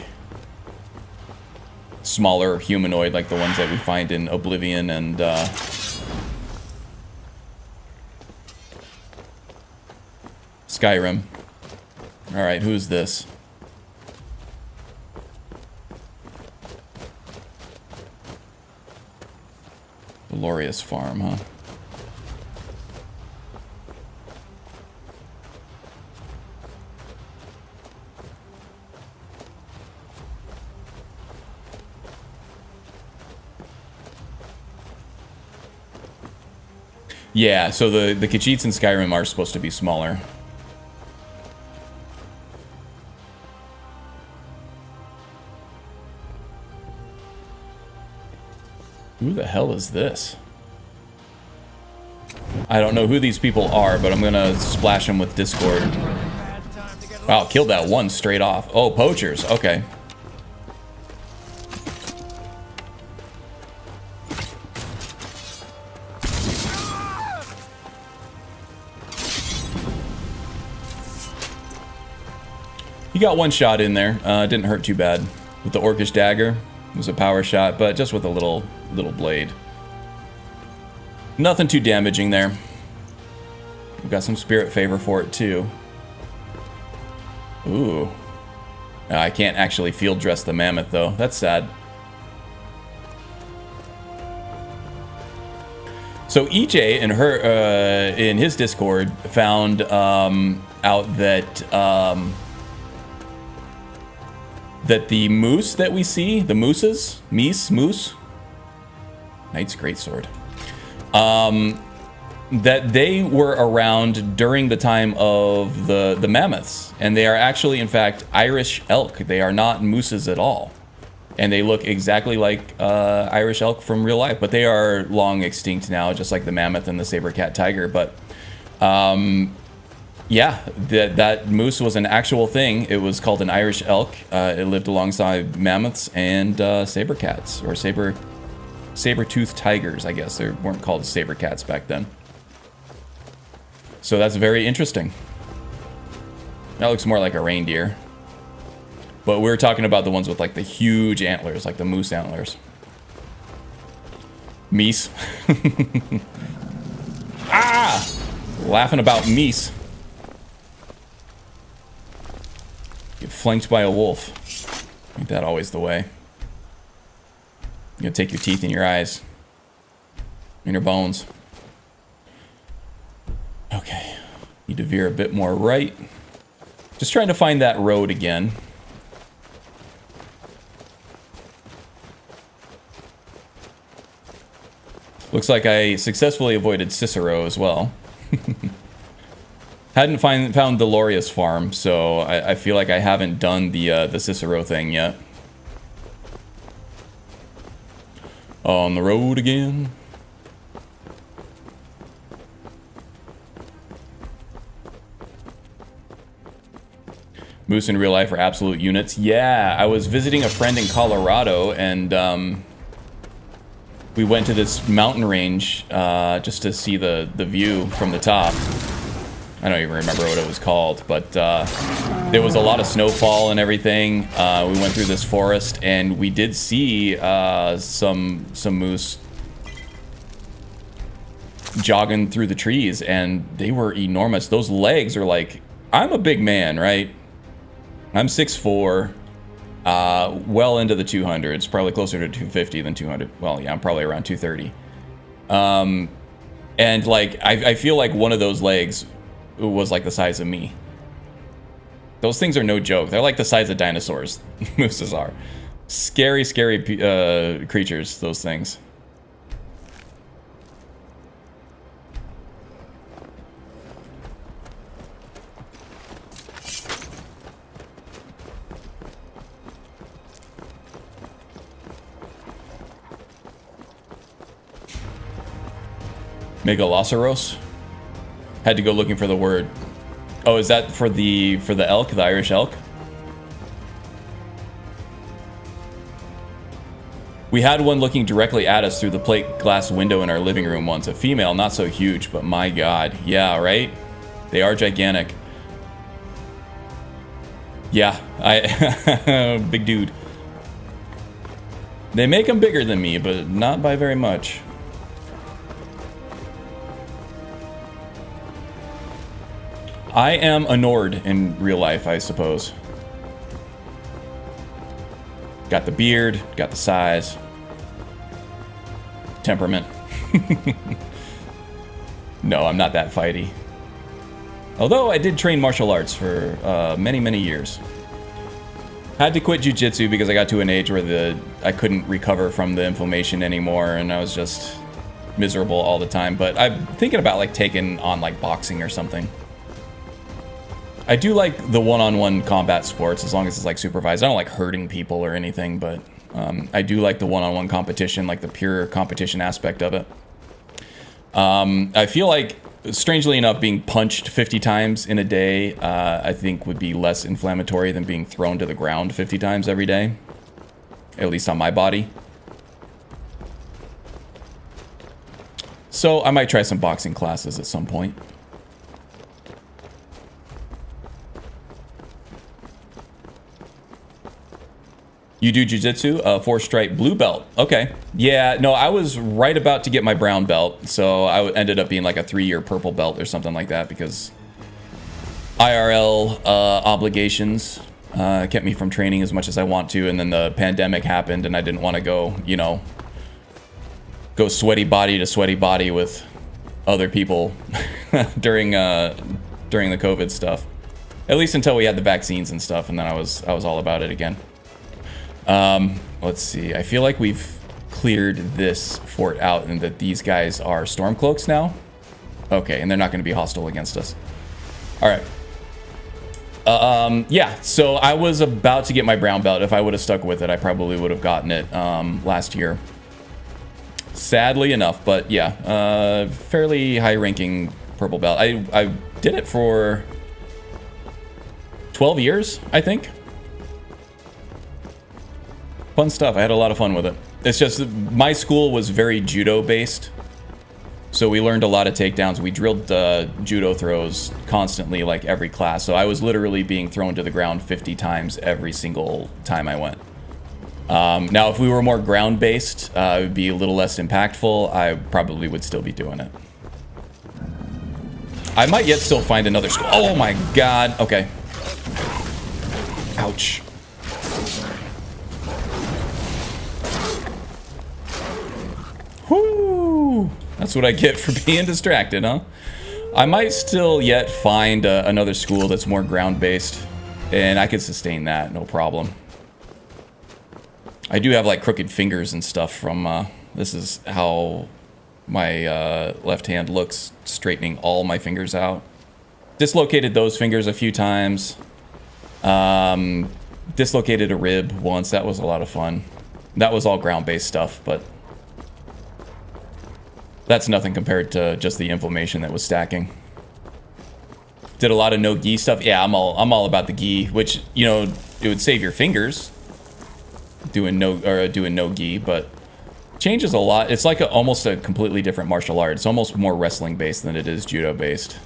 B: smaller humanoid, like the ones that we find in Oblivion and Skyrim. Alright, who's this? Glorious Farm, huh? Yeah, so the Khajiits in Skyrim are supposed to be smaller. Who the hell is this? I don't know who these people are, but I'm gonna splash them with Discord. Wow, killed that one straight off. Oh, poachers, okay. He got one shot in there. Didn't hurt too bad. With the Orcish dagger, it was a power shot, but just with a little blade. Nothing too damaging there. We've got some spirit favor for it too. Ooh. I can't actually field dress the mammoth though. That's sad. So EJ in his Discord found out that that the moose that we see, the moose, Knight's Greatsword, that they were around during the time of the mammoths, and they are actually, in fact, Irish elk. They are not mooses at all, and they look exactly like Irish elk from real life, but they are long extinct now, just like the mammoth and the saber-cat tiger. But yeah, that moose was an actual thing. It was called an Irish elk. It lived alongside mammoths and saber-cats, or saber-toothed tigers, I guess. They weren't called saber-cats back then. So that's very interesting. That looks more like a reindeer. But we were talking about the ones with like the huge antlers, like the moose antlers. Meese. Ah! Laughing about meese. Get flanked by a wolf. Ain't that always the way? You'll take your teeth in your eyes. In your bones. Okay. Need to veer a bit more right. Just trying to find that road again. Looks like I successfully avoided Cicero as well. Hadn't found the Lorius farm, so I feel like I haven't done the Cicero thing yet. On the road again. Moose in real life are absolute units. Yeah, I was visiting a friend in Colorado, and we went to this mountain range just to see the view from the top. I don't even remember what it was called, but there was a lot of snowfall and everything. We went through this forest, and we did see some moose jogging through the trees, and they were enormous. Those legs are like, I'm a big man, right? I'm 6'4", well into the 200s, probably closer to 250 than 200. Well, yeah, I'm probably around 230. And like, I feel like one of those legs was like the size of me. Those things are no joke. They're like the size of dinosaurs. Mooses are. Scary, scary creatures, those things. Megaloceros? Had to go looking for the word. Oh, is that for the elk, the Irish elk? We had one looking directly at us through the plate glass window in our living room once. A female, not so huge, but my god. Yeah, right? They are gigantic. Yeah, big dude. They make them bigger than me, but not by very much. I am a Nord in real life, I suppose. Got the beard, got the size. Temperament. No, I'm not that fighty. Although I did train martial arts for many, many years. Had to quit jiu-jitsu because I got to an age where I couldn't recover from the inflammation anymore, and I was just miserable all the time. But I'm thinking about like taking on like boxing or something. I do like the one-on-one combat sports as long as it's like supervised. I don't like hurting people or anything, but I do like the one-on-one competition, like the pure competition aspect of it. I feel like, strangely enough, being punched 50 times in a day, I think would be less inflammatory than being thrown to the ground 50 times every day. At least on my body. So I might try some boxing classes at some point. You do jiu-jitsu? 4-stripe blue belt. Okay. Yeah, no, I was right about to get my brown belt, so I ended up being like a 3-year purple belt or something like that because IRL obligations kept me from training as much as I want to, and then the pandemic happened and I didn't want to go, you know, go sweaty body to sweaty body with other people during the COVID stuff. At least until we had the vaccines and stuff, and then I was all about it again. Let's see. I feel like we've cleared this fort out and that these guys are Stormcloaks now. Okay, and they're not going to be hostile against us. All right. Yeah, so I was about to get my brown belt. If I would have stuck with it, I probably would have gotten it last year. Sadly enough, but yeah, fairly high-ranking purple belt. I did it for 12 years, I think. Fun stuff. I had a lot of fun with it. It's just my school was very judo based, so we learned a lot of takedowns. We drilled judo throws constantly, like every class. So I was literally being thrown to the ground 50 times every single time I went. Now, if we were more ground based, it would be a little less impactful. I probably would still be doing it. I might yet still find another school. Oh my god. Okay. Ouch. Whoo! That's what I get for being distracted, huh? I might still yet find another school that's more ground-based, and I could sustain that, no problem. I do have, like, crooked fingers and stuff from, this is how my left hand looks, straightening all my fingers out. dislocated those fingers a few times. Dislocated a rib once. That was a lot of fun. That was all ground-based stuff, but that's nothing compared to just the inflammation that was stacking. Did a lot of no gi stuff. Yeah, I'm all about the gi, which, you know, it would save your fingers doing no gi, but changes a lot. It's like almost a completely different martial art. It's almost more wrestling based than it is judo based.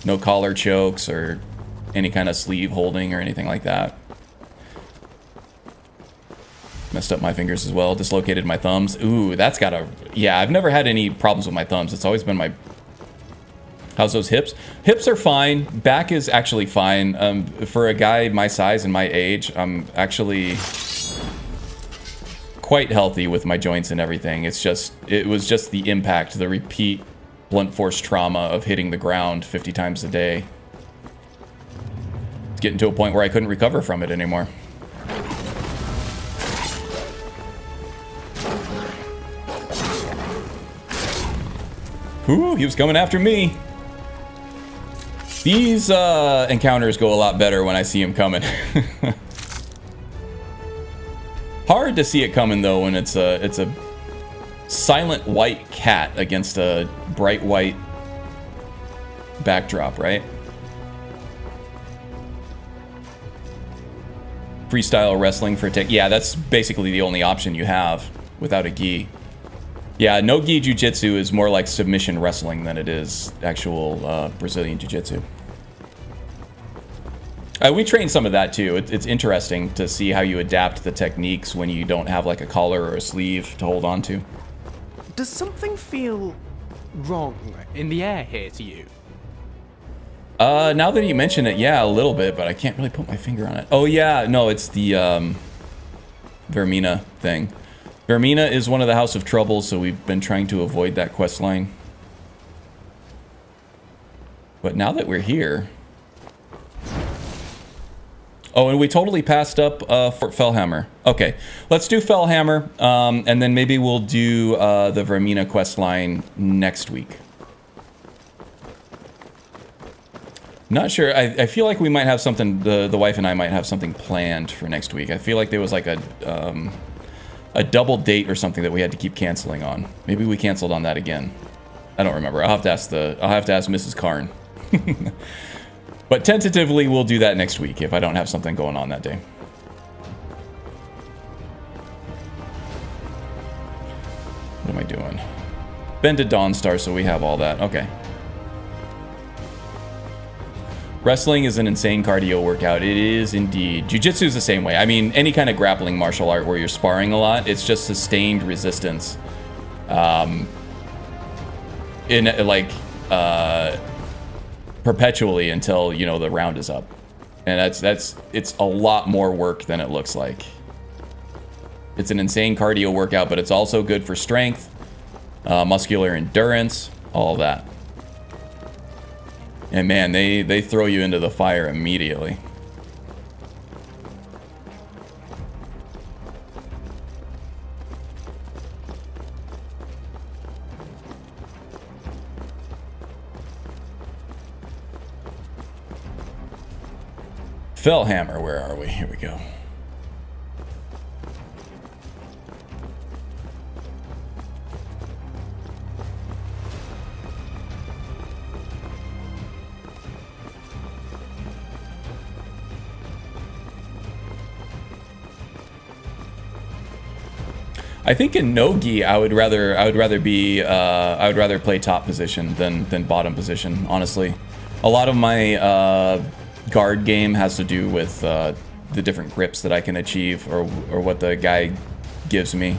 B: No collar chokes or any kind of sleeve holding or anything like that. Messed up my fingers as well. Dislocated my thumbs. Ooh, that's gotta... Yeah, I've never had any problems with my thumbs. It's always been my... How's those hips? Hips are fine. Back is actually fine. For a guy my size and my age, I'm actually quite healthy with my joints and everything. It's just... It was just the impact, the repeat blunt force trauma of hitting the ground 50 times a day. It's getting to a point where I couldn't recover from it anymore. Ooh, he was coming after me. These encounters go a lot better when I see him coming. Hard to see it coming though when it's a silent white cat against a bright white backdrop, right? Freestyle wrestling for tech. Yeah, that's basically the only option you have without a gi. Yeah, no gi jiu-jitsu is more like submission wrestling than it is actual Brazilian jiu-jitsu. We train some of that too. It's interesting to see how you adapt the techniques when you don't have like a collar or a sleeve to hold on to.
D: Does something feel wrong in the air here to you?
B: Now that you mention it, yeah, a little bit, but I can't really put my finger on it. Oh yeah, no, it's the Vermina thing. Vermina is one of the House of Trouble, so we've been trying to avoid that quest line. But now that we're here... Oh, and we totally passed up Fort Fellhammer. Okay, let's do Fellhammer, and then maybe we'll do the Vermina quest line next week. Not sure. I feel like we might have something, the wife and I might have something planned for next week. I feel like there was like a double date or something that we had to keep canceling on. Maybe we canceled on that again. I don't remember. I'll have to ask Mrs. Karn. But tentatively, we'll do that next week if I don't have something going on that day. What am I doing? Been to Dawnstar, so we have all that. Okay. Wrestling is an insane cardio workout. It is indeed. Jiu-jitsu is the same way. I mean, any kind of grappling martial art where you're sparring a lot, it's just sustained resistance. Perpetually until, you know, the round is up. And it's a lot more work than it looks like. It's an insane cardio workout, but it's also good for strength, muscular endurance, all of that. And man, they throw you into the fire immediately. Fellhammer, where are we? Here we go. I think in no-gi, I would rather play top position than bottom position, honestly. A lot of my guard game has to do with the different grips that I can achieve or what the guy gives me.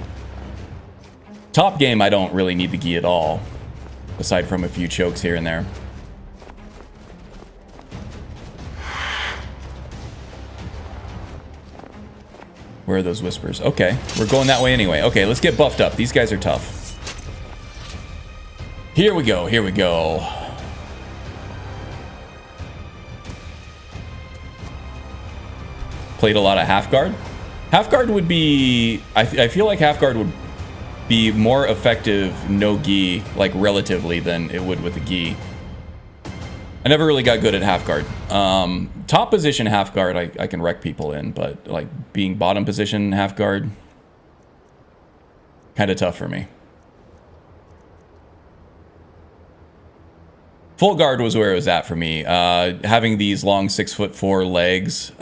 B: Top game, I don't really need the gi at all, aside from a few chokes here and there. Where are those whispers? Okay, we're going that way anyway. Okay, let's get buffed up. These guys are tough. Here we go, here we go. Played a lot of half guard. Half guard would be... I feel like half guard would be more effective no gi, like relatively, than it would with a gi. I never really got good at half guard. Top position half guard, I can wreck people in, but like being bottom position half guard, kind of tough for me. Full guard was where it was at for me. Having these long 6'4" legs,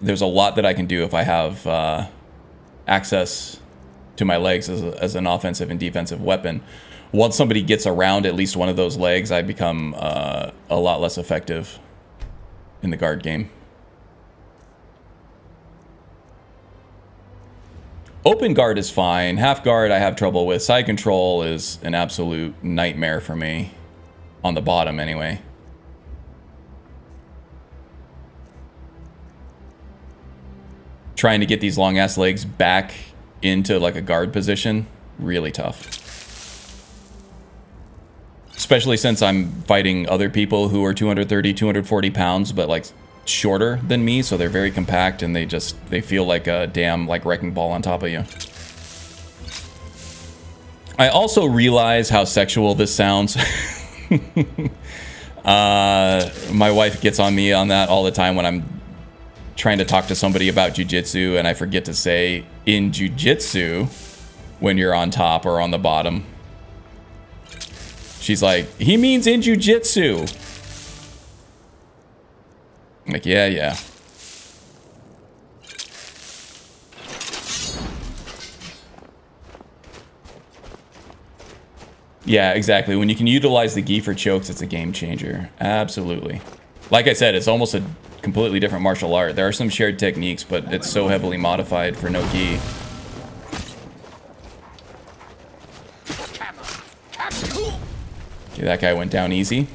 B: there's a lot that I can do if I have access to my legs as an offensive and defensive weapon. Once somebody gets around at least one of those legs, I become a lot less effective in the guard game. Open guard is fine. Half guard I have trouble with. Side control is an absolute nightmare for me. On the bottom, anyway. Trying to get these long-ass legs back into, like, a guard position, really tough. Especially since I'm fighting other people who are 230, 240 pounds, but, like, shorter than me, so they're very compact, and they feel like a damn, like, wrecking ball on top of you. I also realize how sexual this sounds. My wife gets on me on that all the time when I'm trying to talk to somebody about jujitsu and I forget to say in jujitsu when you're on top or on the bottom. She's like, he means in jujitsu. I'm like, yeah. Yeah, exactly. When you can utilize the gi for chokes, it's a game changer. Absolutely. Like I said, it's almost a completely different martial art. There are some shared techniques, but it's so heavily modified for no gi. Okay, that guy went down easy.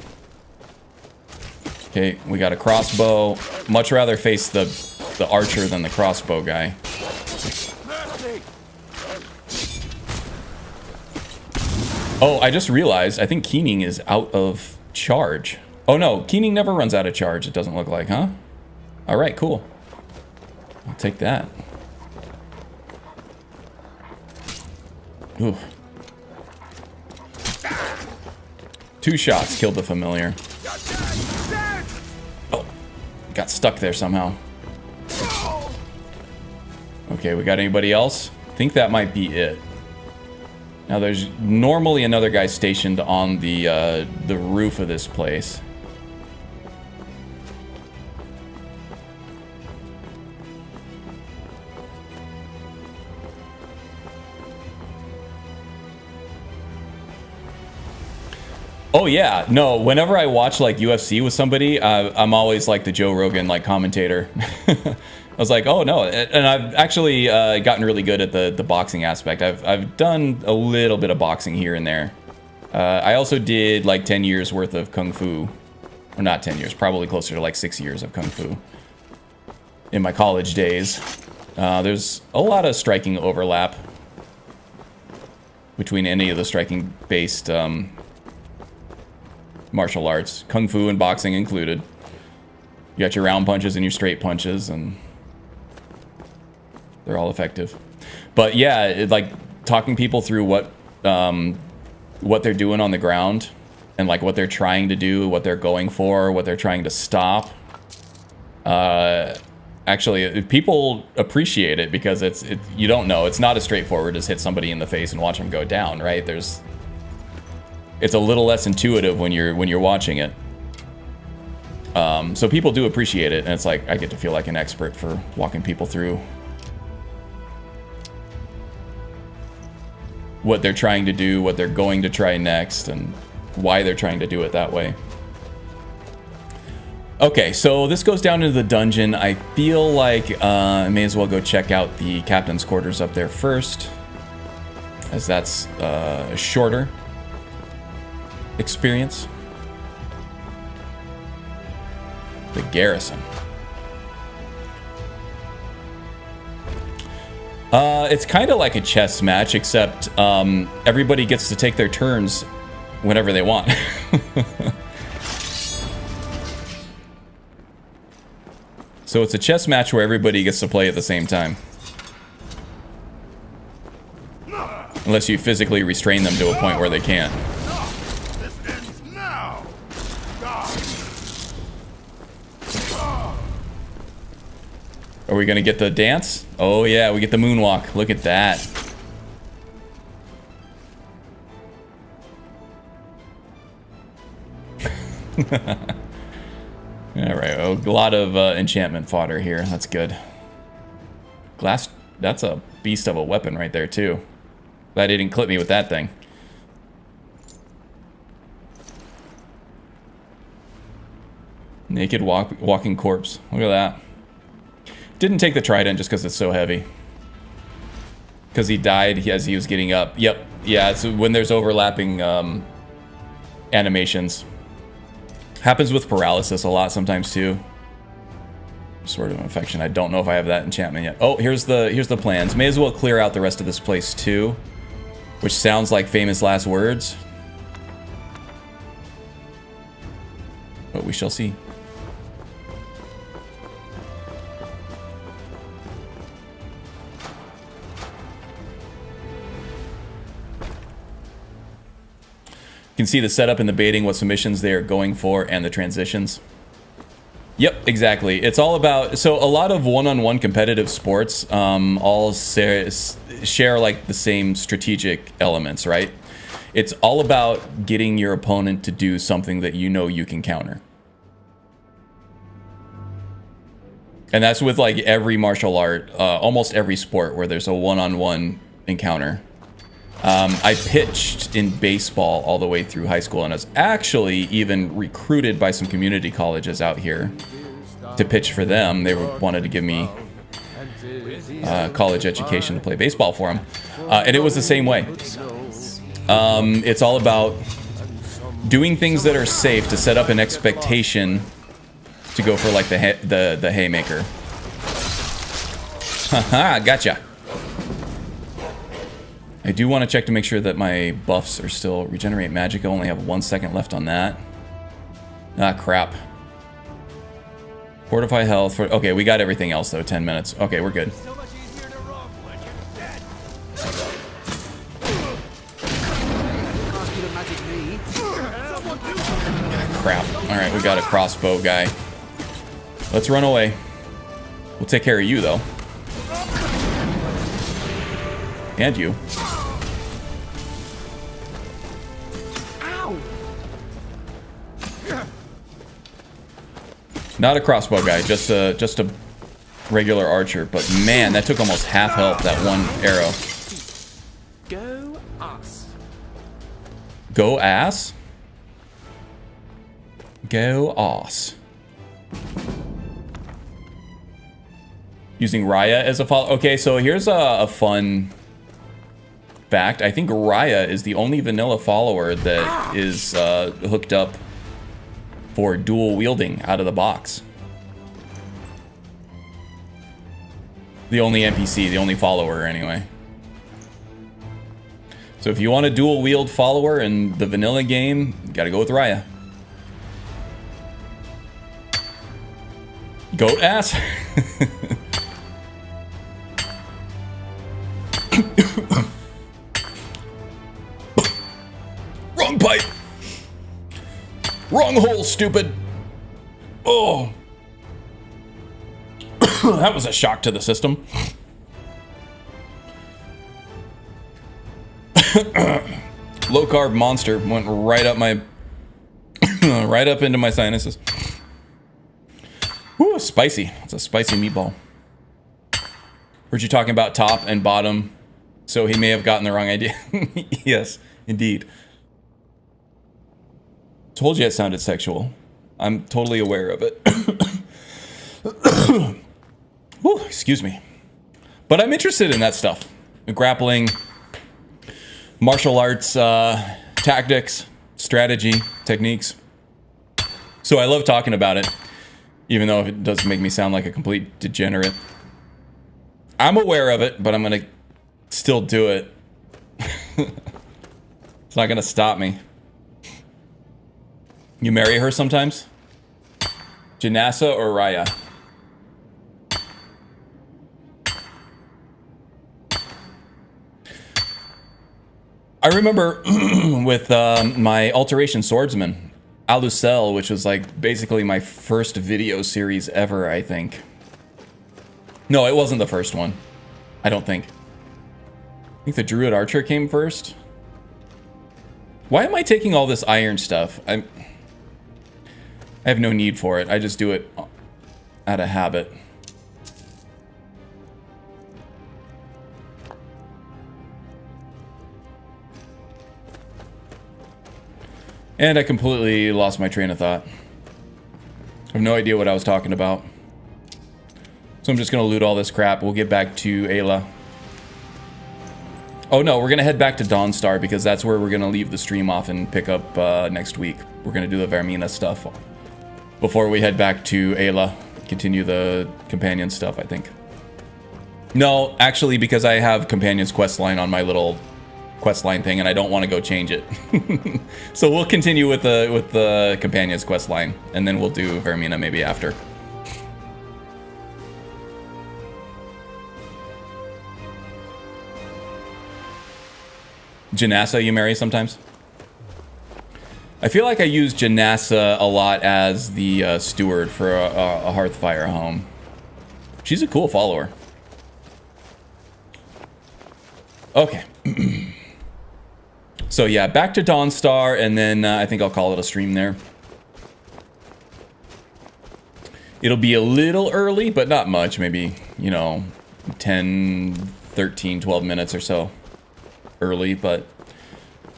B: Okay, we got a crossbow. Much rather face the archer than the crossbow guy. Oh, I just realized, I think Keening is out of charge. Oh no, Keening never runs out of charge, it doesn't look like, huh? Alright, cool. I'll take that. Ooh. 2 shots killed the familiar. Oh, got stuck there somehow. Okay, we got anybody else? I think that might be it. Now there's normally another guy stationed on the roof of this place. Oh yeah, no, whenever I watch like UFC with somebody, I'm always like the Joe Rogan like commentator. I was like, oh no, and I've actually gotten really good at the boxing aspect. I've done a little bit of boxing here and there. I also did like 10 years worth of Kung Fu. Or not 10 years, probably closer to like 6 years of Kung Fu. In my college days. There's a lot of striking overlap between any of the striking based martial arts. Kung Fu and boxing included. You got your round punches and your straight punches, and they're all effective. But yeah, like talking people through what they're doing on the ground and like what they're trying to do, what they're going for, what they're trying to stop. Actually, people appreciate it because you don't know. It's not as straightforward as hit somebody in the face and watch them go down, right? It's a little less intuitive when you're watching it. So people do appreciate it, and it's like I get to feel like an expert for walking people through what they're trying to do, what they're going to try next, and why they're trying to do it that way. Okay, so this goes down into the dungeon. I feel like I may as well go check out the captain's quarters up there first, as that's a shorter experience. The garrison. It's kind of like a chess match, except everybody gets to take their turns whenever they want. So it's a chess match where everybody gets to play at the same time. Unless you physically restrain them to a point where they can't.
J: This ends now. God.
B: Are we gonna get the dance? Oh yeah, we get the moonwalk. Look at that. Alright, a lot of enchantment fodder here. That's good. Glass, that's a beast of a weapon right there too. Glad he didn't clip me with that thing. Naked walking corpse. Look at that. Didn't take the trident just because it's so heavy. Because he died as he was getting up. Yep. Yeah, it's when there's overlapping animations. Happens with paralysis a lot sometimes too. Sort of infection. I don't know if I have that enchantment yet. Oh, here's the plans. May as well clear out the rest of this place too. Which sounds like famous last words. But we shall see. You can see the setup and the baiting, what submissions they are going for, and the transitions. Yep, exactly. It's all about... So a lot of one-on-one competitive sports all share like the same strategic elements, right? It's all about getting your opponent to do something that you know you can counter. And that's with like every martial art, almost every sport where there's a one-on-one encounter. I pitched in baseball all the way through high school, and I was actually even recruited by some community colleges out here to pitch for them. They wanted to give me college education to play baseball for them. And it was the same way. It's all about doing things that are safe to set up an expectation to go for like the haymaker. Haha, gotcha. I do want to check to make sure that my buffs are still regenerate magic. I only have 1 second left on that. Ah, crap. Fortify health. Okay, we got everything else though. 10 minutes. Okay, we're good. Crap. Alright, we got a crossbow guy. Let's run away. We'll take care of you though. And you. Not a crossbow guy, just a regular archer. But man, that took almost half health, that one arrow.
F: Go ass.
B: Go ass? Go ass. Using Raya as a follow. Okay, so here's a fun fact. I think Raya is the only vanilla follower that is hooked up for dual wielding out of the box. The only NPC, the only follower anyway. So if you want a dual wield follower in the vanilla game, you gotta go with Raya. Goat ass? Wrong pipe! Wrong hole, stupid! Oh! That was a shock to the system. Low carb monster went right up my... right up into my sinuses. Ooh, spicy. It's a spicy meatball. Heard you talking about top and bottom, so he may have gotten the wrong idea. Yes, indeed. Told you it sounded sexual. I'm totally aware of it. Whew, excuse me. But I'm interested in that stuff. Grappling, martial arts, tactics, strategy, techniques. So I love talking about it, even though it does make me sound like a complete degenerate. I'm aware of it, but I'm gonna still do it. It's not gonna stop me. You marry her sometimes? Janassa or Raya? I remember with my Alteration Swordsman, Alucel, which was like basically my first video series ever, I think. No, it wasn't the first one. I don't think. I think the Druid Archer came first. Why am I taking all this iron stuff? I have no need for it. I just do it out of habit. And I completely lost my train of thought. I have no idea what I was talking about. So I'm just going to loot all this crap. We'll get back to Ayla. Oh no, we're going to head back to Dawnstar because that's where we're going to leave the stream off and pick up next week. We're going to do the Vermina stuff before we head back to Ayla. Continue the companion stuff, I think. No, actually, because I have Companion's questline on my little questline thing and I don't want to go change it. So we'll continue with the Companion's questline and then we'll do Vermina maybe after. Janassa you marry sometimes? I feel like I use Janassa a lot as the steward for a Hearthfire home. She's a cool follower. Okay. So yeah, back to Dawnstar, and then I think I'll call it a stream there. It'll be a little early, but not much. Maybe, you know, 10, 13, 12 minutes or so early, but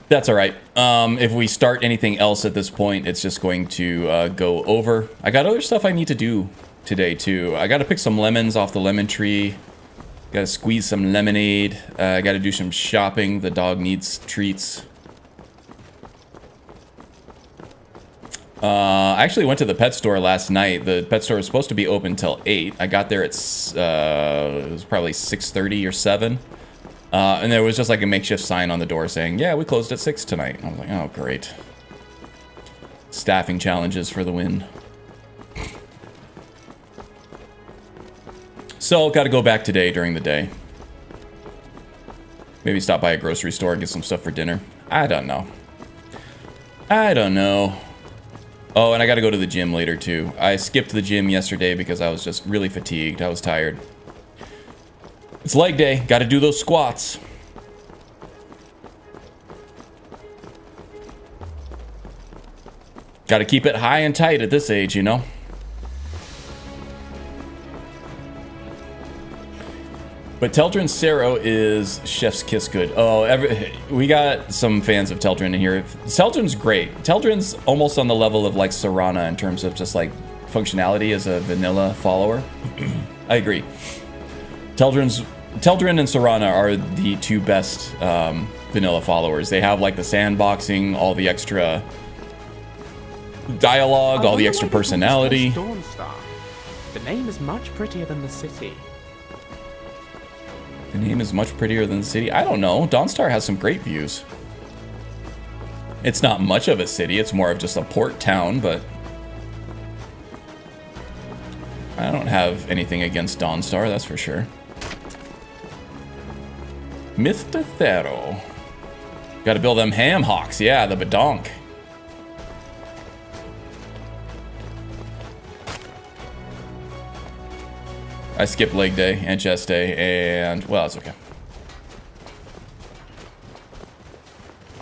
B: that's all right. If we start anything else at this point, it's just going to go over. I got other stuff I need to do today, too. I got to pick some lemons off the lemon tree. Got to squeeze some lemonade. I got to do some shopping. The dog needs treats. I actually went to the pet store last night. The pet store was supposed to be open till 8. I got there at it was probably 6:30 or 7. And there was just like a makeshift sign on the door saying, yeah, we closed at 6 tonight. And I was like, oh, great. Staffing challenges for the win. So, got to go back today during the day. Maybe stop by a grocery store and get some stuff for dinner. I don't know. I don't know. Oh, and I got to go to the gym later, too. I skipped the gym yesterday because I was just really fatigued. I was tired. It's leg day. Got to do those squats. Got to keep it high and tight at this age, you know? But Teldrin Sero is chef's kiss good. Oh, we got some fans of Teldrin in here. Teldrin's great. Teldrin's almost on the level of like Serana in terms of just like functionality as a vanilla follower. I agree. Teldrin and Serana are the two best vanilla followers. They have like the sandboxing, all the extra dialogue, all the extra personality.
F: Dawnstar. The name is much prettier than the city.
B: The name is much prettier than the city. I don't know. Dawnstar has some great views. It's not much of a city. It's more of just a port town, but I don't have anything against Dawnstar, that's for sure. Mr. Thero. Gotta build them ham hocks. Yeah, the badonk. I skipped leg day and chest day, and, well, it's okay.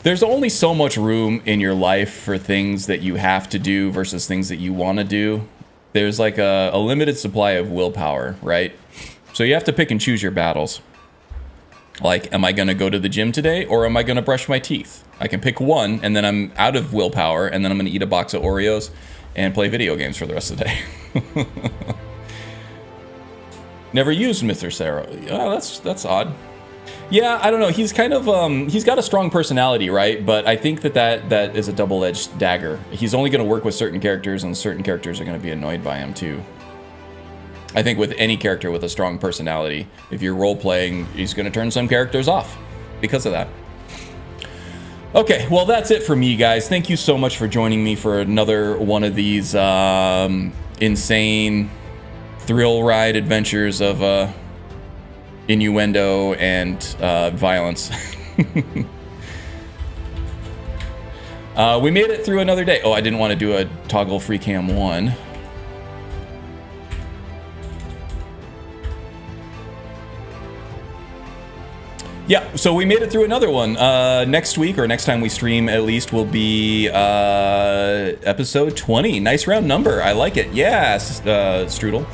B: There's only so much room in your life for things that you have to do versus things that you want to do. There's like a limited supply of willpower, right? So you have to pick and choose your battles. Like, am I going to go to the gym today, or am I going to brush my teeth? I can pick one, and then I'm out of willpower, and then I'm going to eat a box of Oreos and play video games for the rest of the day. Never used Mr. Sarah. Oh, that's odd. Yeah, I don't know. He's kind of he's got a strong personality, right? But I think that is a double-edged dagger. He's only going to work with certain characters, and certain characters are going to be annoyed by him too. I think with any character with a strong personality, if you're role-playing, he's going to turn some characters off because of that. Okay, well, that's it for me, guys. Thank you so much for joining me for another one of these insane thrill ride adventures of innuendo and violence. We made it through another day. Oh, I didn't want to do a toggle free cam 1. Yeah, so we made it through another one. Next week, or next time we stream at least, will be episode 20. Nice round number. I like it. Yes, Strudel.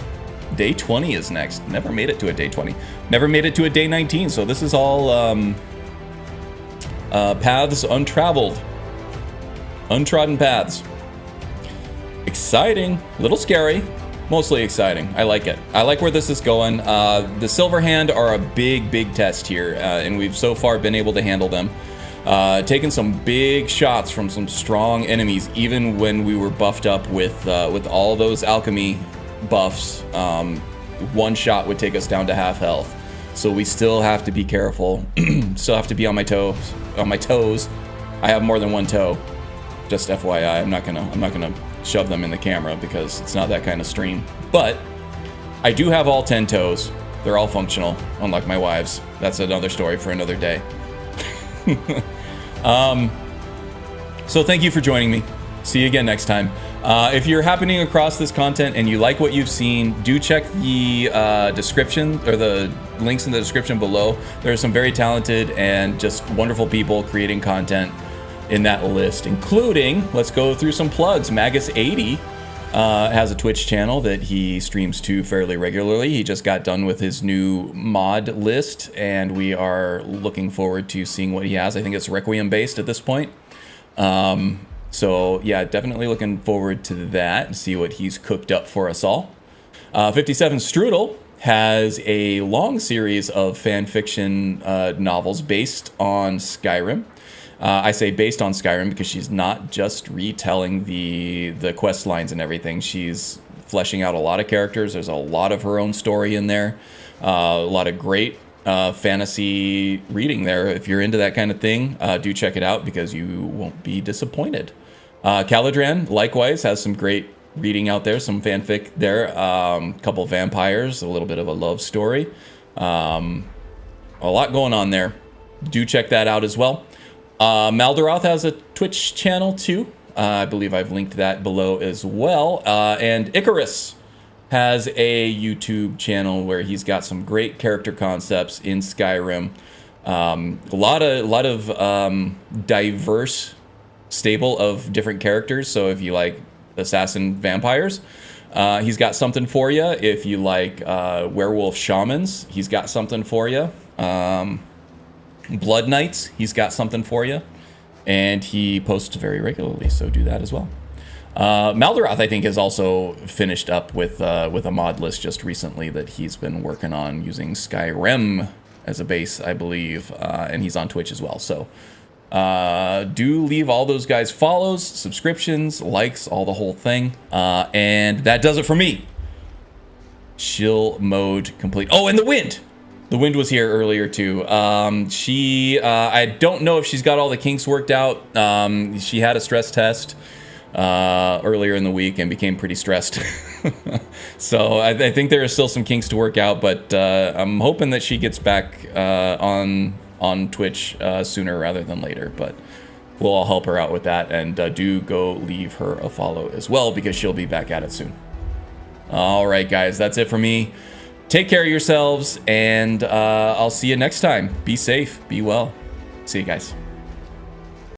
B: Day 20 is next. Never made it to a day 20. Never made it to a day 19, so this is all paths untraveled. Untrodden paths. Exciting. Little scary. Mostly exciting. I like it. I like where this is going. The Silver Hand are a big test here, and we've so far been able to handle them. Taken some big shots from some strong enemies, even when we were buffed up with all those alchemy buffs. One shot would take us down to half health. So we still have to be careful. Still have to be on my toes. I have more than one toe. Just FYI, I'm not gonna shove them in the camera because it's not that kind of stream. But I do have all 10 toes. They're all functional, unlike my wives. That's another story for another day. So thank you for joining me. See you again next time. If you're happening across this content and you like what you've seen, do check the description, or the links in the description below. There are some very talented and just wonderful people creating content in that list, including, let's go through some plugs. Magus80 has a Twitch channel that he streams to fairly regularly. He just got done with his new mod list, and we are looking forward to seeing what he has. I think it's Requiem based at this point. So yeah, definitely looking forward to that and see what he's cooked up for us all. 57 Strudel has a long series of fan fiction novels based on Skyrim. I say based on Skyrim because she's not just retelling the quest lines and everything. She's fleshing out a lot of characters. There's a lot of her own story in there. A lot of great fantasy reading there. If you're into that kind of thing, do check it out because you won't be disappointed. Caladran likewise has some great reading out there, some fanfic there. Couple vampires, a little bit of a love story. A lot going on there. Do check that out as well. Maldaroth has a Twitch channel too. I believe I've linked that below as well. And Icarus has a YouTube channel where he's got some great character concepts in Skyrim. A lot of diverse stable of different characters. So if you like assassin vampires, he's got something for you. If you like werewolf shamans, he's got something for you. Blood Knights, he's got something for you. And he posts very regularly, so do that as well. Maldaroth, I think, has also finished up with a mod list just recently that he's been working on using Skyrim as a base, I believe. And he's on Twitch as well. So do leave all those guys follows, subscriptions, likes, all the whole thing. And that does it for me. Chill mode complete. Oh, and the wind! The wind was here earlier too. I don't know if she's got all the kinks worked out. She had a stress test earlier in the week and became pretty stressed. So I think there are still some kinks to work out, but I'm hoping that she gets back on Twitch sooner rather than later. But we'll all help her out with that, and do go leave her a follow as well because she'll be back at it soon. All right, guys, that's it for me. Take care of yourselves, and I'll see you next time. Be safe, be well. See you guys.